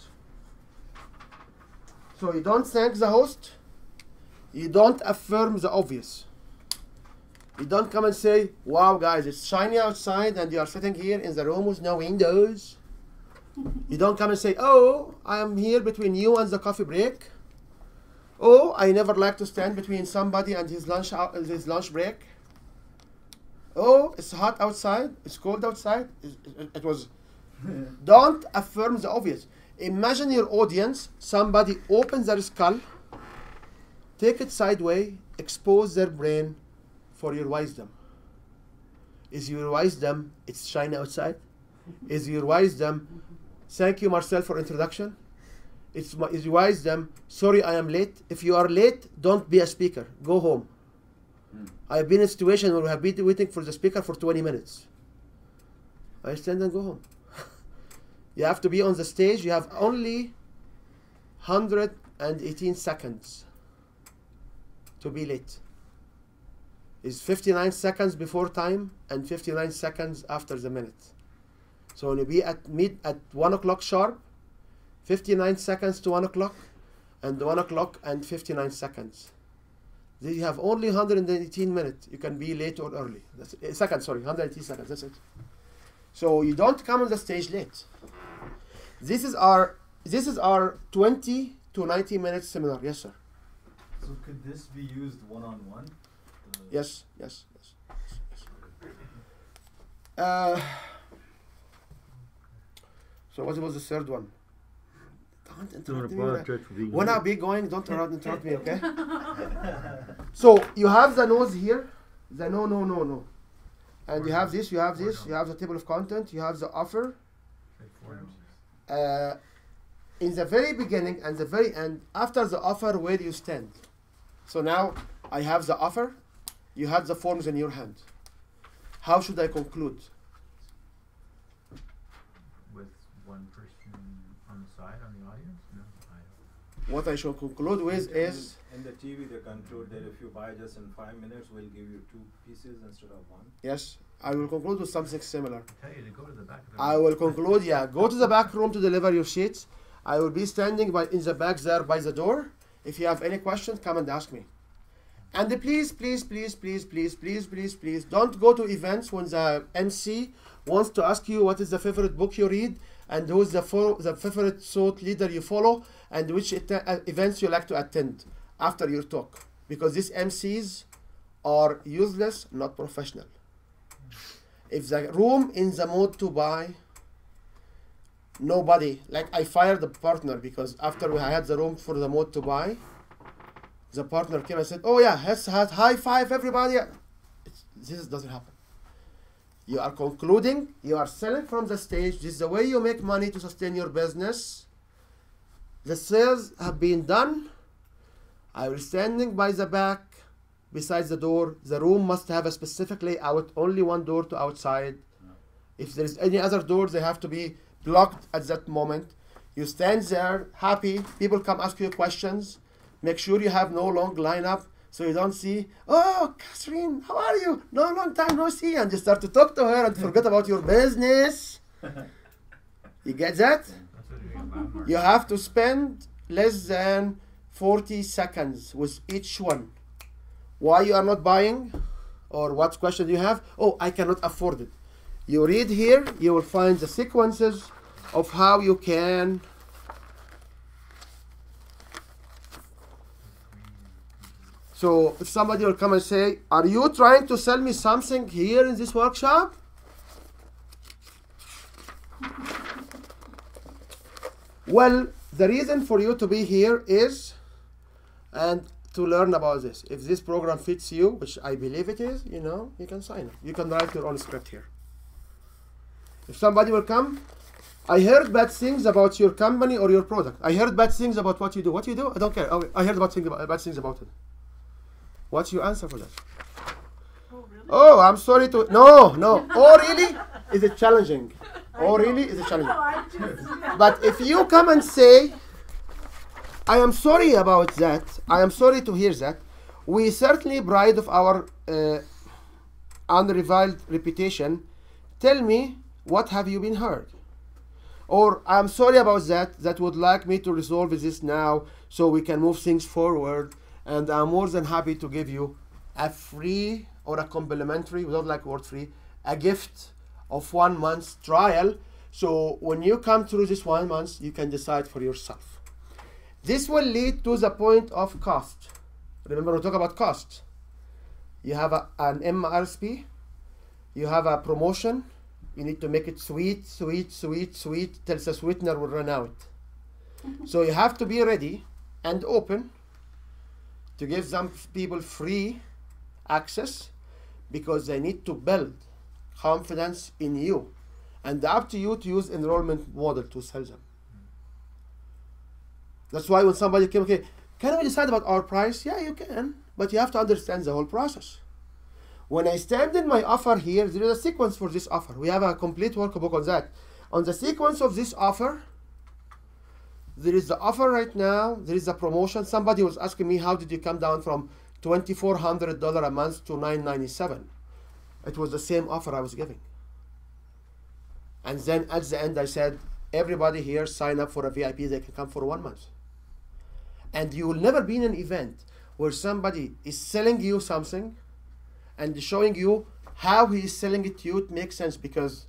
So you don't thank the host. You don't affirm the obvious. You don't come and say, wow guys, it's shiny outside and you are sitting here in the room with no windows. You don't come and say, oh, I am here between you and the coffee break. Oh, I never like to stand between somebody and his lunch break. Oh, it's hot outside, it's cold outside. It was. Don't affirm the obvious. Imagine your audience, somebody opens their skull, take it sideways, expose their brain for your wisdom. Is your wisdom, it's shiny outside? Is your wisdom, thank you Marcel for introduction? Is your wisdom, sorry I am late? If you are late, don't be a speaker, go home. I've been in a situation where we have been waiting for the speaker for 20 minutes. I stand and go home. You have to be on the stage, you have only 118 seconds to be late. It's 59 seconds before time and 59 seconds after the minute. So when you be at 1 o'clock sharp, 59 seconds to 1 o'clock, and 1 o'clock and 59 seconds. Then you have only 118 minutes. You can be late or early. That's seconds, sorry, 118 seconds, that's it. So you don't come on the stage late. This is our 20 to 90 minutes seminar. Yes, sir. So could this be used one-on-one? Yes. So what was the third one? Don't interrupt me. When I be going, don't interrupt me, okay? So you have the no's here, the no. And you have this, you have the table of content, you have the offer. In the very beginning and the very end, after the offer, where you stand. So now I have the offer, you had the forms in your hand. How should I conclude? With one person on the side, on the audience? No, what I should conclude with is... In the TV, they conclude that if you buy just in 5 minutes, we'll give you 2 pieces instead of 1. Yes, I will conclude with something similar. I tell you to go to the back of the I will conclude, go to the back room to deliver your sheets. I will be standing in the back there by the door. If you have any questions, come and ask me. And please, don't go to events when the MC wants to ask you what is the favorite book you read and who's the favorite thought leader you follow and which events you like to attend after your talk. Because these MCs are useless, not professional. If the room in the mood to buy, nobody, like I fired the partner because after we had the room for the mood to buy, the partner came and said, oh yeah, let's high five everybody. This doesn't happen. You are concluding, you are selling from the stage. This is the way you make money to sustain your business. The sales have been done. I was standing by the back, besides the door. The room must have a specific layout, only one door to outside. If there is any other doors, they have to be blocked at that moment. You stand there, happy. People come ask you questions. Make sure you have no long lineup so you don't see, oh, Catherine, how are you? No, long time no see. And you start to talk to her and forget about your business. You get that? You have to spend less than 40 seconds with each one. Why you are not buying? Or what question do you have? Oh, I cannot afford it. You read here, you will find the sequences of how you can so if somebody will come and say, are you trying to sell me something here in this workshop? Well, the reason for you to be here is and to learn about this. If this program fits you, which I believe it is, you know, you can sign it. You can write your own script here. If somebody will come, I heard bad things about your company or your product. I heard bad things about what you do. What you do? I don't care. Okay, I heard bad things about it. What's your answer for that? Oh, really? Oh, I'm sorry to... No. Oh, really? Is it challenging? Oh, really? Is it challenging? No, But if you come and say, I am sorry about that, I am sorry to hear that, we certainly pride of our unreviled reputation, tell me, what have you been heard? Or I'm sorry about that would like me to resolve this now so we can move things forward, and I'm more than happy to give you a free or a complimentary, we don't like word free, a gift of 1 month's trial. So when you come through this 1 month, you can decide for yourself. This will lead to the point of cost. Remember, we talk about cost. You have an MRSP, you have a promotion, you need to make it sweet till the sweetener will run out. So you have to be ready and open to give some people free access because they need to build confidence in you. And up to you to use enrollment model to sell them. That's why when somebody came, okay, can we decide about our price? Yeah, you can, but you have to understand the whole process. When I stand in my offer here, there is a sequence for this offer. We have a complete workbook on that. On the sequence of this offer, there is the offer right now, there is a promotion. Somebody was asking me, how did you come down from $2,400 a month to $997? It was the same offer I was giving. And then at the end I said, everybody here sign up for a VIP, they can come for 1 month. And you will never be in an event where somebody is selling you something and showing you how he is selling it to you. It makes sense because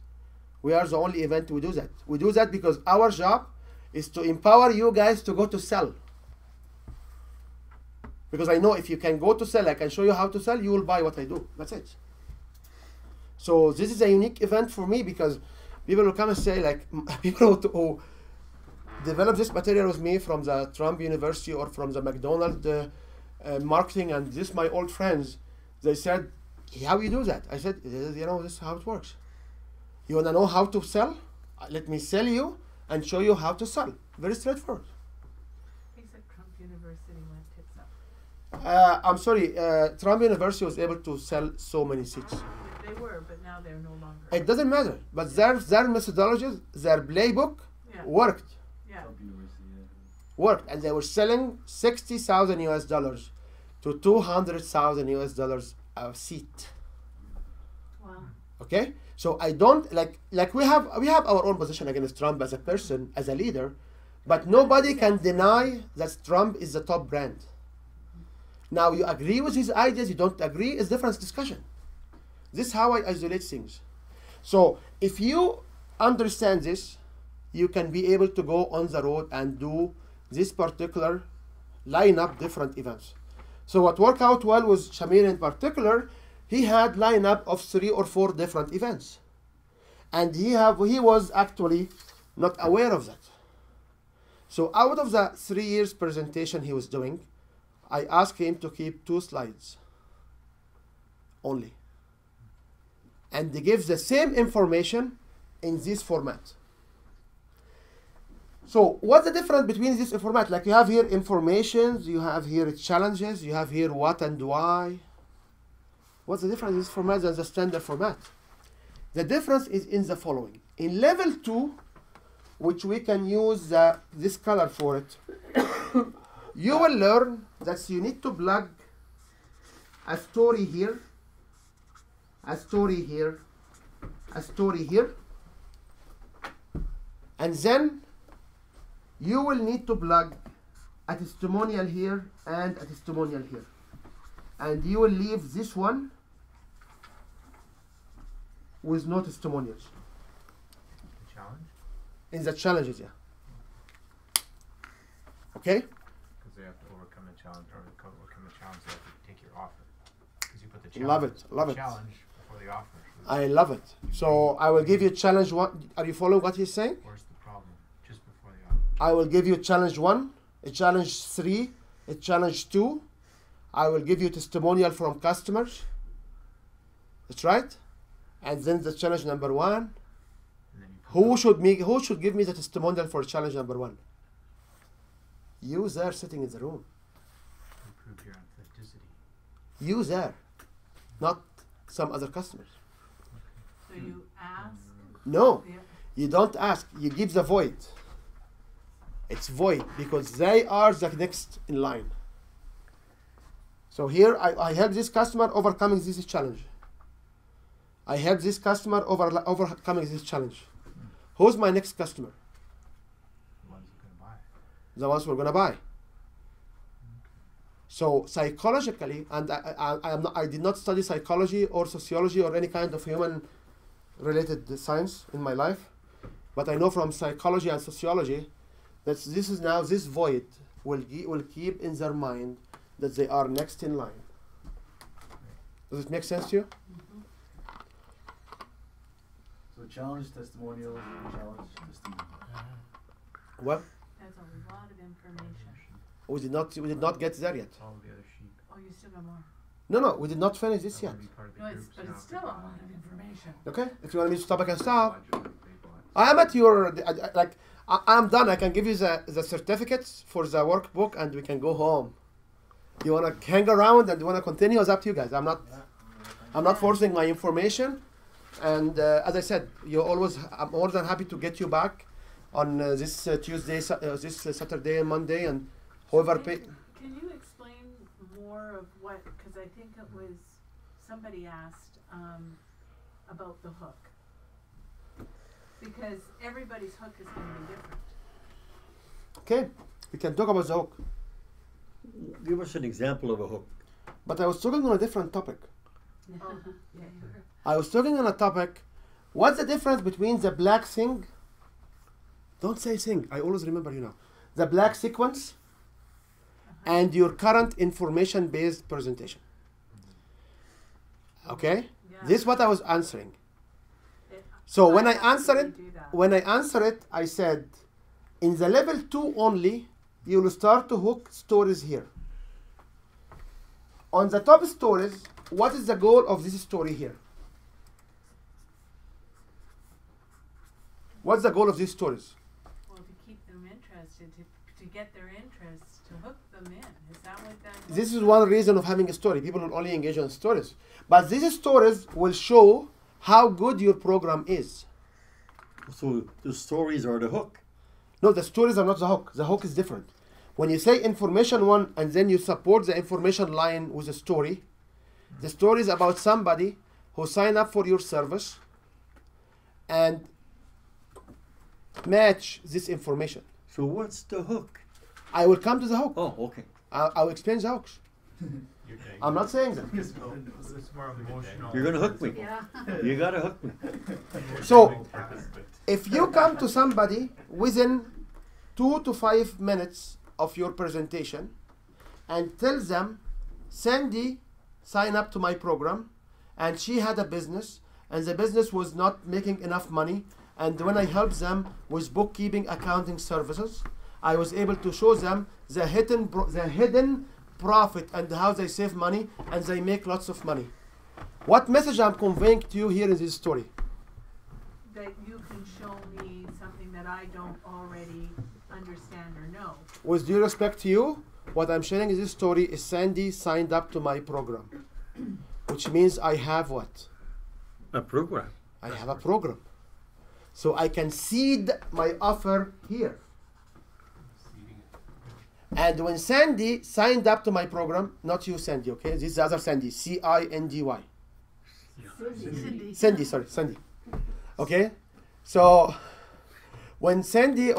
we are the only event we do that. We do that because our job is to empower you guys to go to sell. Because I know if you can go to sell, I can show you how to sell, you will buy what I do. That's it. So this is a unique event for me because people will come and say, like, people who develop this material with me from the Trump University or from the McDonald's marketing, and this my old friends, they said, how you do that? I said, you know, this is how it works. You want to know how to sell? Let me sell you and show you how to sell. Very straightforward. He said Trump University went tits up. I'm sorry, Trump University was able to sell so many seats. They were, but now they're no longer. It doesn't matter, but their methodologies, their playbook worked. Yeah. Worked, and they were selling $60,000 US to $200,000 US a seat. Wow. Okay, so I don't like we have our own position against Trump as a person, as a leader, but nobody can deny that Trump is the top brand. Now you agree with his ideas, you don't agree, it's different discussion. This is how I isolate things. So if you understand this, you can be able to go on the road and do this particular lineup different events. So what worked out well with Shamir in particular, he had lineup of 3 or 4 different events. And he was actually not aware of that. So out of the 3 years presentation he was doing, I asked him to keep 2 slides only. And they give the same information in this format. So what's the difference between this format? Like you have here informations, you have here challenges, you have here what and why. What's the difference in this format than the standard format? The difference is in the following. In level 2, which we can use this color for it, you will learn that you need to plug a story here, a story here, a story here, and then you will need to plug a testimonial here, and a testimonial here. And you will leave this one with no testimonials. The challenge? In the challenges, yeah. Okay? Because they have to overcome a challenge, or to overcome a challenge, they have to take your offer. Because you put the challenge, Love it, love it. challenge before the offer. I love it. So I will give you challenge one. Are you following what he's saying? Where's the problem? Just before the offer. I will give you challenge 1, a challenge 3, a challenge 2. I will give you testimonial from customers. That's right. And then the challenge number 1. Who should give me the testimonial for challenge number 1? You there sitting in the room. Improve your authenticity. You there, not some other customers. So you ask? No, Yeah. you don't ask. You give the void. It's void because they are the next in line. So here I help this customer overcoming this challenge. I help this customer overcoming this challenge. Who's my next customer? The ones you're going to buy. The ones we're going to buy. So psychologically, and I did not study psychology or sociology or any kind of human-related science in my life, but I know from psychology and sociology that this void will keep in their mind that they are next in line. Does it make sense to you? So challenge testimonials, challenge testimonial. What? That's a lot of information. We did not get there yet. All the other sheep. Oh, you still got more. No, we did not finish this yet. No, but it's still a lot of information. Okay, if you want me to stop, I can stop. I am at your I'm done. I can give you the certificates for the workbook, and we can go home. You wanna hang around and you wanna continue? It's up to you guys. I'm not forcing my information. And as I said, I'm more than happy to get you back on this Tuesday, this Saturday and Monday, and whoever pay. Can you explain more of what? Because I think it was somebody asked about the hook. Because everybody's hook is going to be different. Okay, we can talk about the hook. Give us an example of a hook. But I was talking on a different topic. Oh, yeah. I was talking on a topic. What's the difference between the black thing? Don't say thing. I always remember, the black sequence and your current information-based presentation. Okay? Yeah. This is what I was answering. So when I answer it, I said, in the level 2 only, you will start to hook stories here. On the top stories, what is the goal of this story here? What's the goal of these stories? Well, to keep them interested, to get their interest, to hook them in. Is that what that is? This is one reason of having a story. People will only engage on stories. But these stories will show how good your program is. So the stories are the hook? No, the stories are not the hook. The hook is different. When you say information 1 and then you support the information line with a story, the story is about somebody who signed up for your service and match this information. So what's the hook? I will come to the hook. Oh, okay. I'll explain the hooks. I'm not saying that. It's more emotional. You're gonna hook me. Yeah. You gotta hook me. So, if you come to somebody within 2 to 5 minutes of your presentation and tell them, Sandy signed up to my program and she had a business and the business was not making enough money, and when I helped them with bookkeeping, accounting services, I was able to show them the hidden profit and how they save money and they make lots of money. What message I'm conveying to you here in this story? That you can show me something that I don't already understand or know. With due respect to you, what I'm sharing in this story is Sandy signed up to my program, which means I have what? A program. I have a program. So I can seed my offer here. And when Sandy signed up to my program, not you, Sandy, okay? This is the other Sandy, C-I-N-D-Y. Sandy. Okay? So when Sandy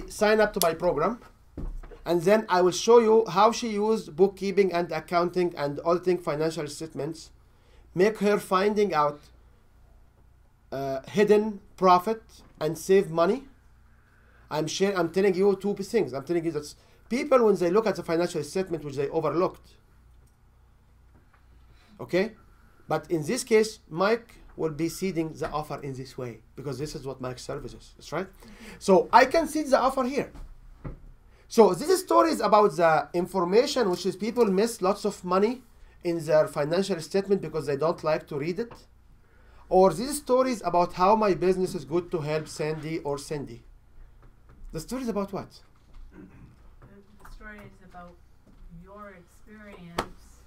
signed up to my program, And then I will show you how she used bookkeeping and accounting and auditing financial statements, make her finding out hidden profit and save money. I'm telling you two things. I'm telling you that people, when they look at the financial statement, which they overlooked, okay? But in this case, Mike will be seeding the offer in this way because this is what Mike's service is. That's right. So I can seed the offer here. So this story is about the information, which is people miss lots of money in their financial statement because they don't like to read it. Or this story is about how my business is good to help Sandy or Cindy. The story is about what? The story is about your experience,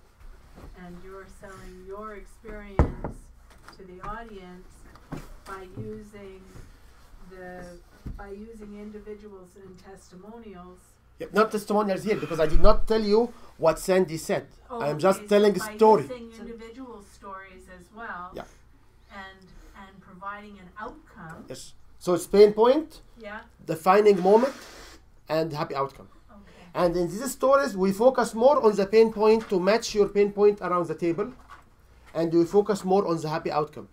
and you're selling your experience to the audience by using individuals and testimonials. Yeah, not testimonials here, because I did not tell you what Sandy said. Oh, I am just telling a by story. Using individual stories as well. Yeah. And providing an outcome. Yes. So it's pain point, Yeah. defining moment, and happy outcome. Okay. And in these stories, we focus more on the pain point to match your pain point around the table, and we focus more on the happy outcome.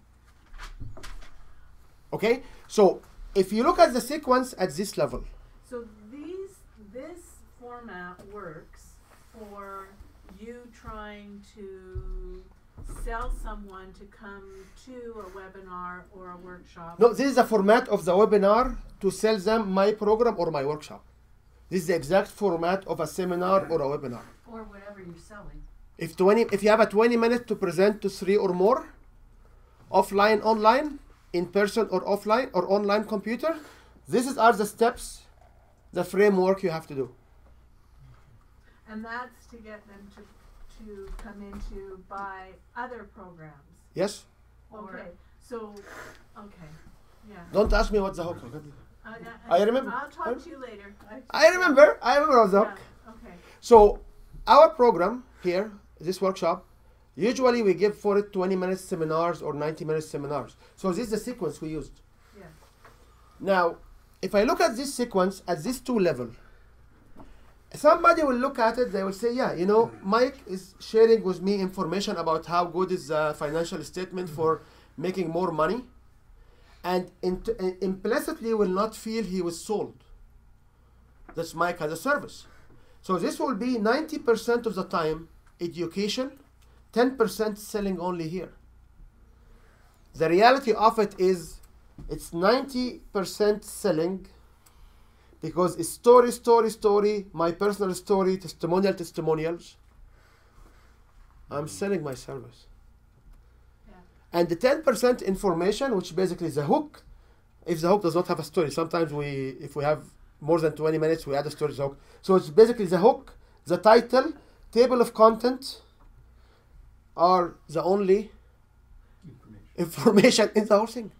Okay? So if you look at the sequence at this level. So this format works for you trying to sell someone to come to a webinar or a workshop. No, this is the format of the webinar to sell them my program or my workshop. This is the exact format of a seminar or a webinar. Or whatever you're selling. If you have a 20 minutes to present to 3 or more, offline, online, in person or offline or online computer, are the steps, the framework you have to do. And that's to get them to come in to buy other programs. Yes? Okay. So, okay. Yeah. Don't ask me what's the hook. Okay? I remember. I'll talk to you later. I remember what's the hook. Yeah. Okay. So our program here, this workshop, usually we give for it 20 minutes seminars or 90 minutes seminars. So this is the sequence we used. Yeah. Now, if I look at this sequence at these two levels, somebody will look at it, they will say, yeah, Mike is sharing with me information about how good is the financial statement for making more money, and implicitly will not feel he was sold. That's Mike as a service. So this will be 90% of the time education, 10% selling only here. The reality of it is it's 90% selling, because it's story, my personal story, testimonials. I'm selling my service. Yeah. And the 10% information, which basically is the hook, if the hook does not have a story, sometimes if we have more than 20 minutes, we add a story to the hook. So it's basically the hook, the title, table of content are the only information in the whole thing.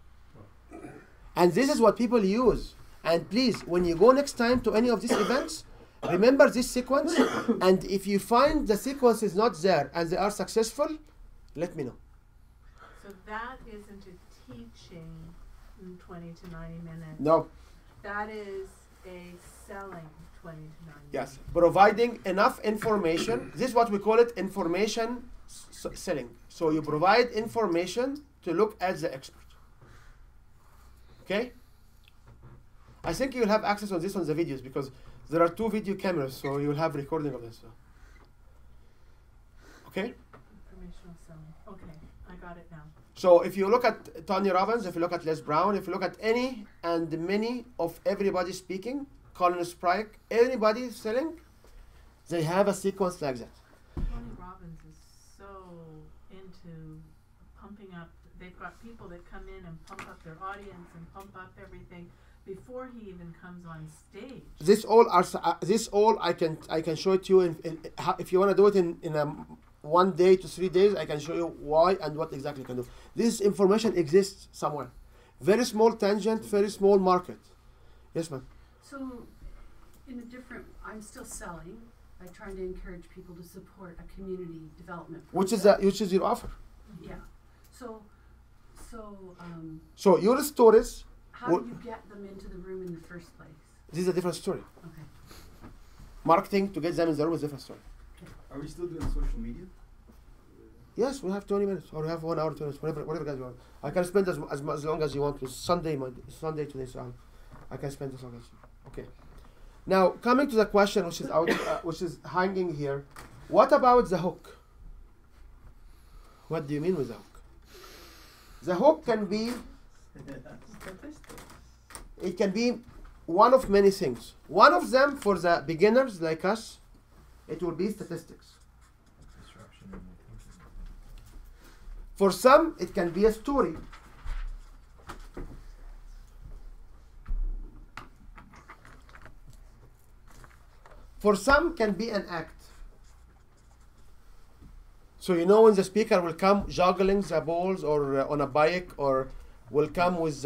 And this is what people use. And please, when you go next time to any of these events, remember this sequence. And if you find the sequence is not there and they are successful, let me know. So that isn't a teaching in 20 to 90 minutes. No. That is a selling 20 to 90 Yes, providing enough information. This is what we call it, information selling. So you provide information to look at the expert. Okay? I think you'll have access on this on the videos, because there are 2 video cameras, so you'll have recording of this. Okay? Informational selling. Okay, I got it now. So if you look at Tony Robbins, if you look at Les Brown, if you look at any and many of everybody speaking, Colin Sprike, anybody selling, they have a sequence like that. Tony Robbins is so into pumping up. They've got people that come in and pump up their audience and pump up everything before he even comes on stage. This all I can show it to you if you want to do it in a 1 day to 3 days. I can show you why and what exactly you can do. This information exists somewhere. Very small tangent, very small market. Yes, ma'am. So, I'm still selling by trying to encourage people to support a community development project. Which is your offer. Yeah. So your stories. How do you get them into the room in the first place? This is a different story. Okay. marketing to get them in the room is a different story. Are we still doing social media? Yes, we have 20 minutes, or we have 1 hour, 20 minutes, whatever guys you want. I can spend as long as you want. It's Sunday today, so I can spend as long as you. Okay. Now, coming to the question which is out, which is hanging here, what about the hook? What do you mean with the hook? The hook can be, it can be one of many things. One of them, for the beginners like us, it will be statistics. For some, it can be a story. For some, can be an act. So you know when the speaker will come juggling the balls, or on a bike, or will come with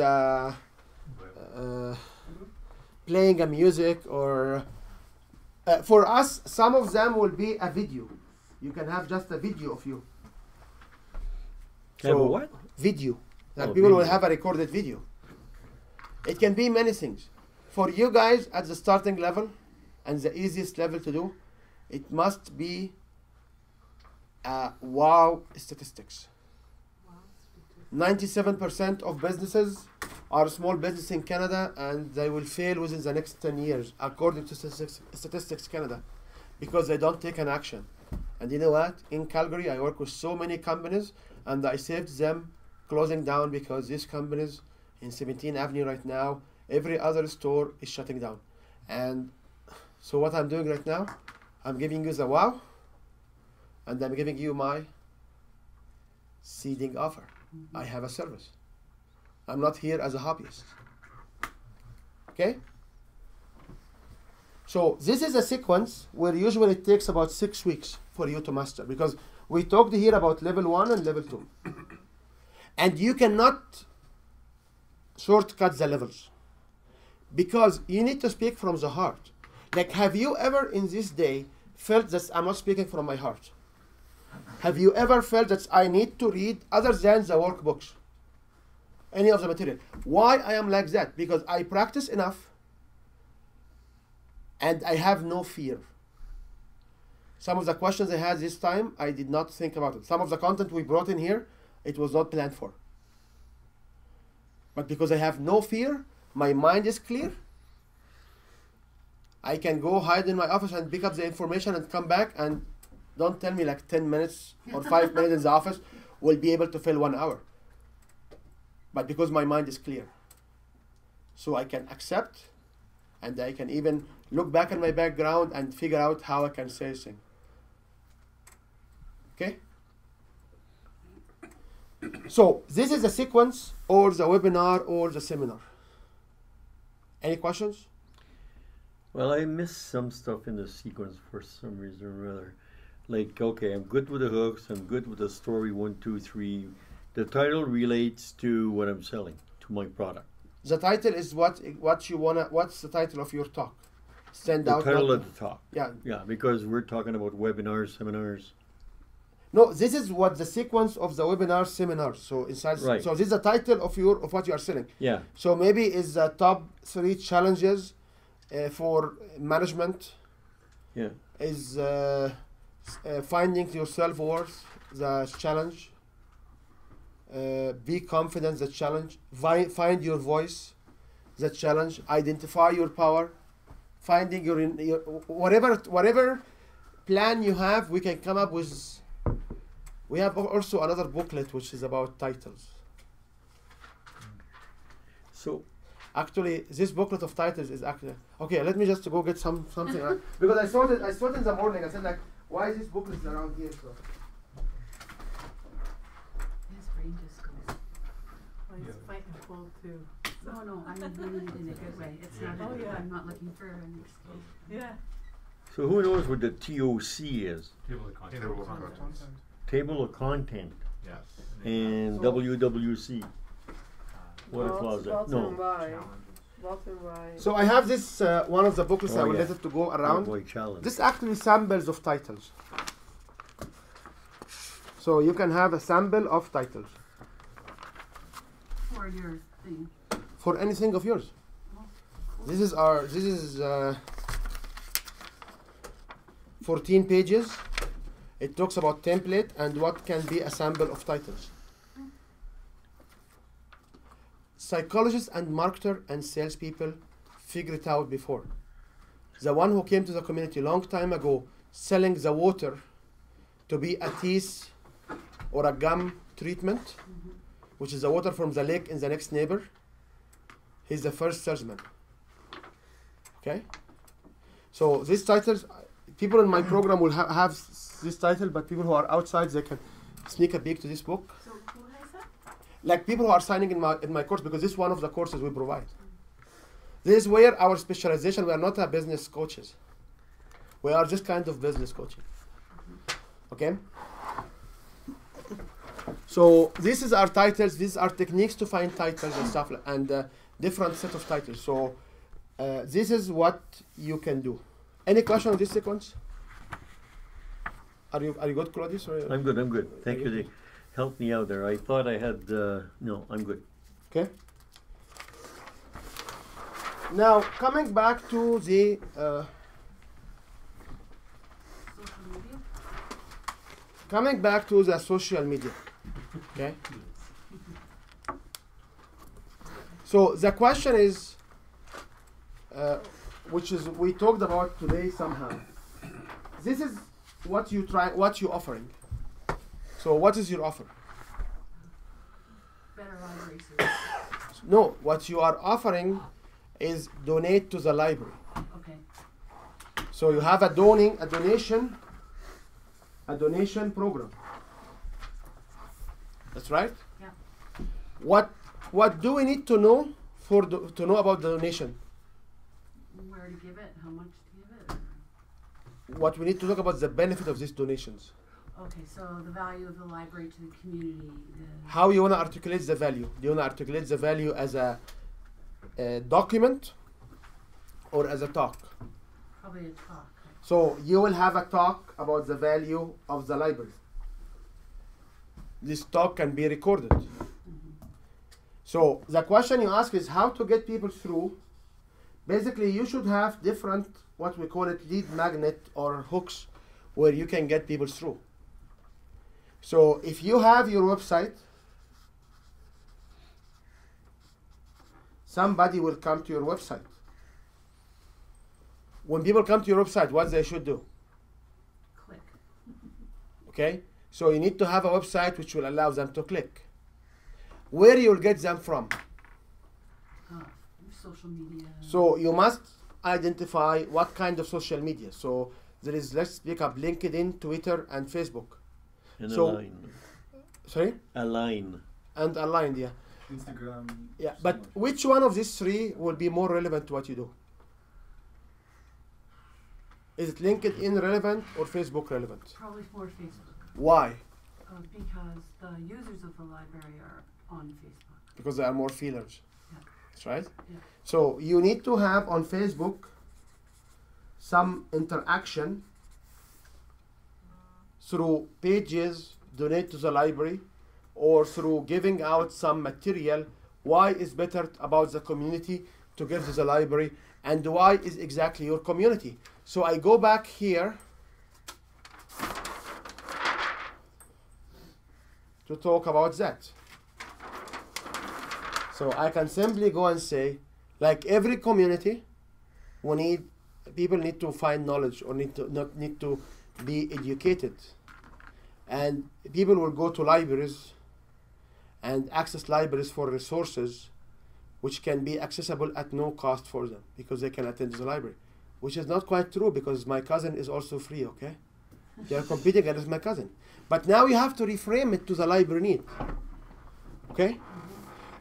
playing a music, or for us, some of them will be a video. You can have just a video of you. So what? Video. That Oh, people will video. have a recorded video. It can be many things. For you guys at the starting level, and the easiest level to do, it must be wow statistics. 97% of businesses are small business in Canada, and they will fail within the next 10 years, according to Statistics Canada, because they don't take an action. And you know what? In Calgary, I work with so many companies, and I saved them closing down because these companies in 17th Avenue right now, every other store is shutting down. And so what I'm doing right now, I'm giving you the wow, and I'm giving you my seeding offer. I have a service. I'm not here as a hobbyist. Okay? So this is a sequence where usually it takes about 6 weeks for you to master, because we talked here about level 1 and level 2. And you cannot shortcut the levels, because you need to speak from the heart. Like, have you ever in this day felt that I'm not speaking from my heart? Have you ever felt that I need to read other than the workbooks, any of the material? Why I am like that? Because I practice enough and I have no fear. Some of the questions I had this time, I did not think about it. Some of the content we brought in here, it was not planned for. But because I have no fear, my mind is clear, I can go hide in my office and pick up the information and come back, and don't tell me like 10 minutes or 5 minutes in the office will be able to fill 1 hour. But because my mind is clear. So I can accept, and I can even look back at my background and figure out how I can say things. Okay? So this is the sequence, or the webinar, or the seminar. Any questions? Well, I missed some stuff in the sequence for some reason or other. Like, okay, I'm good with the hooks, I'm good with the story 1, 2, 3. The title relates to what I'm selling, to my product. The title is what you wanna. What's the title of your talk? Stand The out. title not- of the talk. Yeah. Yeah, because we're talking about webinars, seminars. No, this is what the sequence of the webinar seminar. So inside. Right. So this is the title of what you are selling. Yeah. So maybe is the top 3 challenges for management. Yeah. Is finding your self-worth, the challenge. Be confident, the challenge. Find your voice, the challenge. Identify your power. Finding your whatever plan you have, we can come up with. We have also another booklet which is about titles. So actually, this booklet of titles is actually okay. Let me just go get something because I saw it in the morning. I said like, why is this booklet around here? So. His brain just goes. Well, he's fighting cold too. No, I'm meaning it in a good way. It's not. Oh, yeah. I'm not looking for an excuse. Yeah. So who knows what the TOC is? Table of contents. Table of contents. Table of content. Yes. And WWC. What a closet. No. Bottom right. So I have this one of the booklets. Oh, I will yeah. let it to go around. Boy challenge. This actually samples of titles. So you can have a sample of titles For your thing. for anything of yours. This is 14 pages. It talks about template and what can be a sample of titles. Psychologists and marketer and salespeople figure it out before. The one who came to the community a long time ago selling the water to be a teeth or a gum treatment, which is the water from the lake in the next neighbor, he's the first salesman. Okay? So these titles, people in my program will have this title, but people who are outside, they can sneak a peek to this book. So who has that? Like people who are signing in my course, because this is one of the courses we provide. This is where our specialization, we are not a business coaches. We are just kind of business coaching. Okay? So this is our titles, these are techniques to find titles and stuff, and different set of titles. So this is what you can do. Any question on this sequence? Are you good, Claudius? Or I'm good. Thank you. They helped me out there. I thought I had, no, I'm good. Okay. Now, coming back to the social media. Okay. So the question is, which is we talked about today somehow. This is what you offering. So what is your offer? Better library service. No, what you are offering is donate to the library. Okay. So you have a donation program. That's right? Yeah. What do we need to know to know about the donation? Where to give it, how much to give it? What we need to talk about the benefit of these donations. Okay, so the value of the library to the community. How you want to articulate the value? Do you want to articulate the value as a document or as a talk? Probably a talk. So you will have a talk about the value of the library. This talk can be recorded. So the question you ask is how to get people through. Basically, you should have different, what we call it, lead magnet or hooks where you can get people through. So if you have your website, somebody will come to your website. When people come to your website, what they should do? Click. Okay? So you need to have a website which will allow them to click. Where you'll get them from? Social media. So you must identify what kind of social media. So there is, let's pick up LinkedIn, Twitter, and Facebook. And so, Align. Sorry? Align. And aligned, yeah. Instagram. Yeah, but which one of these three will be more relevant to what you do? Is it LinkedIn relevant or Facebook relevant? Probably more Facebook. Why? Because the users of the library are on Facebook. Because there are more feelers. Yeah. That's right? Yeah. So you need to have on Facebook some interaction through pages, donate to the library, or through giving out some material. Why is better about the community to give to the library, and why is exactly your community? So I go back here to talk about that. So I can simply go and say, like every community, people need to find knowledge or need to be educated. And people will go to libraries and access libraries for resources which can be accessible at no cost for them because they can attend the library. Which is not quite true because my cousin is also free, okay? They are competing against my cousin. But now you have to reframe it to the library need, okay?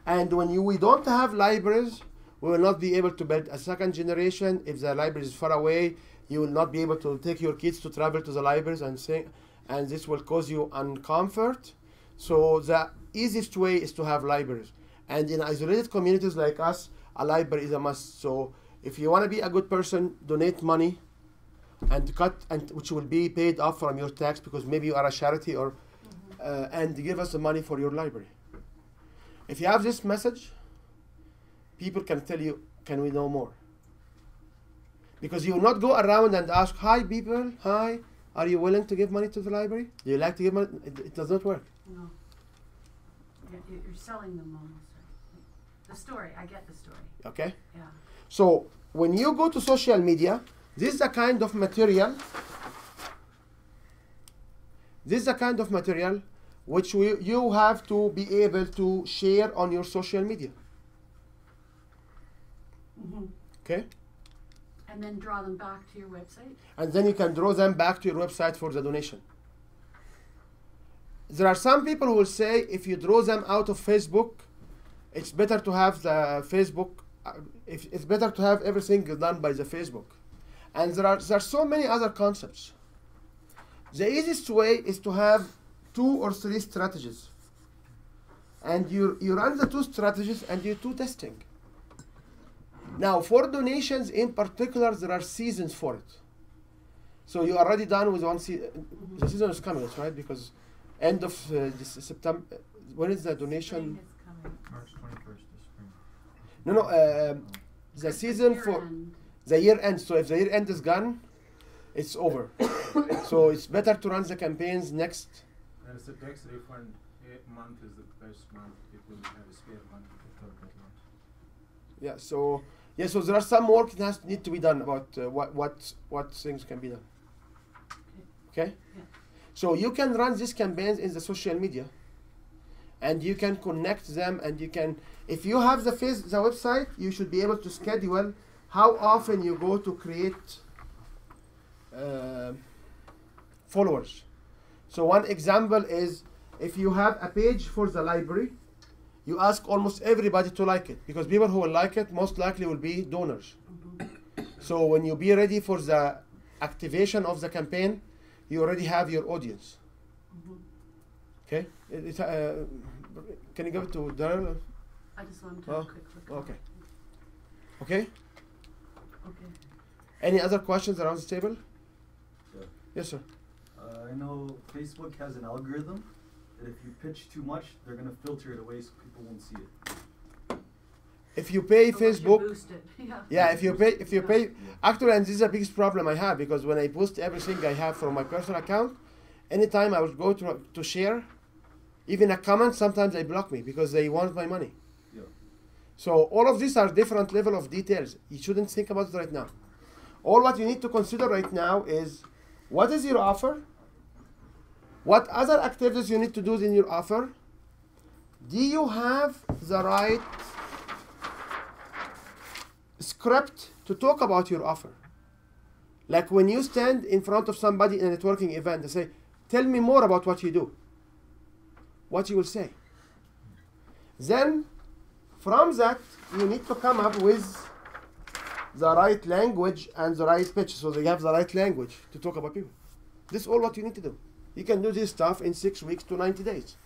And when we don't have libraries, we will not be able to build a second generation. If the library is far away, you will not be able to take your kids to travel to the libraries and this will cause you uncomfort. So the easiest way is to have libraries. And in isolated communities like us, a library is a must. So if you want to be a good person, donate money and which will be paid off from your tax because maybe you are a charity or and give us the money for your library. If you have this message, people can tell you, can we know more? Because you will not go around and ask, hi people, hi, are you willing to give money to the library? Do you like to give money? It does not work. No. You're selling them almost. Right? The story, I get the story. Okay? Yeah. So when you go to social media, this is the kind of material. This is the kind of material which you have to be able to share on your social media. Mm-hmm. Okay? And then draw them back to your website? And then you can draw them back to your website for the donation. There are some people who will say if you draw them out of Facebook, it's better to have the Facebook, it's better to have everything done by the Facebook. And there are so many other concepts. The easiest way is to have 2 or 3 strategies. And you run the 2 strategies and you do testing. Now, for donations in particular, there are seasons for it. So you're already done with one season. Mm-hmm. The season is coming, right? Because end of this September. When is the donation? March 21st is spring. No. The season for the year end. So if the year end is gone, it's over. So it's better to run the campaigns next. And it's a tax refund. Month is the best month. People have a spare money before deadlines. Yeah. So there are some work that need to be done about what things can be done. Okay. Yeah. So you can run these campaigns in the social media, and you can connect them, and you can, if you have the website, you should be able to schedule how often you go to create followers. So one example is if you have a page for the library, you ask almost everybody to like it, because people who will like it most likely will be donors. Mm-hmm. So when you be ready for the activation of the campaign, you already have your audience. Mm-hmm. Okay? Can you give it to Daryl? I just want to have a quick look. Okay. Okay? Okay. Any other questions around the table? Sure. Yes, sir. I know Facebook has an algorithm that if you pitch too much, they're going to filter it away so people won't see it. If you pay So Facebook, you boost it. yeah, if you pay, actually, and this is the biggest problem I have, because when I post everything I have from my personal account, anytime I would go to share, even a comment, sometimes they block me because they want my money. Yeah. So all of these are different level of details. You shouldn't think about it right now. All what you need to consider right now is, what is your offer? What other activities you need to do in your offer? Do you have the right script to talk about your offer? Like when you stand in front of somebody in a networking event and say, tell me more about what you do. What you will say. Then, from that, you need to come up with the right language and the right pitch, so they have the right language to talk about people. This is all what you need to do. You can do this stuff in 6 weeks to 90 days.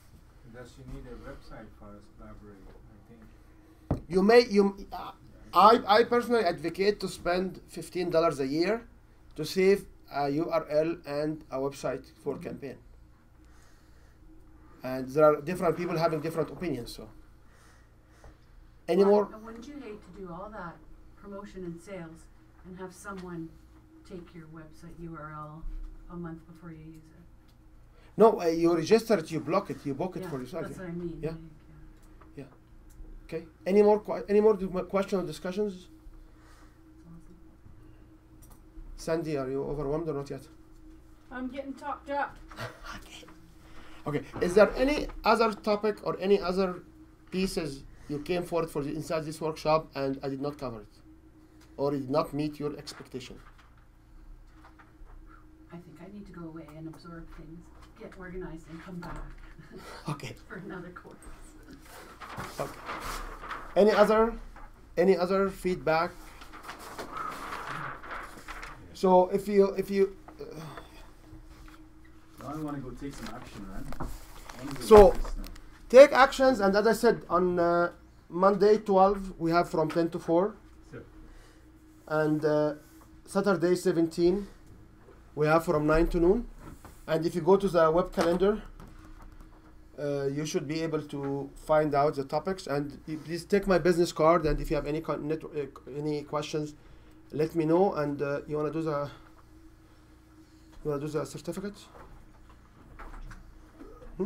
Thus, you need a website for a library, I think. You may, I personally advocate to spend $15 a year to save a URL and a website for campaign. And there are different people having different opinions. So, any more? Wouldn't you hate to do all that promotion and sales and have someone take your website URL a month before you use it? No, you register it, you block it, you book it for yourself. That's what I mean. Yeah. Yeah. Okay. Any more questions or discussions? Sandy, are you overwhelmed or not yet? I'm getting talked up. Okay. Is there any other topic or any other pieces you came forward for inside this workshop and I did not cover it, or it did not meet your expectation? I think I need to go away and absorb things, get organized, and come back. Okay. For another course. Okay. Any other feedback? So if you Now I want to go take some action, right? So take actions, and as I said, on Monday 12 we have from 10 to 4, and Saturday 17 we have from 9 to noon. And if you go to the web calendar, you should be able to find out the topics. And please take my business card, and if you have any questions, let me know. And you wanna do the certificate? Hmm?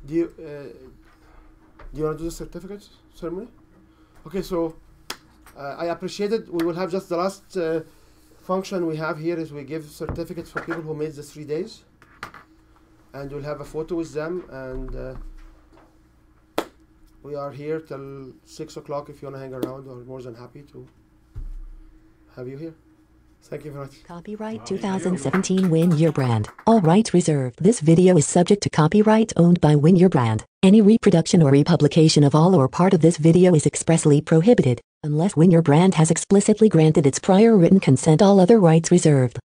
Do you want to do the certificate ceremony? Okay, so I appreciate it. We will have just the last function we have here is we give certificates for people who made the 3 days, and we'll have a photo with them, and we are here till 6 o'clock. If you want to hang around, we're more than happy to have you here. Thank you very much. Copyright 2017 Win Your Brand. All rights reserved. This video is subject to copyright owned by Win Your Brand. Any reproduction or republication of all or part of this video is expressly prohibited, unless Win Your Brand has explicitly granted its prior written consent. All other rights reserved.